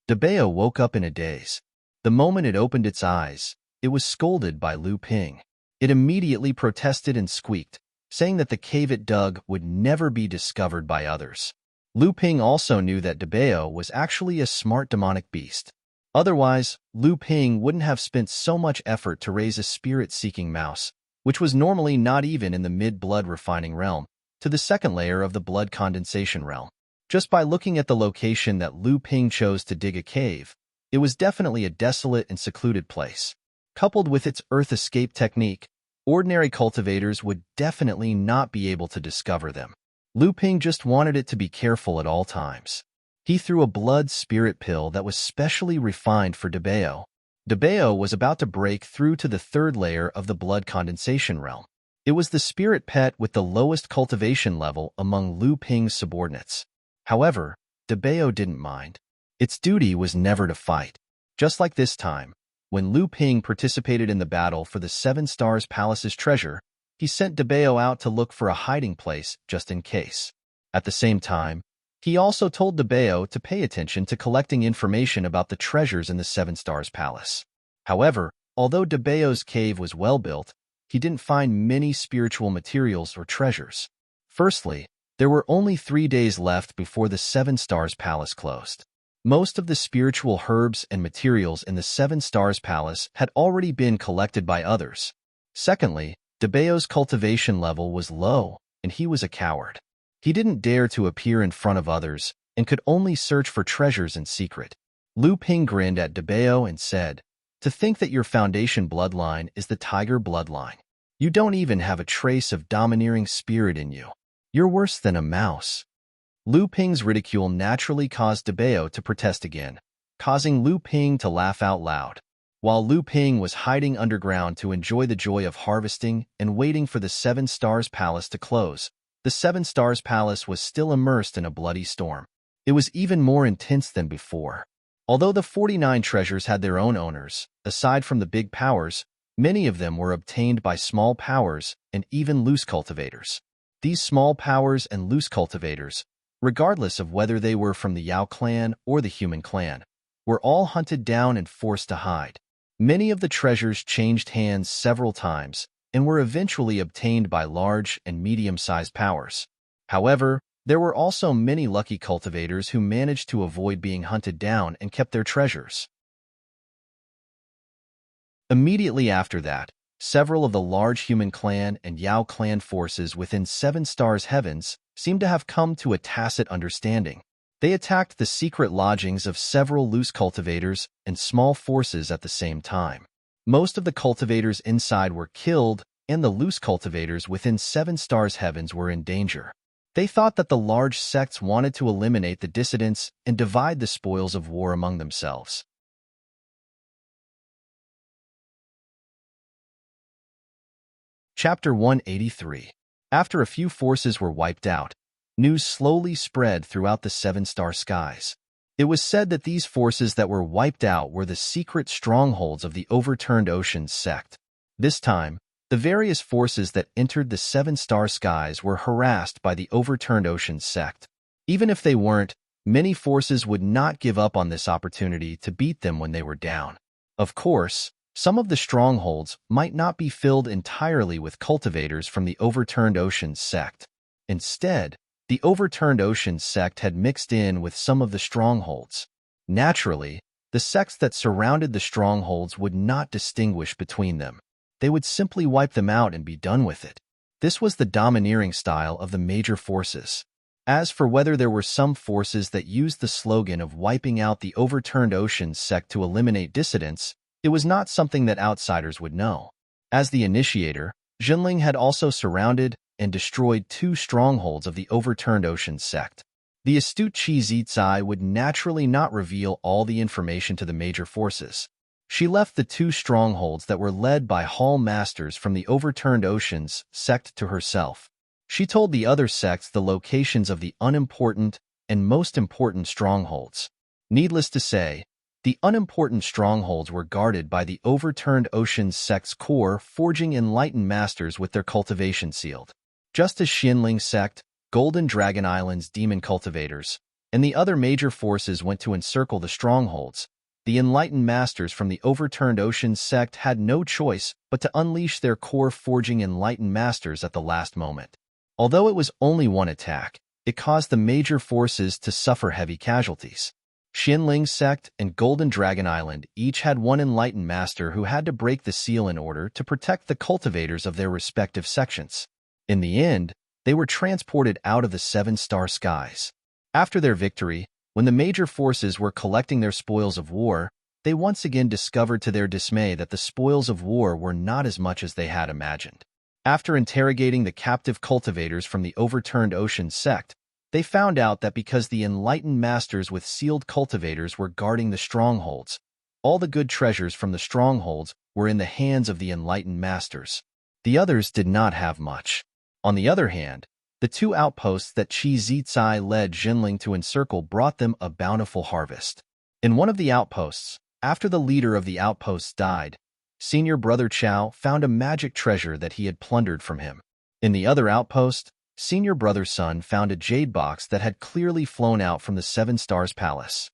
Debao woke up in a daze. The moment it opened its eyes, it was scolded by Lu Ping. It immediately protested and squeaked, saying that the cave it dug would never be discovered by others. Lu Ping also knew that Debao was actually a smart demonic beast. Otherwise, Lu Ping wouldn't have spent so much effort to raise a spirit-seeking mouse, which was normally not even in the mid-blood refining realm, to the second layer of the blood condensation realm. Just by looking at the location that Lu Ping chose to dig a cave, it was definitely a desolate and secluded place. Coupled with its earth escape technique, ordinary cultivators would definitely not be able to discover them. Lu Ping just wanted it to be careful at all times. He threw a blood spirit pill that was specially refined for Debao. Debao was about to break through to the third layer of the blood condensation realm. It was the spirit pet with the lowest cultivation level among Lu Ping's subordinates. However, Debao didn't mind. Its duty was never to fight. Just like this time, when Lu Ping participated in the battle for the Seven Stars Palace's treasure, he sent Debao out to look for a hiding place just in case. At the same time, he also told Debao to pay attention to collecting information about the treasures in the Seven Stars Palace. However, although Debao's cave was well built, he didn't find many spiritual materials or treasures. Firstly, there were only 3 days left before the Seven Stars Palace closed. Most of the spiritual herbs and materials in the Seven Stars Palace had already been collected by others. Secondly, Debao's cultivation level was low, and he was a coward. He didn't dare to appear in front of others and could only search for treasures in secret. Lu Ping grinned at Debao and said, "To think that your foundation bloodline is the tiger bloodline. You don't even have a trace of domineering spirit in you. You're worse than a mouse." Lu Ping's ridicule naturally caused Debao to protest again, causing Lu Ping to laugh out loud. While Lu Ping was hiding underground to enjoy the joy of harvesting and waiting for the Seven Stars Palace to close, the Seven Stars Palace was still immersed in a bloody storm. It was even more intense than before. Although the 49 treasures had their own owners, aside from the big powers, many of them were obtained by small powers and even loose cultivators. These small powers and loose cultivators, regardless of whether they were from the Yao clan or the human clan, were all hunted down and forced to hide. Many of the treasures changed hands several times and were eventually obtained by large and medium-sized powers. However, There were also many lucky cultivators who managed to avoid being hunted down and kept their treasures. Immediately after that, several of the large human clan and Yao clan forces within Seven Stars Heavens seemed to have come to a tacit understanding. They attacked the secret lodgings of several loose cultivators and small forces at the same time. Most of the cultivators inside were killed, and the loose cultivators within Seven Stars Heavens were in danger. They thought that the large sects wanted to eliminate the dissidents and divide the spoils of war among themselves. Chapter 183. After a few forces were wiped out, news slowly spread throughout the seven-star skies. It was said that these forces that were wiped out were the secret strongholds of the Overturned Oceans sect. This time, the various forces that entered the seven-star skies were harassed by the Overturned Oceans sect. Even if they weren't, many forces would not give up on this opportunity to beat them when they were down. Of course, some of the strongholds might not be filled entirely with cultivators from the Overturned Oceans sect. Instead, the Overturned Oceans sect had mixed in with some of the strongholds. Naturally, the sects that surrounded the strongholds would not distinguish between them. They would simply wipe them out and be done with it. This was the domineering style of the major forces. As for whether there were some forces that used the slogan of wiping out the Overturned Oceans sect to eliminate dissidents, it was not something that outsiders would know. As the initiator, Jinling had also surrounded and destroyed two strongholds of the Overturned Oceans sect. The astute Qi Zizai would naturally not reveal all the information to the major forces. She left the two strongholds that were led by Hall Masters from the Overturned Oceans sect to herself. She told the other sects the locations of the unimportant and most important strongholds. Needless to say, the unimportant strongholds were guarded by the Overturned Oceans sect's core forging enlightened masters with their cultivation sealed. Just as Xinling sect, Golden Dragon Island's demon cultivators, and the other major forces went to encircle the strongholds, the enlightened masters from the Overturned Oceans sect had no choice but to unleash their core forging enlightened masters at the last moment. Although it was only one attack, it caused the major forces to suffer heavy casualties. Xinling sect and Golden Dragon Island each had one enlightened master who had to break the seal in order to protect the cultivators of their respective sections. In the end, they were transported out of the seven-star skies. After their victory, when the major forces were collecting their spoils of war, they once again discovered to their dismay that the spoils of war were not as much as they had imagined. After interrogating the captive cultivators from the Overturned Oceans sect, they found out that because the enlightened masters with sealed cultivators were guarding the strongholds, all the good treasures from the strongholds were in the hands of the enlightened masters. The others did not have much. On the other hand, the two outposts that Qi Zizai led Jinling to encircle brought them a bountiful harvest. In one of the outposts, after the leader of the outposts died, Senior Brother Chao found a magic treasure that he had plundered from him. In the other outpost, Senior Brother's son found a jade box that had clearly flown out from the Seven Stars Palace.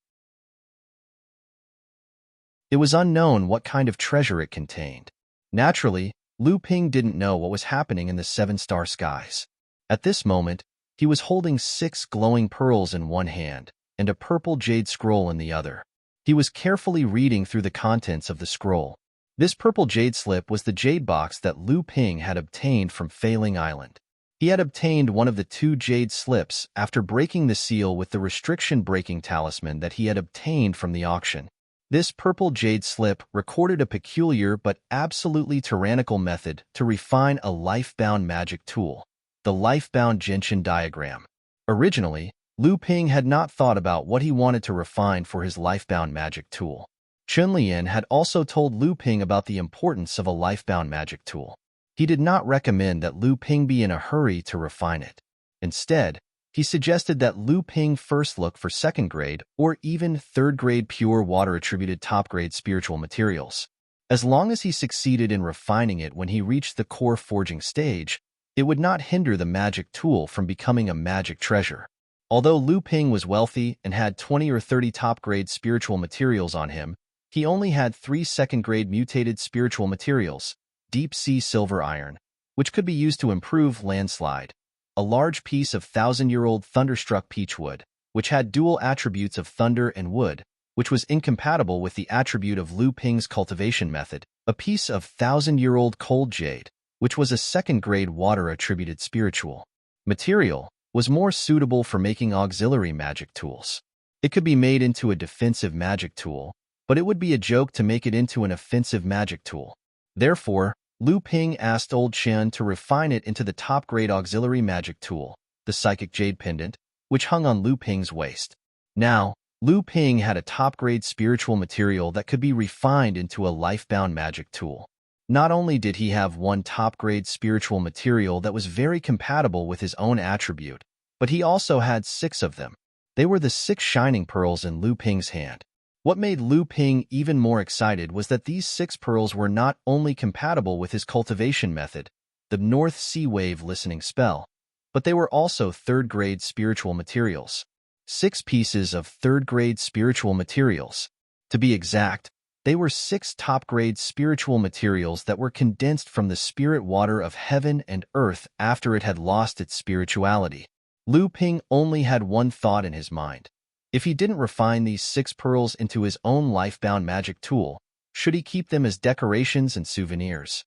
It was unknown what kind of treasure it contained. Naturally, Lu Ping didn't know what was happening in the seven-star skies. At this moment, he was holding 6 glowing pearls in one hand and a purple jade scroll in the other. He was carefully reading through the contents of the scroll. This purple jade slip was the jade box that Lu Ping had obtained from Failing Island. He had obtained one of the 2 jade slips after breaking the seal with the restriction-breaking talisman that he had obtained from the auction. This purple jade slip recorded a peculiar but absolutely tyrannical method to refine a life-bound magic tool, the life-bound Genshin diagram. Originally, Lu Ping had not thought about what he wanted to refine for his life-bound magic tool. Chunlian had also told Lu Ping about the importance of a life-bound magic tool. He did not recommend that Lu Ping be in a hurry to refine it. Instead, he suggested that Lu Ping first look for second-grade or even third-grade pure water-attributed top-grade spiritual materials. As long as he succeeded in refining it when he reached the core forging stage, it would not hinder the magic tool from becoming a magic treasure. Although Lu Ping was wealthy and had 20 or 30 top-grade spiritual materials on him, he only had 3 second-grade mutated spiritual materials, deep-sea silver iron, which could be used to improve landslide, a large piece of thousand-year-old thunderstruck peachwood, which had dual attributes of thunder and wood, which was incompatible with the attribute of Lu Ping's cultivation method, a piece of thousand-year-old cold jade, which was a second-grade water-attributed spiritual material, was more suitable for making auxiliary magic tools. It could be made into a defensive magic tool, but it would be a joke to make it into an offensive magic tool. Therefore, Lu Ping asked Old Chen to refine it into the top-grade auxiliary magic tool, the psychic jade pendant, which hung on Lu Ping's waist. Now, Lu Ping had a top-grade spiritual material that could be refined into a life-bound magic tool. Not only did he have one top-grade spiritual material that was very compatible with his own attribute, but he also had 6 of them. They were the 6 shining pearls in Lu Ping's hand. What made Lu Ping even more excited was that these 6 pearls were not only compatible with his cultivation method, the North Sea Wave listening spell, but they were also 3rd-grade spiritual materials. 6 pieces of 3rd-grade spiritual materials. To be exact, they were 6 top-grade spiritual materials that were condensed from the spirit water of heaven and earth after it had lost its spirituality. Lu Ping only had one thought in his mind. If he didn't refine these 6 pearls into his own life-bound magic tool, should he keep them as decorations and souvenirs?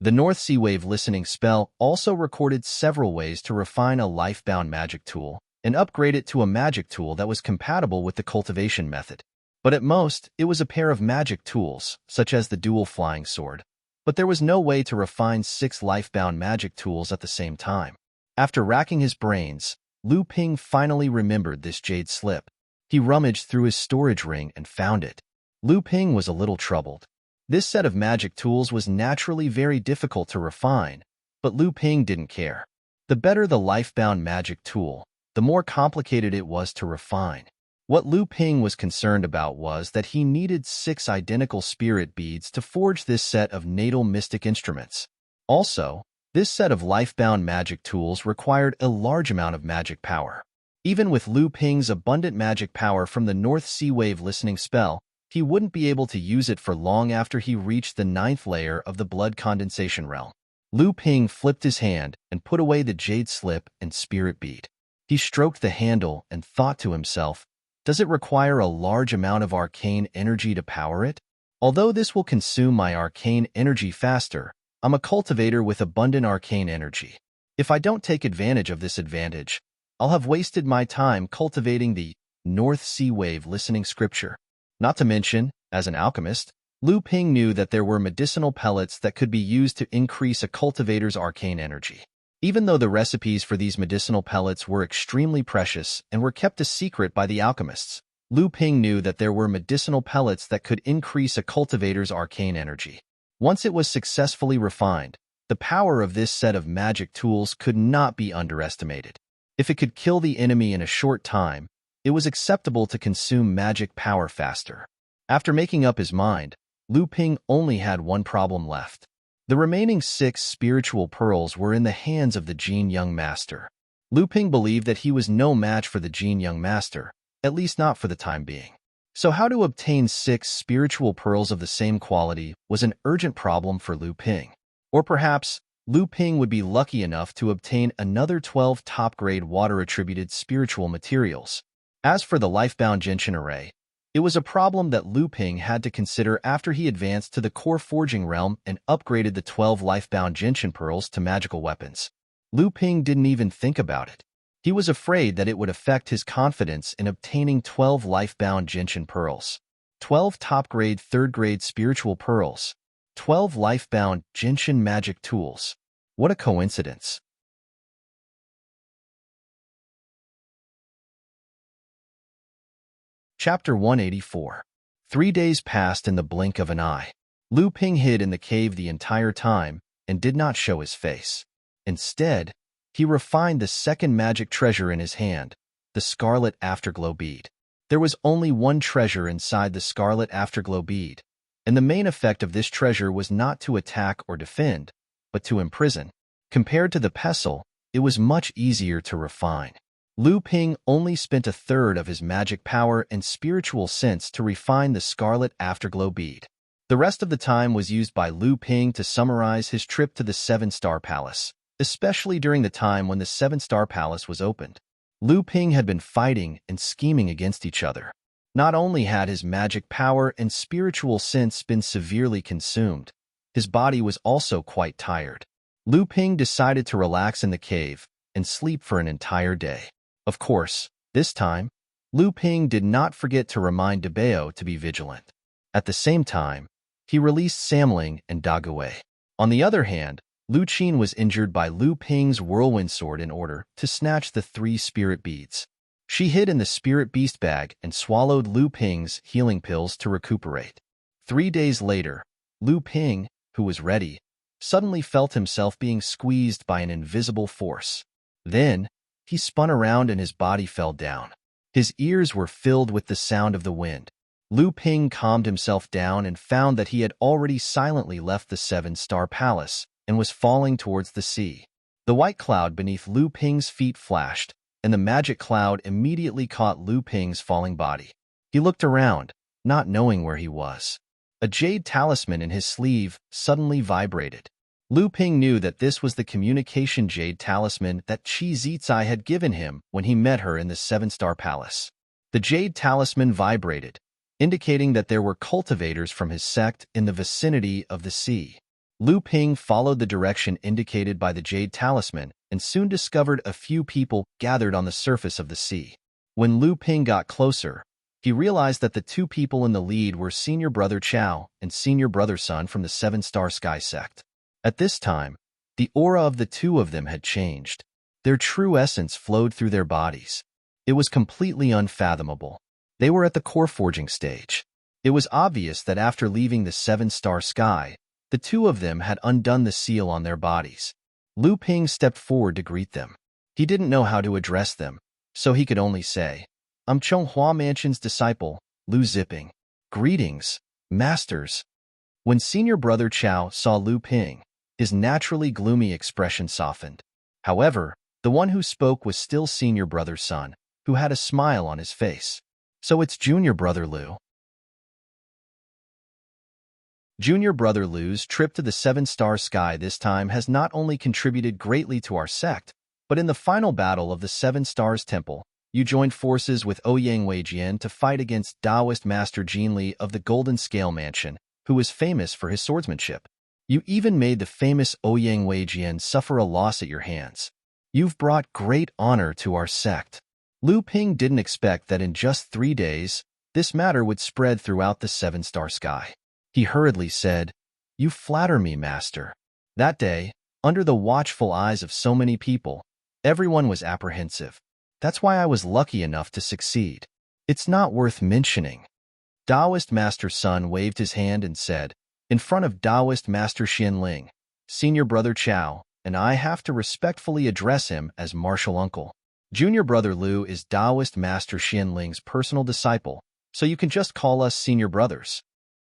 The North Sea Wave listening spell also recorded several ways to refine a life-bound magic tool and upgrade it to a magic tool that was compatible with the cultivation method. But at most, it was a pair of magic tools, such as the dual flying sword. But there was no way to refine 6 life-bound magic tools at the same time. After racking his brains, Lu Ping finally remembered this jade slip. He rummaged through his storage ring and found it. Lu Ping was a little troubled. This set of magic tools was naturally very difficult to refine, but Lu Ping didn't care. The better the life-bound magic tool, the more complicated it was to refine. What Lu Ping was concerned about was that he needed 6 identical spirit beads to forge this set of natal mystic instruments. Also, this set of life-bound magic tools required a large amount of magic power. Even with Lu Ping's abundant magic power from the North Sea Wave listening spell, he wouldn't be able to use it for long after he reached the 9th layer of the blood condensation realm. Lu Ping flipped his hand and put away the jade slip and spirit bead. He stroked the handle and thought to himself, does it require a large amount of arcane energy to power it? Although this will consume my arcane energy faster, I'm a cultivator with abundant arcane energy. If I don't take advantage of this advantage, I'll have wasted my time cultivating the North Sea Wave listening scripture. Not to mention, as an alchemist, Lu Ping knew that there were medicinal pellets that could be used to increase a cultivator's arcane energy. Even though the recipes for these medicinal pellets were extremely precious and were kept a secret by the alchemists, Lu Ping knew that there were medicinal pellets that could increase a cultivator's arcane energy. Once it was successfully refined, the power of this set of magic tools could not be underestimated. If it could kill the enemy in a short time, it was acceptable to consume magic power faster. After making up his mind, Lu Ping only had one problem left. The remaining 6 spiritual pearls were in the hands of the Jin Young Master. Lu Ping believed that he was no match for the Jin Young Master, at least not for the time being. So how to obtain 6 spiritual pearls of the same quality was an urgent problem for Lu Ping. Or perhaps, Lu Ping would be lucky enough to obtain another 12 top-grade water-attributed spiritual materials. As for the life-bound gentian array, it was a problem that Lu Ping had to consider after he advanced to the core forging realm and upgraded the 12 life-bound gentian pearls to magical weapons. Lu Ping didn't even think about it. He was afraid that it would affect his confidence in obtaining 12 life-bound gentian pearls. 12 top-grade 3rd-grade spiritual pearls. 12 life-bound gentian magic tools. What a coincidence. Chapter 184. 3 days passed in the blink of an eye. Lu Ping hid in the cave the entire time and did not show his face. Instead, he refined the second magic treasure in his hand, the scarlet afterglow bead. There was only one treasure inside the scarlet afterglow bead, and the main effect of this treasure was not to attack or defend, but to imprison. Compared to the pestle, it was much easier to refine. Lu Ping only spent a third of his magic power and spiritual sense to refine the scarlet afterglow bead. The rest of the time was used by Lu Ping to summarize his trip to the Seven-Star Palace, especially during the time when the Seven-Star Palace was opened. Lu Ping had been fighting and scheming against each other. Not only had his magic power and spiritual sense been severely consumed, his body was also quite tired. Lu Ping decided to relax in the cave and sleep for an entire day. Of course, this time, Lu Ping did not forget to remind Debao to be vigilant. At the same time, he released Samling and Dague. On the other hand, Lu Qin was injured by Lu Ping's whirlwind sword in order to snatch the 3 spirit beads. She hid in the spirit beast bag and swallowed Lu Ping's healing pills to recuperate. 3 days later, Lu Ping, who was ready, suddenly felt himself being squeezed by an invisible force. Then, he spun around and his body fell down. His ears were filled with the sound of the wind. Lu Ping calmed himself down and found that he had already silently left the Seven-Star Palace and was falling towards the sea. The white cloud beneath Lu Ping's feet flashed, and the magic cloud immediately caught Lu Ping's falling body. He looked around, not knowing where he was. A jade talisman in his sleeve suddenly vibrated. Lu Ping knew that this was the communication jade talisman that Qi Zicai had given him when he met her in the Seven-Star Palace. The jade talisman vibrated, indicating that there were cultivators from his sect in the vicinity of the sea. Lu Ping followed the direction indicated by the jade talisman and soon discovered a few people gathered on the surface of the sea. When Lu Ping got closer, he realized that the 2 people in the lead were Senior Brother Chao and Senior Brother Sun from the Seven-Star Sky sect. At this time, the aura of the 2 of them had changed. Their true essence flowed through their bodies. It was completely unfathomable. They were at the core forging stage. It was obvious that after leaving the Seven-Star Sky, the 2 of them had undone the seal on their bodies. Lu Ping stepped forward to greet them. He didn't know how to address them, so he could only say, "I'm Chonghua Mansion's disciple, Lu Ziping. Greetings, masters." When Senior Brother Chao saw Lu Ping, his naturally gloomy expression softened. However, the one who spoke was still Senior Brother Sun, who had a smile on his face. "So it's Junior Brother Lu." Junior Brother Lu's trip to the Seven-Star Sky this time has not only contributed greatly to our sect, but in the final battle of the Seven Stars Temple, you joined forces with Ouyang Weijian to fight against Taoist Master Jin Li of the Golden Scale Mansion, who is famous for his swordsmanship. You even made the famous Ouyang Weijian suffer a loss at your hands. You've brought great honor to our sect. Lu Ping didn't expect that in just 3 days, this matter would spread throughout the Seven-Star Sky. He hurriedly said, "You flatter me, master." That day, under the watchful eyes of so many people, everyone was apprehensive. That's why I was lucky enough to succeed. It's not worth mentioning. Taoist Master Sun waved his hand and said, in front of Taoist Master Xianling, Senior Brother Chao, and I have to respectfully address him as Martial Uncle. Junior Brother Lu is Taoist Master Xianling's personal disciple, so you can just call us Senior Brothers.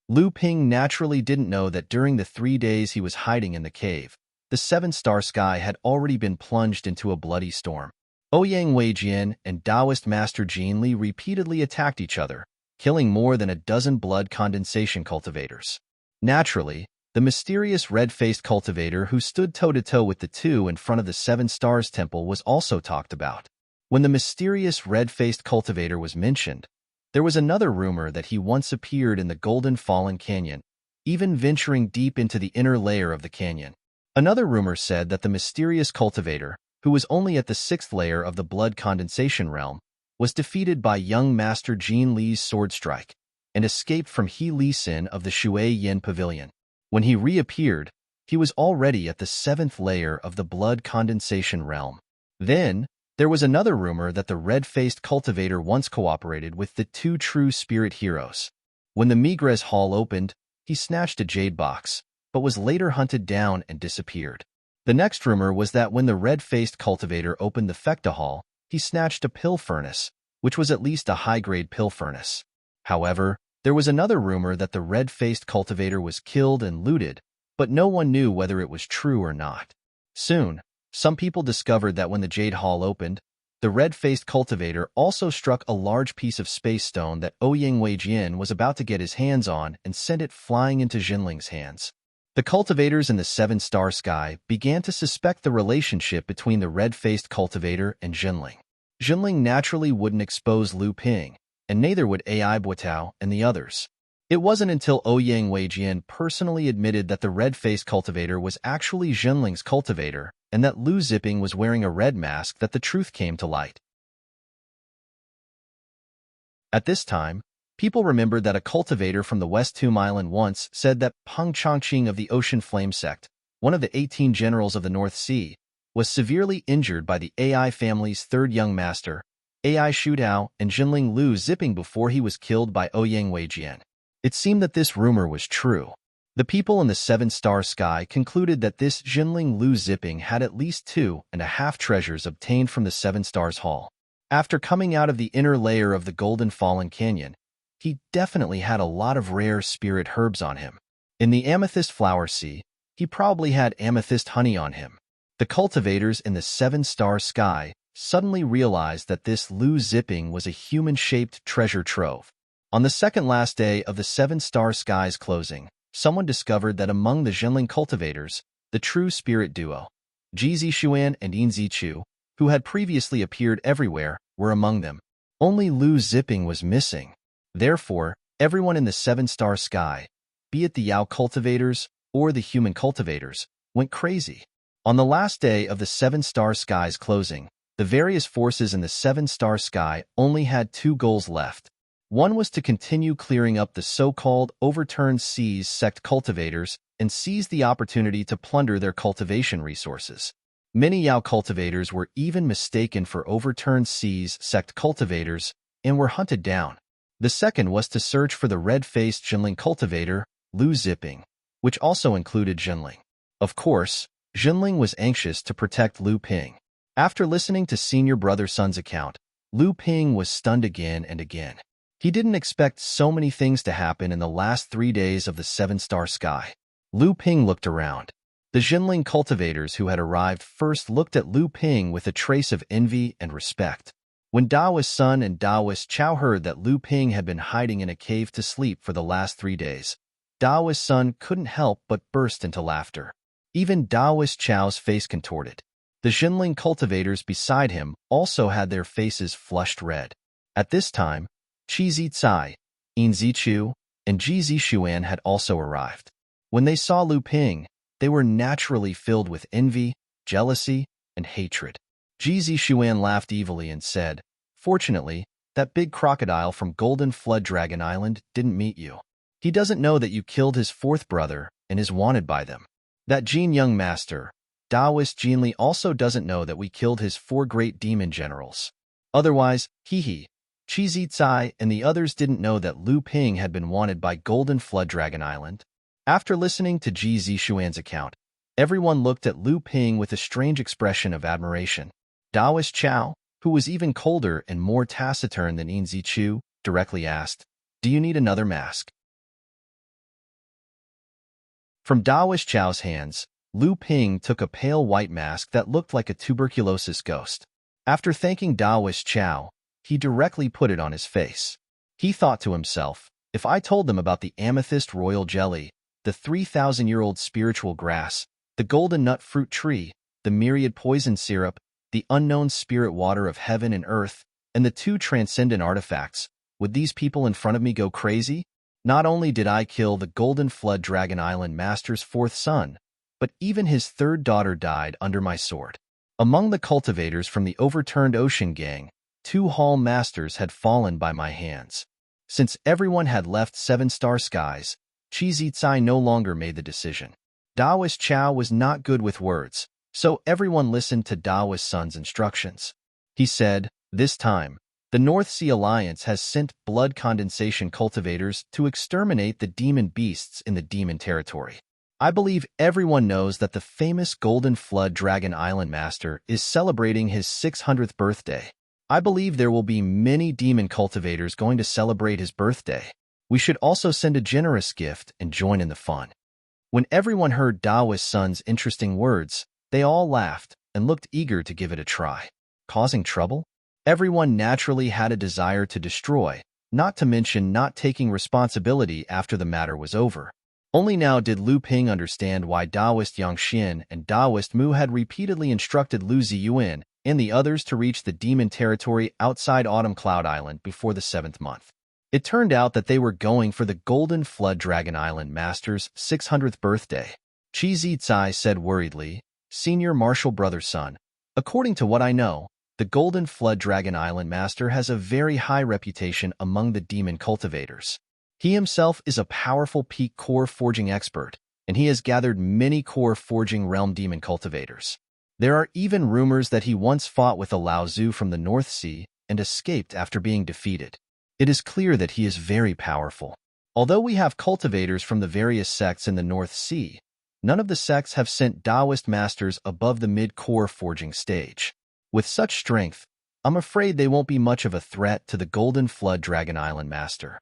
Lu Ping naturally didn't know that during the 3 days he was hiding in the cave, the Seven-Star Sky had already been plunged into a bloody storm. Ouyang Weijian and Taoist Master Jin Li repeatedly attacked each other, killing more than a dozen blood condensation cultivators. Naturally, the mysterious red-faced cultivator who stood toe-to-toe with the 2 in front of the Seven Stars Temple was also talked about. When the mysterious red-faced cultivator was mentioned, there was another rumor that he once appeared in the Golden Fallen Canyon, even venturing deep into the inner layer of the canyon. Another rumor said that the mysterious cultivator, who was only at the 6th layer of the blood condensation realm, was defeated by young Master Jin Li's sword strike and escaped from He Li Sin of the Shui Yin Pavilion. When he reappeared, he was already at the 7th layer of the blood condensation realm. Then, there was another rumor that the red-faced cultivator once cooperated with the 2 true spirit heroes. When the Migres Hall opened, he snatched a jade box, but was later hunted down and disappeared. The next rumor was that when the red-faced cultivator opened the Fecta Hall, he snatched a pill furnace, which was at least a high-grade pill furnace. However, there was another rumor that the red-faced cultivator was killed and looted, but no one knew whether it was true or not. Soon, some people discovered that when the Jade Hall opened, The red-faced cultivator also struck a large piece of space stone that Ouyang Weijian was about to get his hands on and sent it flying into Jinling's hands. The cultivators in the seven-star sky began to suspect the relationship between the red-faced cultivator and Jinling. Jinling naturally wouldn't expose Lu Ping, and neither would Ai Buotao and the others. It wasn't until Ouyang Weijian personally admitted that the red-faced cultivator was actually Jinling's cultivator and that Lu Ziping was wearing a red mask that the truth came to light. At this time, people remembered that a cultivator from the West Tomb Island once said that Peng Chongqing of the Ocean Flame sect, one of the 18 generals of the North Sea, was severely injured by the AI family's third young master, Ai Shutao, and Jinling Lu Ziping before he was killed by Ouyang Weijian. It seemed that this rumor was true. The people in the seven-star sky concluded that this Jinling Lu Ziping had at least 2.5 treasures obtained from the Seven Stars Hall. After coming out of the inner layer of the Golden Fallen Canyon, he definitely had a lot of rare spirit herbs on him. In the Amethyst Flower Sea, he probably had amethyst honey on him. The cultivators in the seven-star sky suddenly realized that this Lu Ziping was a human-shaped treasure trove. On the second last day of the seven-star sky's closing, someone discovered that among the Jinling cultivators, the true spirit duo, Ji Zixuan and Yin Zichu, who had previously appeared everywhere, were among them. Only Lu Ziping was missing. Therefore, everyone in the seven-star sky, be it the Yao cultivators or the human cultivators, went crazy. On the last day of the seven-star sky's closing, the various forces in the seven-star sky only had two goals left. One was to continue clearing up the so-called overturned seas sect cultivators and seize the opportunity to plunder their cultivation resources. Many Yao cultivators were even mistaken for overturned seas sect cultivators and were hunted down. The second was to search for the red-faced Jinling cultivator, Lu Ziping, which also included Jinling. Of course, Jinling was anxious to protect Lu Ping. After listening to Senior Brother Sun's account, Lu Ping was stunned again and again. He didn't expect so many things to happen in the last 3 days of the seven-star sky. Lu Ping looked around. The Jinling cultivators who had arrived first looked at Lu Ping with a trace of envy and respect. When Daoist Sun and Daoist Chao heard that Lu Ping had been hiding in a cave to sleep for the last 3 days, Daoist Sun couldn't help but burst into laughter. Even Daoist Chao's face contorted. The Jinling cultivators beside him also had their faces flushed red. At this time, Qi Zicai, Yin Zichu, and Ji Zixuan had also arrived. When they saw Lu Ping, they were naturally filled with envy, jealousy, and hatred. Ji Zixuan laughed evilly and said, "Fortunately, that big crocodile from Golden Flood Dragon Island didn't meet you. He doesn't know that you killed his fourth brother and is wanted by them. That Jin Young Master, Daoist Jinli, also doesn't know that we killed his 4 great demon generals. Otherwise, Qi Zicai and the others didn't know that Lu Ping had been wanted by Golden Flood Dragon Island." After listening to Ji Zixuan's account, everyone looked at Lu Ping with a strange expression of admiration. Daoist Chao, who was even colder and more taciturn than Yin Zichu, directly asked, "Do you need another mask?" From Daoist Chao's hands, Lu Ping took a pale white mask that looked like a tuberculosis ghost. After thanking Daoist Chao, he directly put it on his face. He thought to himself, if I told them about the amethyst royal jelly, the 3,000-year-old spiritual grass, the golden nut fruit tree, the myriad poison syrup, the unknown spirit water of heaven and earth, and the 2 transcendent artifacts, would these people in front of me go crazy? Not only did I kill the Golden Flood Dragon Island Master's 4th son, but even his 3rd daughter died under my sword. Among the cultivators from the overturned ocean gang, 2 hall masters had fallen by my hands. Since everyone had left seven-star skies, Qi Zicai no longer made the decision. Daoist Chao was not good with words, so everyone listened to Daoist Sun's instructions. He said, "This time, the North Sea Alliance has sent blood condensation cultivators to exterminate the demon beasts in the demon territory. I believe everyone knows that the famous Golden Flood Dragon Island Master is celebrating his 600th birthday. I believe there will be many demon cultivators going to celebrate his birthday. We should also send a generous gift and join in the fun." When everyone heard Daoist Sun's interesting words, they all laughed and looked eager to give it a try. Causing trouble? Everyone naturally had a desire to destroy, not to mention not taking responsibility after the matter was over. Only now did Lu Ping understand why Taoist Yang Xin and Taoist Mu had repeatedly instructed Lu Ziyuan and the others to reach the demon territory outside Autumn Cloud Island before the 7th month. It turned out that they were going for the Golden Flood Dragon Island Master's 600th birthday. Qi Zicai said worriedly, "Senior Martial Brother's son, according to what I know, the Golden Flood Dragon Island Master has a very high reputation among the demon cultivators. He himself is a powerful peak core forging expert, and he has gathered many core forging realm demon cultivators. There are even rumors that he once fought with a Lao Zu from the North Sea and escaped after being defeated. It is clear that he is very powerful. Although we have cultivators from the various sects in the North Sea, none of the sects have sent Taoist masters above the mid-core forging stage. With such strength, I'm afraid they won't be much of a threat to the Golden Flood Dragon Island Master."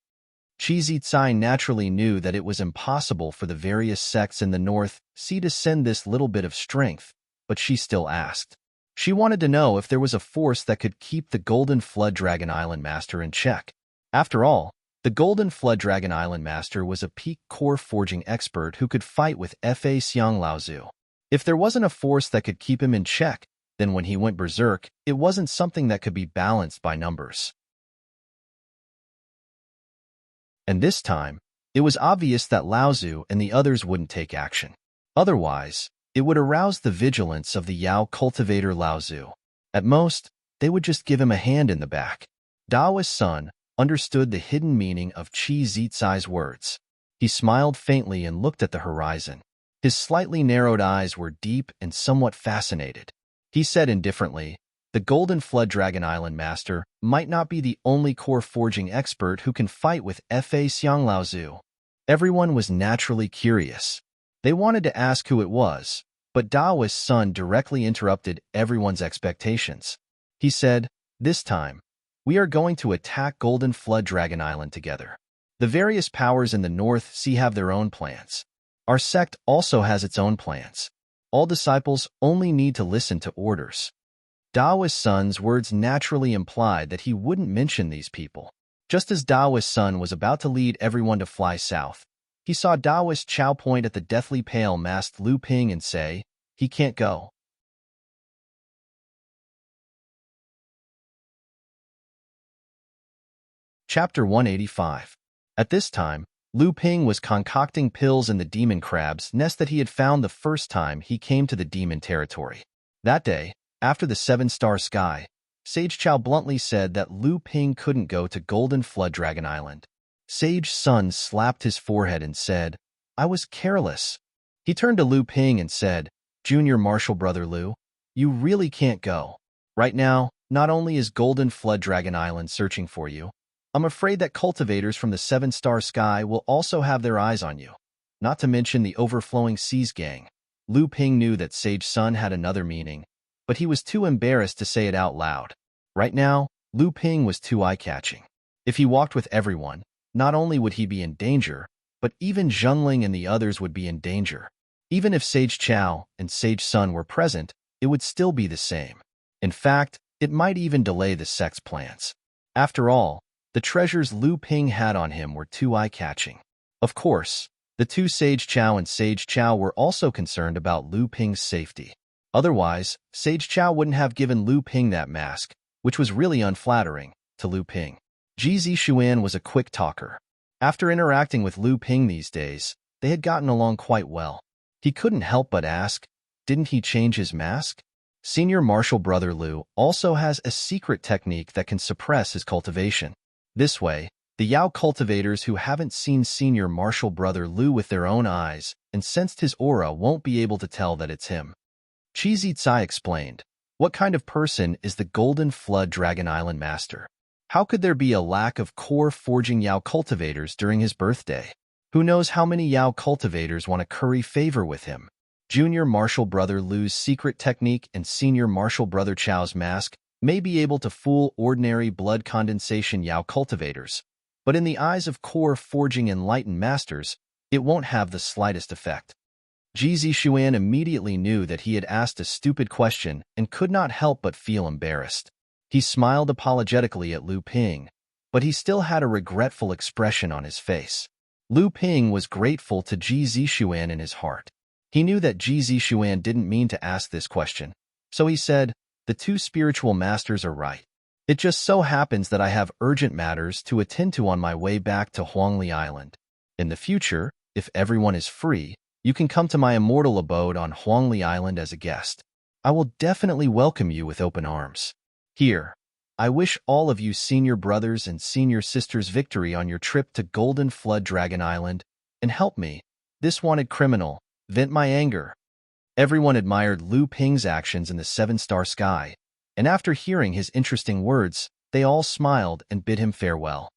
Qi Zicai naturally knew that it was impossible for the various sects in the North Sea to send this little bit of strength, but she still asked. She wanted to know if there was a force that could keep the Golden Flood Dragon Island Master in check. After all, the Golden Flood Dragon Island Master was a peak core forging expert who could fight with Fa Xiang Laozu. If there wasn't a force that could keep him in check, then when he went berserk, it wasn't something that could be balanced by numbers. And this time, it was obvious that Laozu and the others wouldn't take action. Otherwise, it would arouse the vigilance of the Yao cultivator Laozu. At most, they would just give him a hand in the back. Daoist Sun understood the hidden meaning of Qi Zicai's words. He smiled faintly and looked at the horizon. His slightly narrowed eyes were deep and somewhat fascinated. He said indifferently, "The Golden Flood Dragon Island Master might not be the only core forging expert who can fight with Fa Xiang Laozu." Everyone was naturally curious. They wanted to ask who it was, but Daoist Sun directly interrupted everyone's expectations. He said, "This time, we are going to attack Golden Flood Dragon Island together. The various powers in the North Sea have their own plans. Our sect also has its own plans. All disciples only need to listen to orders." Daoist Sun's words naturally implied that he wouldn't mention these people. Just as Daoist Sun was about to lead everyone to fly south, he saw Daoist Chao point at the deathly pale masked Lu Ping and say, "He can't go." Chapter 185. At this time, Lu Ping was concocting pills in the demon crab's nest that he had found the first time he came to the demon territory. That day, after the 7-star sky, Sage Chao bluntly said that Lu Ping couldn't go to Golden Flood Dragon Island. Sage Sun slapped his forehead and said, "I was careless." He turned to Lu Ping and said, "Junior Martial Brother Lu, you really can't go. Right now, not only is Golden Flood Dragon Island searching for you, I'm afraid that cultivators from the 7-star sky will also have their eyes on you. Not to mention the overflowing seas gang." Lu Ping knew that Sage Sun had another meaning, but he was too embarrassed to say it out loud. Right now, Lu Ping was too eye-catching. If he walked with everyone, not only would he be in danger, but even Zhengling and the others would be in danger. Even if Sage Chao and Sage Sun were present, it would still be the same. In fact, it might even delay the sect's plans. After all, the treasures Lu Ping had on him were too eye-catching. Of course, the two Sage Chao and Sage Chao were also concerned about Lu Ping's safety. Otherwise, Sage Chao wouldn't have given Lu Ping that mask, which was really unflattering, to Lu Ping. Ji Zishuan was a quick talker. After interacting with Lu Ping these days, they had gotten along quite well. He couldn't help but ask, didn't he change his mask? Senior Martial Brother Lu also has a secret technique that can suppress his cultivation. This way, the Yao cultivators who haven't seen Senior Martial Brother Lu with their own eyes and sensed his aura won't be able to tell that it's him. Qi Zicai explained, "What kind of person is the Golden Flood Dragon Island Master? How could there be a lack of core forging Yao cultivators during his birthday? Who knows how many Yao cultivators want to curry favor with him?" Junior Martial Brother Lu's secret technique and Senior Martial Brother Chao's mask may be able to fool ordinary blood condensation Yao cultivators, but in the eyes of core forging enlightened masters, it won't have the slightest effect. Ji Zishuan immediately knew that he had asked a stupid question and could not help but feel embarrassed. He smiled apologetically at Lu Ping, but he still had a regretful expression on his face. Lu Ping was grateful to Ji Zixuan in his heart. He knew that Ji Zixuan didn't mean to ask this question, so he said, "The two spiritual masters are right. It just so happens that I have urgent matters to attend to on my way back to Huangli Island. In the future, if everyone is free, you can come to my immortal abode on Huangli Island as a guest. I will definitely welcome you with open arms. Here, I wish all of you senior brothers and senior sisters victory on your trip to Golden Flood Dragon Island, and help me, this wanted criminal, vent my anger." Everyone admired Lu Ping's actions in the seven-star sky, and after hearing his interesting words, they all smiled and bid him farewell.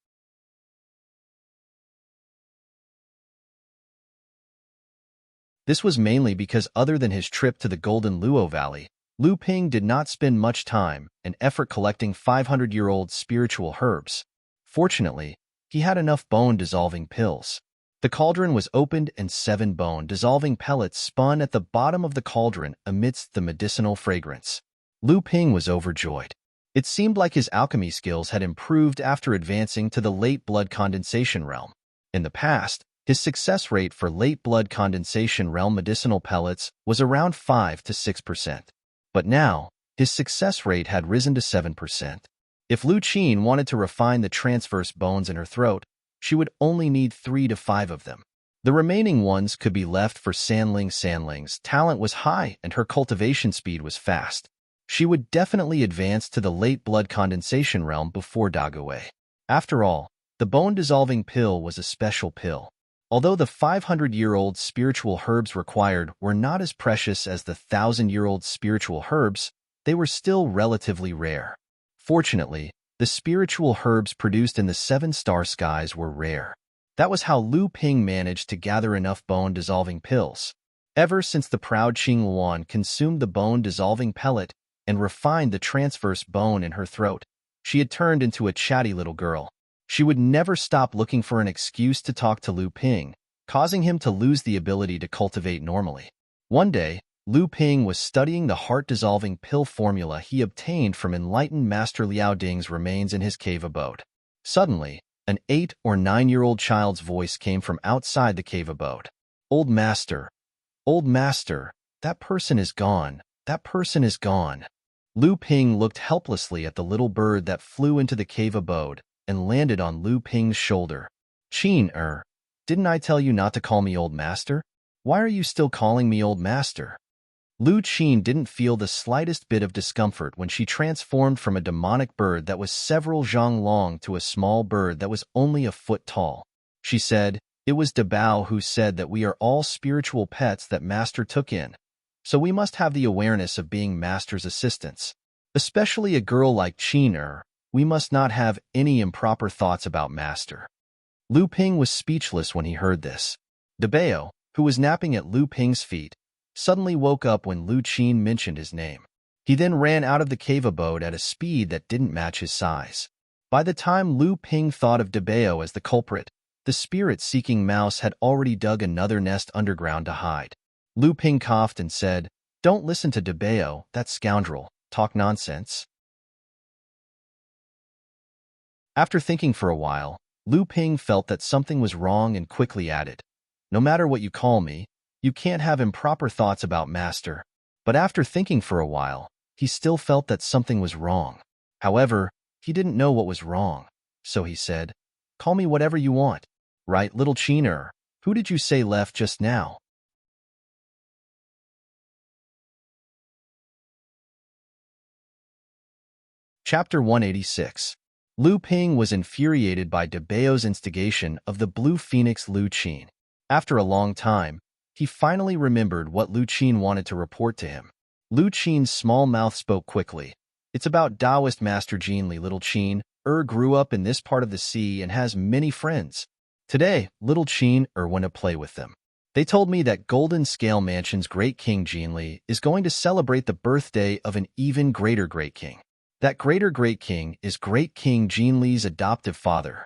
This was mainly because other than his trip to the Golden Luo Valley, Lu Ping did not spend much time and effort collecting 500-year-old spiritual herbs. Fortunately, he had enough bone-dissolving pills. The cauldron was opened and 7 bone-dissolving pellets spun at the bottom of the cauldron amidst the medicinal fragrance. Lu Ping was overjoyed. It seemed like his alchemy skills had improved after advancing to the late blood condensation realm. In the past, his success rate for late blood condensation realm medicinal pellets was around 5 to 6%. But now, his success rate had risen to 7%. If Lu Qin wanted to refine the transverse bones in her throat, she would only need 3 to 5 of them. The remaining ones could be left for Sanling. Sanling's talent was high and her cultivation speed was fast. She would definitely advance to the late blood condensation realm before Dague. After all, the bone-dissolving pill was a special pill. Although the 500-year-old spiritual herbs required were not as precious as the 1,000-year-old spiritual herbs, they were still relatively rare. Fortunately, the spiritual herbs produced in the seven-star skies were rare. That was how Lu Ping managed to gather enough bone-dissolving pills. Ever since the proud Qing Luan consumed the bone-dissolving pellet and refined the transverse bone in her throat, she had turned into a chatty little girl. She would never stop looking for an excuse to talk to Lu Ping, causing him to lose the ability to cultivate normally. One day, Lu Ping was studying the heart-dissolving pill formula he obtained from enlightened Master Liao Ding's remains in his cave abode. Suddenly, an 8 or 9-year-old child's voice came from outside the cave abode. Old Master, that person is gone, that person is gone." Lu Ping looked helplessly at the little bird that flew into the cave abode and landed on Lu Ping's shoulder. "Qin, didn't I tell you not to call me Old Master? Why are you still calling me Old Master?" Lu Qin didn't feel the slightest bit of discomfort when she transformed from a demonic bird that was several zhang long to a small bird that was only a foot tall. She said, "It was Dabao who said that we are all spiritual pets that Master took in, so we must have the awareness of being Master's assistants. Especially a girl like Qin, we must not have any improper thoughts about Master." Lu Ping was speechless when he heard this. Dabao, who was napping at Lu Ping's feet, suddenly woke up when Lu Qin mentioned his name. He then ran out of the cave abode at a speed that didn't match his size. By the time Lu Ping thought of Dabao as the culprit, the spirit-seeking mouse had already dug another nest underground to hide. Lu Ping coughed and said, "Don't listen to Dabao, that scoundrel. Talk nonsense." After thinking for a while, Lu Ping felt that something was wrong and quickly added, "No matter what you call me, you can't have improper thoughts about Master." But after thinking for a while, he still felt that something was wrong. However, he didn't know what was wrong, so he said, "Call me whatever you want. Right, little Qin, who did you say left just now?" Chapter 186. Lu Ping was infuriated by Dabao's instigation of the Blue Phoenix Lu Qin. After a long time, he finally remembered what Lu Qin wanted to report to him. Lu Qin's small mouth spoke quickly. "It's about Taoist Master Jinli, little Qin. Grew up in this part of the sea and has many friends. Today, little Qin went to play with them. They told me that Golden Scale Mansion's Great King Jinli is going to celebrate the birthday of an even greater Great King. That greater Great King is Great King Jinli's adoptive father."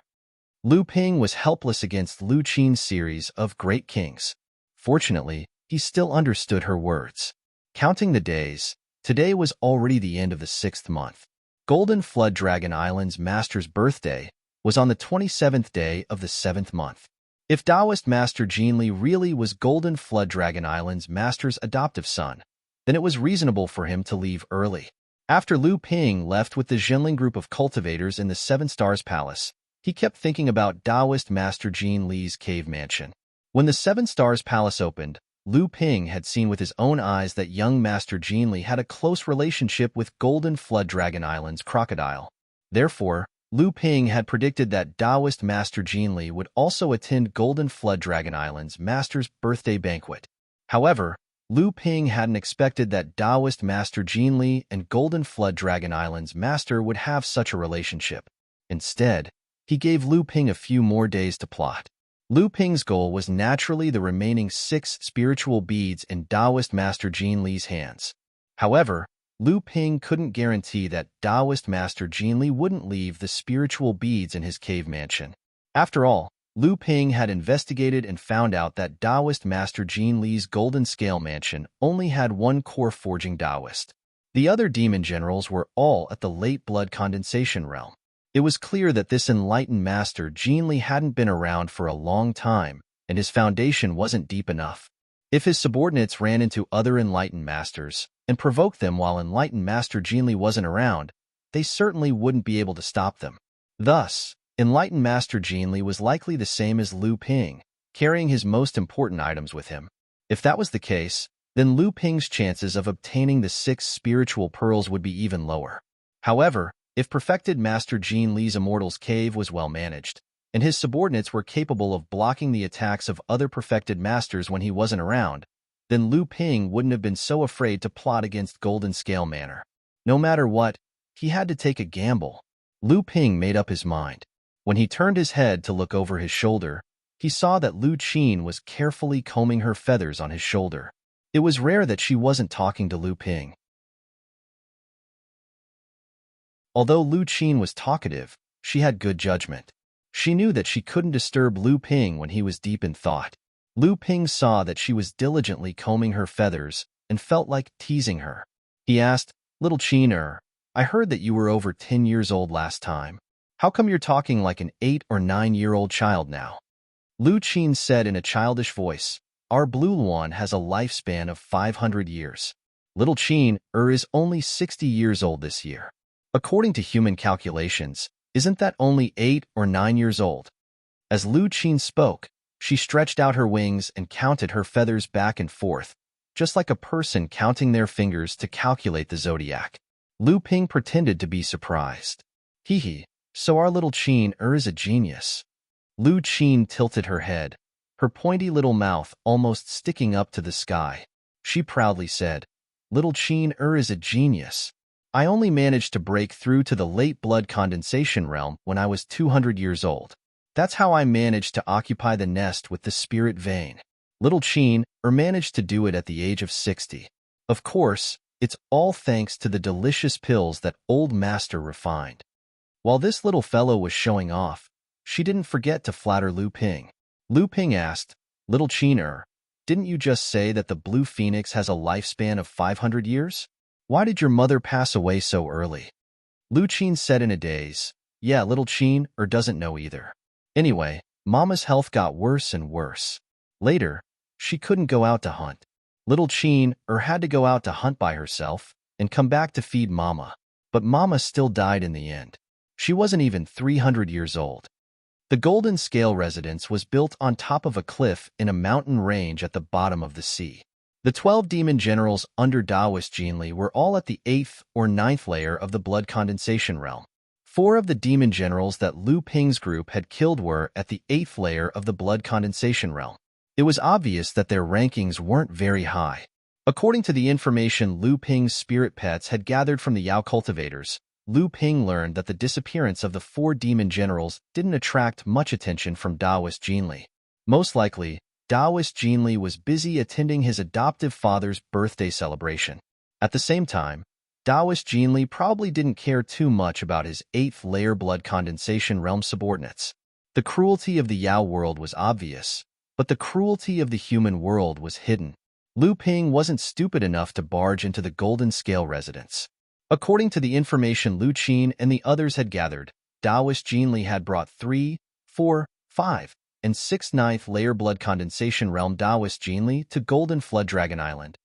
Lu Ping was helpless against Lu Qin's series of Great Kings. Fortunately, he still understood her words. Counting the days, today was already the end of the 6th month. Golden Flood Dragon Island's master's birthday was on the 27th day of the 7th month. If Taoist Master Jinli really was Golden Flood Dragon Island's master's adoptive son, then it was reasonable for him to leave early. After Lu Ping left with the Jinling group of cultivators in the Seven Stars Palace, he kept thinking about Taoist Master Jin Li's cave mansion. When the Seven Stars Palace opened, Lu Ping had seen with his own eyes that young Master Jin Li had a close relationship with Golden Flood Dragon Island's crocodile. Therefore, Lu Ping had predicted that Taoist Master Jin Li would also attend Golden Flood Dragon Island's master's birthday banquet. However, Lu Ping hadn't expected that Taoist Master Jin Li and Golden Flood Dragon Island's master would have such a relationship. Instead, he gave Lu Ping a few more days to plot. Lu Ping's goal was naturally the remaining 6 spiritual beads in Taoist Master Jin Li's hands. However, Lu Ping couldn't guarantee that Taoist Master Jin Li wouldn't leave the spiritual beads in his cave mansion. After all, Lu Ping had investigated and found out that Taoist Master Jin Li's Golden Scale Mansion only had one core forging Taoist. The other demon generals were all at the late blood condensation realm. It was clear that this enlightened master Jin Li hadn't been around for a long time, and his foundation wasn't deep enough. If his subordinates ran into other enlightened masters and provoked them while enlightened Master Jin Li wasn't around, they certainly wouldn't be able to stop them. Thus, enlightened Master Jin Li was likely the same as Lu Ping, carrying his most important items with him. If that was the case, then Lu Ping's chances of obtaining the 6 spiritual pearls would be even lower. However, if perfected Master Jin Li's Immortal's Cave was well managed, and his subordinates were capable of blocking the attacks of other perfected masters when he wasn't around, then Lu Ping wouldn't have been so afraid to plot against Golden Scale Manor. No matter what, he had to take a gamble. Lu Ping made up his mind. When he turned his head to look over his shoulder, he saw that Lu Qin was carefully combing her feathers on his shoulder. It was rare that she wasn't talking to Lu Ping. Although Lu Qin was talkative, she had good judgment. She knew that she couldn't disturb Lu Ping when he was deep in thought. Lu Ping saw that she was diligently combing her feathers and felt like teasing her. He asked, "Little Qin, I heard that you were over 10 years old last time. How come you're talking like an 8 or 9-year-old child now?" Lu Qin said in a childish voice, "Our blue luan has a lifespan of 500 years. Little Qin is only 60 years old this year. According to human calculations, isn't that only 8 or 9 years old?" As Lu Qin spoke, she stretched out her wings and counted her feathers back and forth, just like a person counting their fingers to calculate the zodiac. Lu Ping pretended to be surprised. "Hee, so our little Qin is a genius." Lu Qin tilted her head, her pointy little mouth almost sticking up to the sky. She proudly said, "Little Qin is a genius. I only managed to break through to the late blood condensation realm when I was 200 years old. That's how I managed to occupy the nest with the spirit vein. Little Qin managed to do it at the age of 60. Of course, it's all thanks to the delicious pills that old master refined." While this little fellow was showing off, she didn't forget to flatter Lu Ping. Lu Ping asked, "Little Qin, didn't you just say that the blue phoenix has a lifespan of 500 years? Why did your mother pass away so early?" Lu Qin said in a daze, "Yeah, little Qin doesn't know either. Anyway, Mama's health got worse and worse. Later, she couldn't go out to hunt. Little Qin had to go out to hunt by herself and come back to feed Mama. But Mama still died in the end. She wasn't even 300 years old." The Golden Scale residence was built on top of a cliff in a mountain range at the bottom of the sea. The 12 demon generals under Taoist Jin Li were all at the 8th or 9th layer of the blood condensation realm. 4 of the demon generals that Lu Ping's group had killed were at the 8th layer of the blood condensation realm. It was obvious that their rankings weren't very high. According to the information Lu Ping's spirit pets had gathered from the Yao cultivators, Lu Ping learned that the disappearance of the 4 demon generals didn't attract much attention from Taoist Jin Li. Most likely, Taoist Jin Li was busy attending his adoptive father's birthday celebration. At the same time, Taoist Jin Li probably didn't care too much about his 8th layer blood condensation realm subordinates. The cruelty of the Yao world was obvious, but the cruelty of the human world was hidden. Lu Ping wasn't stupid enough to barge into the Golden Scale residence. According to the information Lu Qin and the others had gathered, Taoist Jinli had brought 3, 4, 5, and 6 ninth layer blood condensation realm Taoist Jinli to Golden Flood Dragon Island.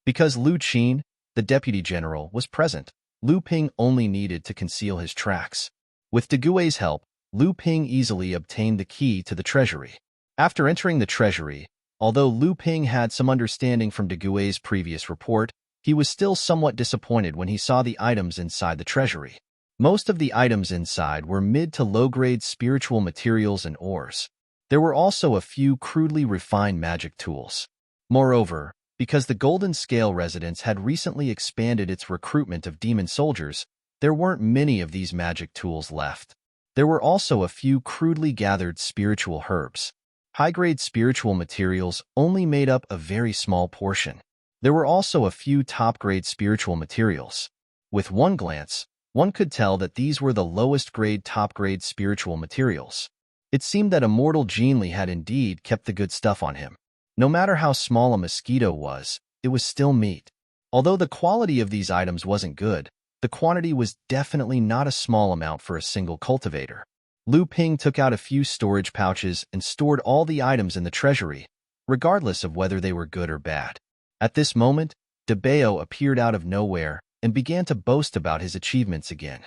Because Lu Qin, the deputy general, was present, Lu Ping only needed to conceal his tracks. With De Gui's help, Lu Ping easily obtained the key to the treasury. After entering the treasury, although Lu Ping had some understanding from De Gui's previous report, he was still somewhat disappointed when he saw the items inside the treasury. Most of the items inside were mid to low-grade spiritual materials and ores. There were also a few crudely refined magic tools. Moreover, because the Golden Scale residence had recently expanded its recruitment of demon soldiers, there weren't many of these magic tools left. There were also a few crudely gathered spiritual herbs. High-grade spiritual materials only made up a very small portion. There were also a few top-grade spiritual materials. With one glance, one could tell that these were the lowest-grade top-grade spiritual materials. It seemed that Immortal Jinli had indeed kept the good stuff on him. No matter how small a mosquito was, it was still meat. Although the quality of these items wasn't good, the quantity was definitely not a small amount for a single cultivator. Lu Ping took out a few storage pouches and stored all the items in the treasury, regardless of whether they were good or bad. At this moment, De Bao appeared out of nowhere and began to boast about his achievements again.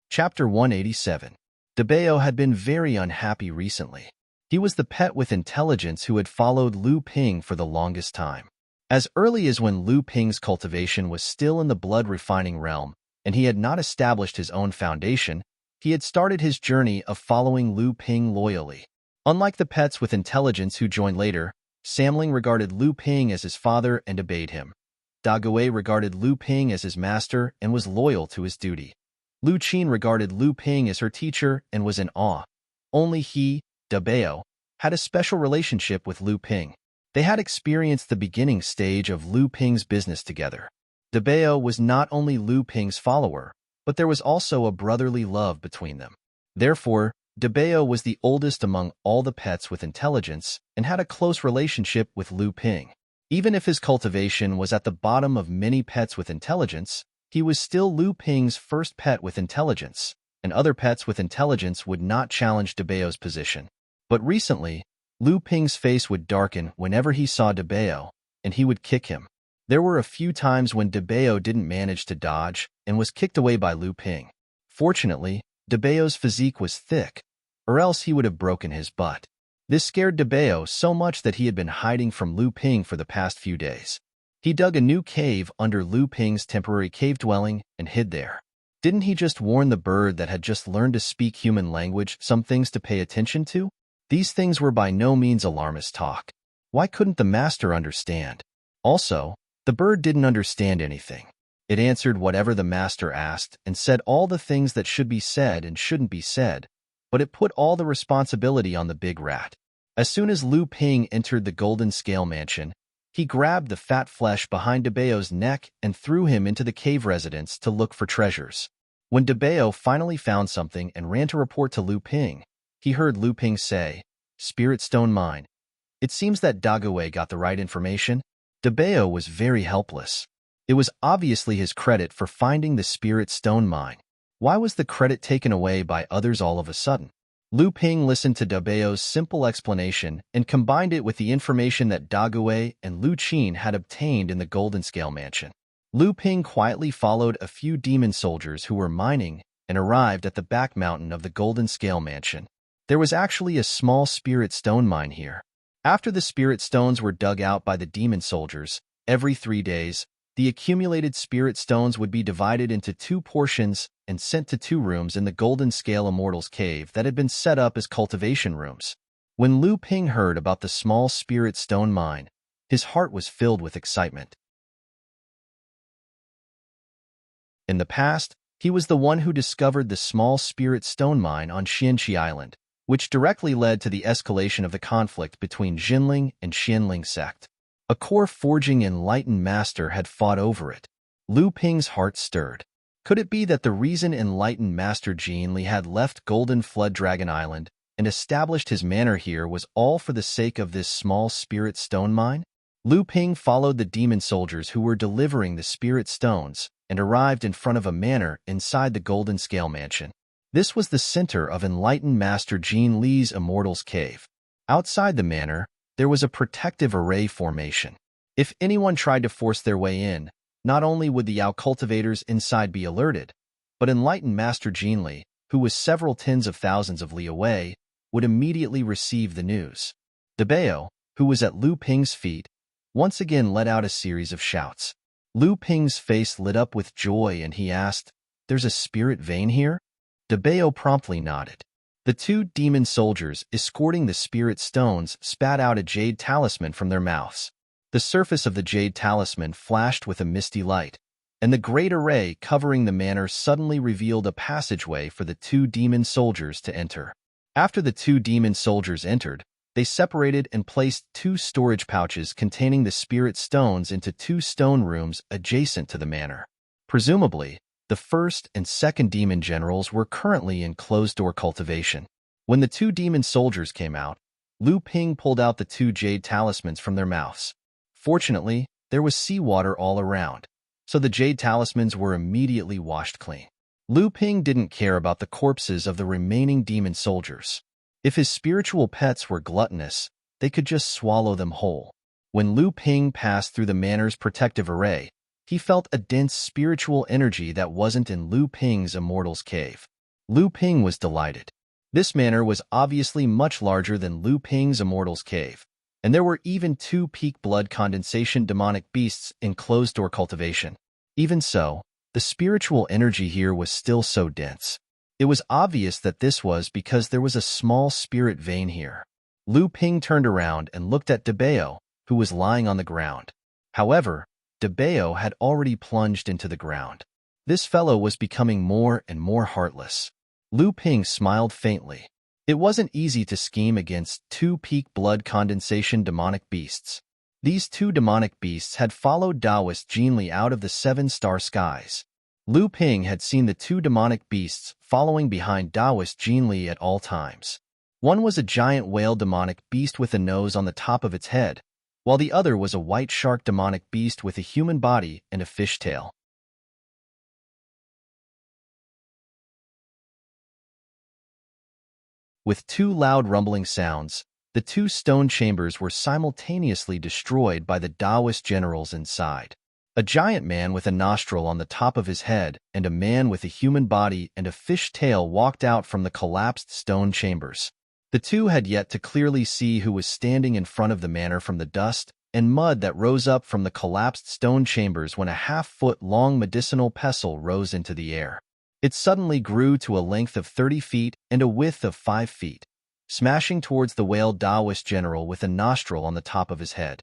Chapter 187. De Bao had been very unhappy recently. He was the pet with intelligence who had followed Lu Ping for the longest time. As early as when Lu Ping's cultivation was still in the blood-refining realm, and he had not established his own foundation, he had started his journey of following Lu Ping loyally. Unlike the pets with intelligence who joined later, Samling regarded Lu Ping as his father and obeyed him. Da Gui regarded Lu Ping as his master and was loyal to his duty. Lu Qin regarded Lu Ping as her teacher and was in awe. Only he, De Bao, had a special relationship with Lu Ping. They had experienced the beginning stage of Lu Ping's business together. De Bao was not only Lu Ping's follower, but there was also a brotherly love between them. Therefore, De Bao was the oldest among all the pets with intelligence and had a close relationship with Lu Ping. Even if his cultivation was at the bottom of many pets with intelligence, he was still Lu Ping's first pet with intelligence, and other pets with intelligence would not challenge De Bao's position. But recently, Lu Ping's face would darken whenever he saw De Bao, and he would kick him. There were a few times when De Bao didn't manage to dodge and was kicked away by Lu Ping. Fortunately, De Bao's physique was thick, or else he would have broken his butt. This scared De Bao so much that he had been hiding from Lu Ping for the past few days. He dug a new cave under Lu Ping's temporary cave dwelling and hid there. Didn't he just warn the bird that had just learned to speak human language some things to pay attention to? These things were by no means alarmist talk. Why couldn't the master understand? Also, the bird didn't understand anything. It answered whatever the master asked and said all the things that should be said and shouldn't be said, but it put all the responsibility on the big rat. As soon as Lu Ping entered the Golden Scale Mansion, he grabbed the fat flesh behind De Bao's neck and threw him into the cave residence to look for treasures. When De Bao finally found something and ran to report to Lu Ping, he heard Lu Ping say, "Spirit Stone Mine." It seems that Da Gui got the right information. De Bao was very helpless. It was obviously his credit for finding the Spirit Stone Mine. Why was the credit taken away by others all of a sudden? Lu Ping listened to De Bao's simple explanation and combined it with the information that Da Gui and Lu Qin had obtained in the Golden Scale Mansion. Lu Ping quietly followed a few demon soldiers who were mining and arrived at the back mountain of the Golden Scale Mansion. There was actually a small spirit stone mine here. After the spirit stones were dug out by the demon soldiers, every 3 days, the accumulated spirit stones would be divided into 2 portions and sent to 2 rooms in the Golden Scale Immortals Cave that had been set up as cultivation rooms. When Lu Ping heard about the small spirit stone mine, his heart was filled with excitement. In the past, he was the one who discovered the small spirit stone mine on Xianxi Island, which directly led to the escalation of the conflict between Jinling and Xianling sect. A core forging enlightened master had fought over it. Lu Ping's heart stirred. Could it be that the reason enlightened Master Gene Li had left Golden Flood Dragon Island and established his manor here was all for the sake of this small spirit stone mine? Lu Ping followed the demon soldiers who were delivering the spirit stones and arrived in front of a manor inside the Golden Scale Mansion. This was the center of enlightened Master Gene Li's Immortal's Cave. Outside the manor, there was a protective array formation. If anyone tried to force their way in, not only would the Yao cultivators inside be alerted, but enlightened Master Gene Li, who was several tens of thousands of li away, would immediately receive the news. Debao, who was at Lu Ping's feet, once again let out a series of shouts. Lu Ping's face lit up with joy and he asked, "There's a spirit vein here?" Debao promptly nodded. The two demon soldiers escorting the spirit stones spat out a jade talisman from their mouths. The surface of the jade talisman flashed with a misty light, and the great array covering the manor suddenly revealed a passageway for the two demon soldiers to enter. After the two demon soldiers entered, they separated and placed two storage pouches containing the spirit stones into two stone rooms adjacent to the manor. Presumably, the first and second demon generals were currently in closed-door cultivation. When the two demon soldiers came out, Lu Ping pulled out the two jade talismans from their mouths. Fortunately, there was seawater all around, so the jade talismans were immediately washed clean. Lu Ping didn't care about the corpses of the remaining demon soldiers. If his spiritual pets were gluttonous, they could just swallow them whole. When Lu Ping passed through the manor's protective array, he felt a dense spiritual energy that wasn't in Lu Ping's Immortal's Cave. Lu Ping was delighted. This manor was obviously much larger than Lu Ping's Immortal's Cave, and there were even two peak blood condensation demonic beasts in closed-door cultivation. Even so, the spiritual energy here was still so dense. It was obvious that this was because there was a small spirit vein here. Lu Ping turned around and looked at Debao, who was lying on the ground. However, Debao had already plunged into the ground. This fellow was becoming more and more heartless. Lu Ping smiled faintly. It wasn't easy to scheme against two peak blood condensation demonic beasts. These two demonic beasts had followed Taoist Gene Li out of the seven-star skies. Lu Ping had seen the two demonic beasts following behind Taoist Gene Li at all times. One was a giant whale demonic beast with a nose on the top of its head, while the other was a white shark demonic beast with a human body and a fish tail. With two loud rumbling sounds, the two stone chambers were simultaneously destroyed by the Taoist generals inside. A giant man with a nostril on the top of his head and a man with a human body and a fish tail walked out from the collapsed stone chambers. The two had yet to clearly see who was standing in front of the manor from the dust and mud that rose up from the collapsed stone chambers when a half-foot-long medicinal pestle rose into the air. It suddenly grew to a length of 30 feet and a width of 5 feet, smashing towards the whale Taoist general with a nostril on the top of his head.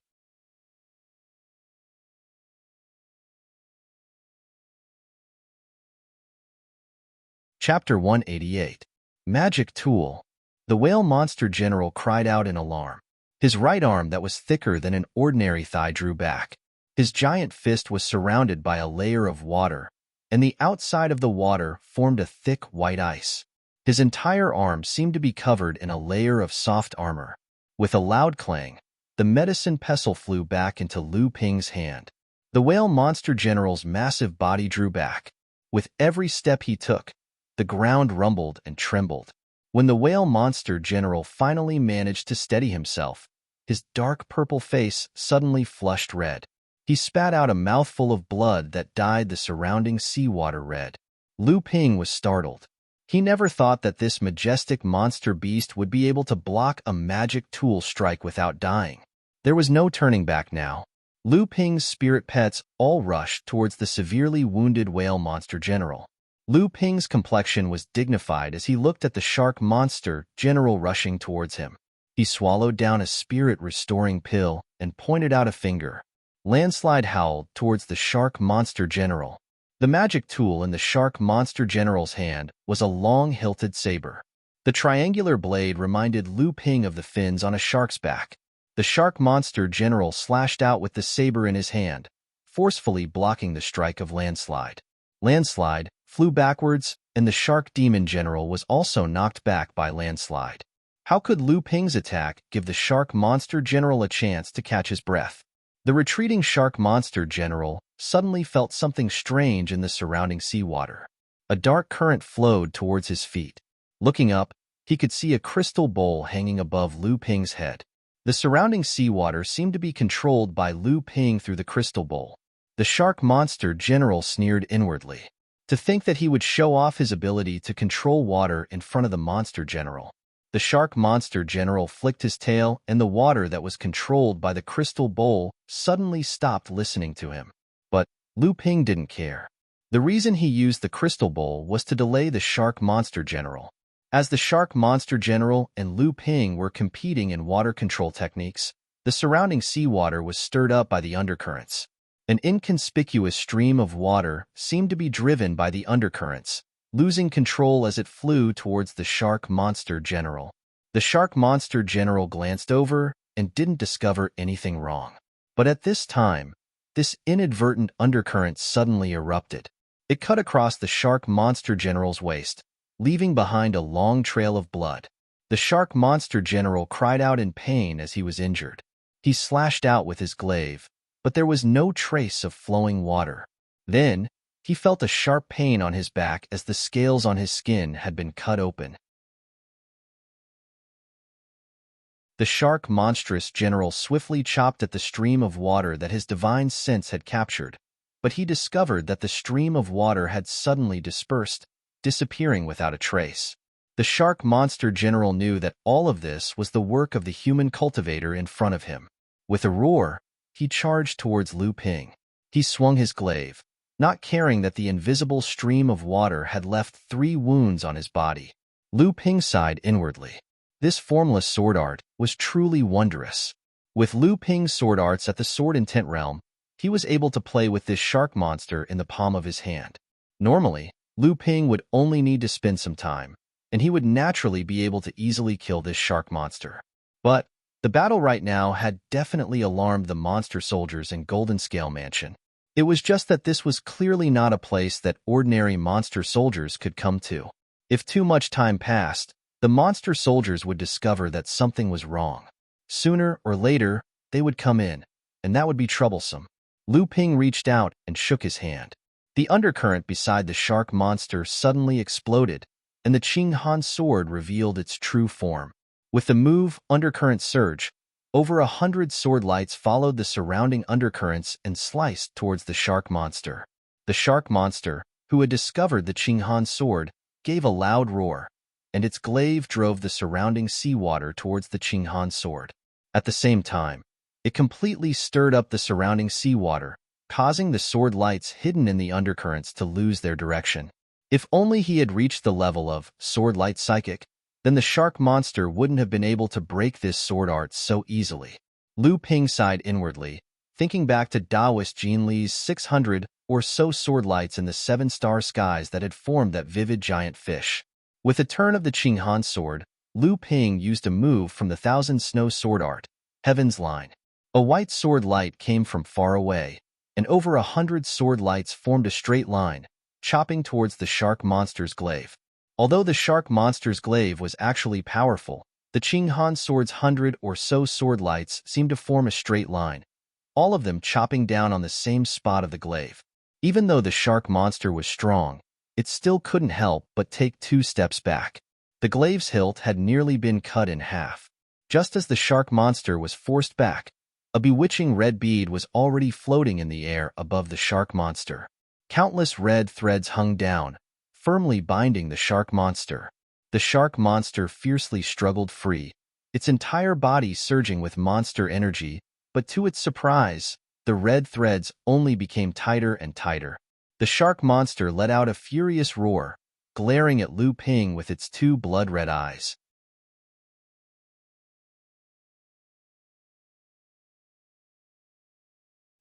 Chapter 188. Magic Tool. The whale monster general cried out in alarm. His right arm that was thicker than an ordinary thigh drew back. His giant fist was surrounded by a layer of water, and the outside of the water formed a thick white ice. His entire arm seemed to be covered in a layer of soft armor. With a loud clang, the medicine pestle flew back into Lu Ping's hand. The whale monster general's massive body drew back. With every step he took, the ground rumbled and trembled. When the whale monster general finally managed to steady himself, his dark purple face suddenly flushed red. He spat out a mouthful of blood that dyed the surrounding seawater red. Lu Ping was startled. He never thought that this majestic monster beast would be able to block a magic tool strike without dying. There was no turning back now. Lu Ping's spirit pets all rushed towards the severely wounded whale monster general. Lu Ping's complexion was dignified as he looked at the shark monster general rushing towards him. He swallowed down a spirit-restoring pill and pointed out a finger. Landslide howled towards the shark monster general. The magic tool in the shark monster general's hand was a long-hilted saber. The triangular blade reminded Lu Ping of the fins on a shark's back. The shark monster general slashed out with the saber in his hand, forcefully blocking the strike of Landslide. Landslide flew backwards, and the Shark Demon General was also knocked back by Landslide. How could Lu Ping's attack give the Shark Monster General a chance to catch his breath? The retreating Shark Monster General suddenly felt something strange in the surrounding seawater. A dark current flowed towards his feet. Looking up, he could see a crystal bowl hanging above Lu Ping's head. The surrounding seawater seemed to be controlled by Lu Ping through the crystal bowl. The Shark Monster General sneered inwardly. To think that he would show off his ability to control water in front of the Monster General. The Shark Monster General flicked his tail, and the water that was controlled by the crystal bowl suddenly stopped listening to him. But Lu Ping didn't care. The reason he used the crystal bowl was to delay the Shark Monster General. As the Shark Monster General and Lu Ping were competing in water control techniques, the surrounding seawater was stirred up by the undercurrents. An inconspicuous stream of water seemed to be driven by the undercurrents, losing control as it flew towards the Shark Monster General. The Shark Monster General glanced over and didn't discover anything wrong. But at this time, this inadvertent undercurrent suddenly erupted. It cut across the Shark Monster General's waist, leaving behind a long trail of blood. The Shark Monster General cried out in pain as he was injured. He slashed out with his glaive, but there was no trace of flowing water. Then, he felt a sharp pain on his back as the scales on his skin had been cut open. The Shark Monstrous General swiftly chopped at the stream of water that his divine sense had captured, but he discovered that the stream of water had suddenly dispersed, disappearing without a trace. The Shark Monster General knew that all of this was the work of the human cultivator in front of him. With a roar, he charged towards Lu Ping. He swung his glaive, not caring that the invisible stream of water had left 3 wounds on his body. Lu Ping sighed inwardly. This formless sword art was truly wondrous. With Lu Ping's sword arts at the Sword Intent realm, he was able to play with this shark monster in the palm of his hand. Normally, Lu Ping would only need to spend some time, and he would naturally be able to easily kill this shark monster. But the battle right now had definitely alarmed the monster soldiers in Golden Scale Mansion. It was just that this was clearly not a place that ordinary monster soldiers could come to. If too much time passed, the monster soldiers would discover that something was wrong. Sooner or later, they would come in, and that would be troublesome. Lu Ping reached out and shook his hand. The undercurrent beside the shark monster suddenly exploded, and the Qing Han sword revealed its true form. With the move Undercurrent Surge, over 100 sword lights followed the surrounding undercurrents and sliced towards the shark monster. The shark monster, who had discovered the Qing Han sword, gave a loud roar, and its glaive drove the surrounding seawater towards the Qing Han sword. At the same time, it completely stirred up the surrounding seawater, causing the sword lights hidden in the undercurrents to lose their direction. If only he had reached the level of Sword Light Psychic, then the shark monster wouldn't have been able to break this sword art so easily. Lu Ping sighed inwardly, thinking back to Taoist Jin Li's 600 or so sword lights in the 7-star skies that had formed that vivid giant fish. With a turn of the Qing Han sword, Lu Ping used a move from the Thousand Snow sword art, Heaven's Line. A white sword light came from far away, and over 100 sword lights formed a straight line, chopping towards the shark monster's glaive. Although the shark monster's glaive was actually powerful, the Qing Han sword's 100 or so sword lights seemed to form a straight line, all of them chopping down on the same spot of the glaive. Even though the shark monster was strong, it still couldn't help but take 2 steps back. The glaive's hilt had nearly been cut in half. Just as the shark monster was forced back, a bewitching red bead was already floating in the air above the shark monster. Countless red threads hung down, firmly binding the shark monster. The shark monster fiercely struggled free, its entire body surging with monster energy, but to its surprise, the red threads only became tighter and tighter. The shark monster let out a furious roar, glaring at Lu Ping with its 2 blood-red eyes.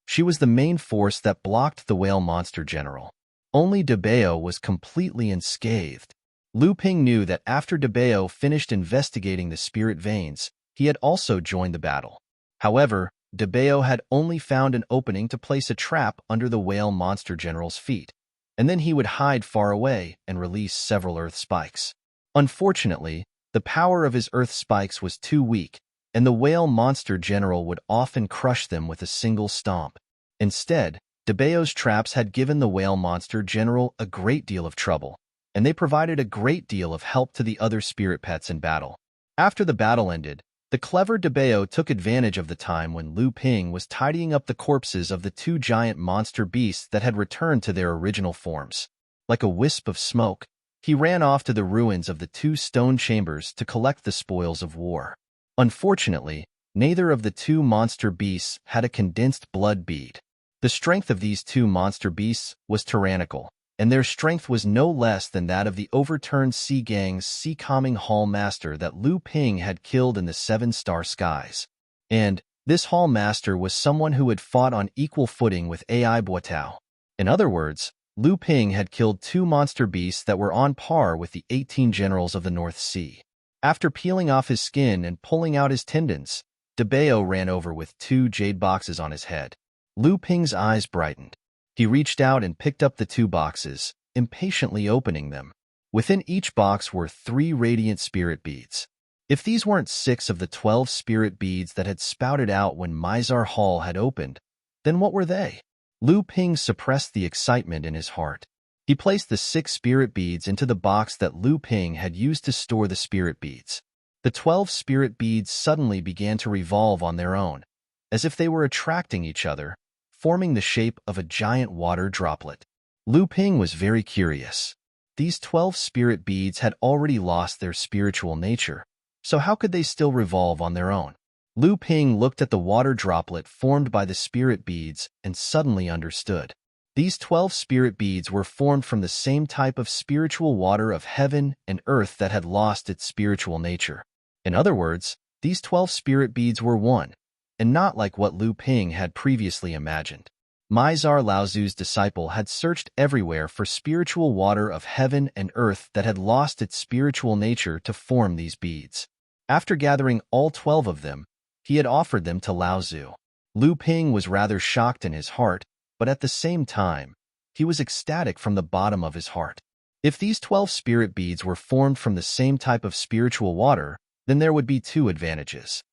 She was the main force that blocked the whale monster general. Only Debeo was completely unscathed. Lu Ping knew that after Debeo finished investigating the spirit veins, he had also joined the battle. However, Debeo had only found an opening to place a trap under the whale monster general's feet, and then he would hide far away and release several earth spikes. Unfortunately, the power of his earth spikes was too weak, and the whale monster general would often crush them with a single stomp. Instead, DeBeo's traps had given the whale monster general a great deal of trouble, and they provided a great deal of help to the other spirit pets in battle. After the battle ended, the clever DeBeo took advantage of the time when Lu Ping was tidying up the corpses of the two giant monster beasts that had returned to their original forms. Like a wisp of smoke, he ran off to the ruins of the two stone chambers to collect the spoils of war. Unfortunately, neither of the two monster beasts had a condensed blood bead. The strength of these two monster beasts was tyrannical, and their strength was no less than that of the overturned Sea Gang's sea-calming hall master that Lu Ping had killed in the Seven-Star Skies. And this hall master was someone who had fought on equal footing with Ai Boitao. In other words, Lu Ping had killed two monster beasts that were on par with the 18 generals of the North Sea. After peeling off his skin and pulling out his tendons, DeBeo ran over with two jade boxes on his head. Lu Ping's eyes brightened. He reached out and picked up the two boxes, impatiently opening them. Within each box were 3 radiant spirit beads. If these weren't 6 of the 12 spirit beads that had spouted out when Mizar Hall had opened, then what were they? Lu Ping suppressed the excitement in his heart. He placed the 6 spirit beads into the box that Lu Ping had used to store the spirit beads. The 12 spirit beads suddenly began to revolve on their own, as if they were attracting each other, forming the shape of a giant water droplet. Lu Ping was very curious. These 12 spirit beads had already lost their spiritual nature, so how could they still revolve on their own? Lu Ping looked at the water droplet formed by the spirit beads and suddenly understood. These 12 spirit beads were formed from the same type of spiritual water of heaven and earth that had lost its spiritual nature. In other words, these 12 spirit beads were one, and not like what Lu Ping had previously imagined. Mizar Laozu's disciple had searched everywhere for spiritual water of heaven and earth that had lost its spiritual nature to form these beads. After gathering all 12 of them, he had offered them to Laozu. Lu Ping was rather shocked in his heart, but at the same time, he was ecstatic from the bottom of his heart. If these 12 spirit beads were formed from the same type of spiritual water, then there would be 2 advantages.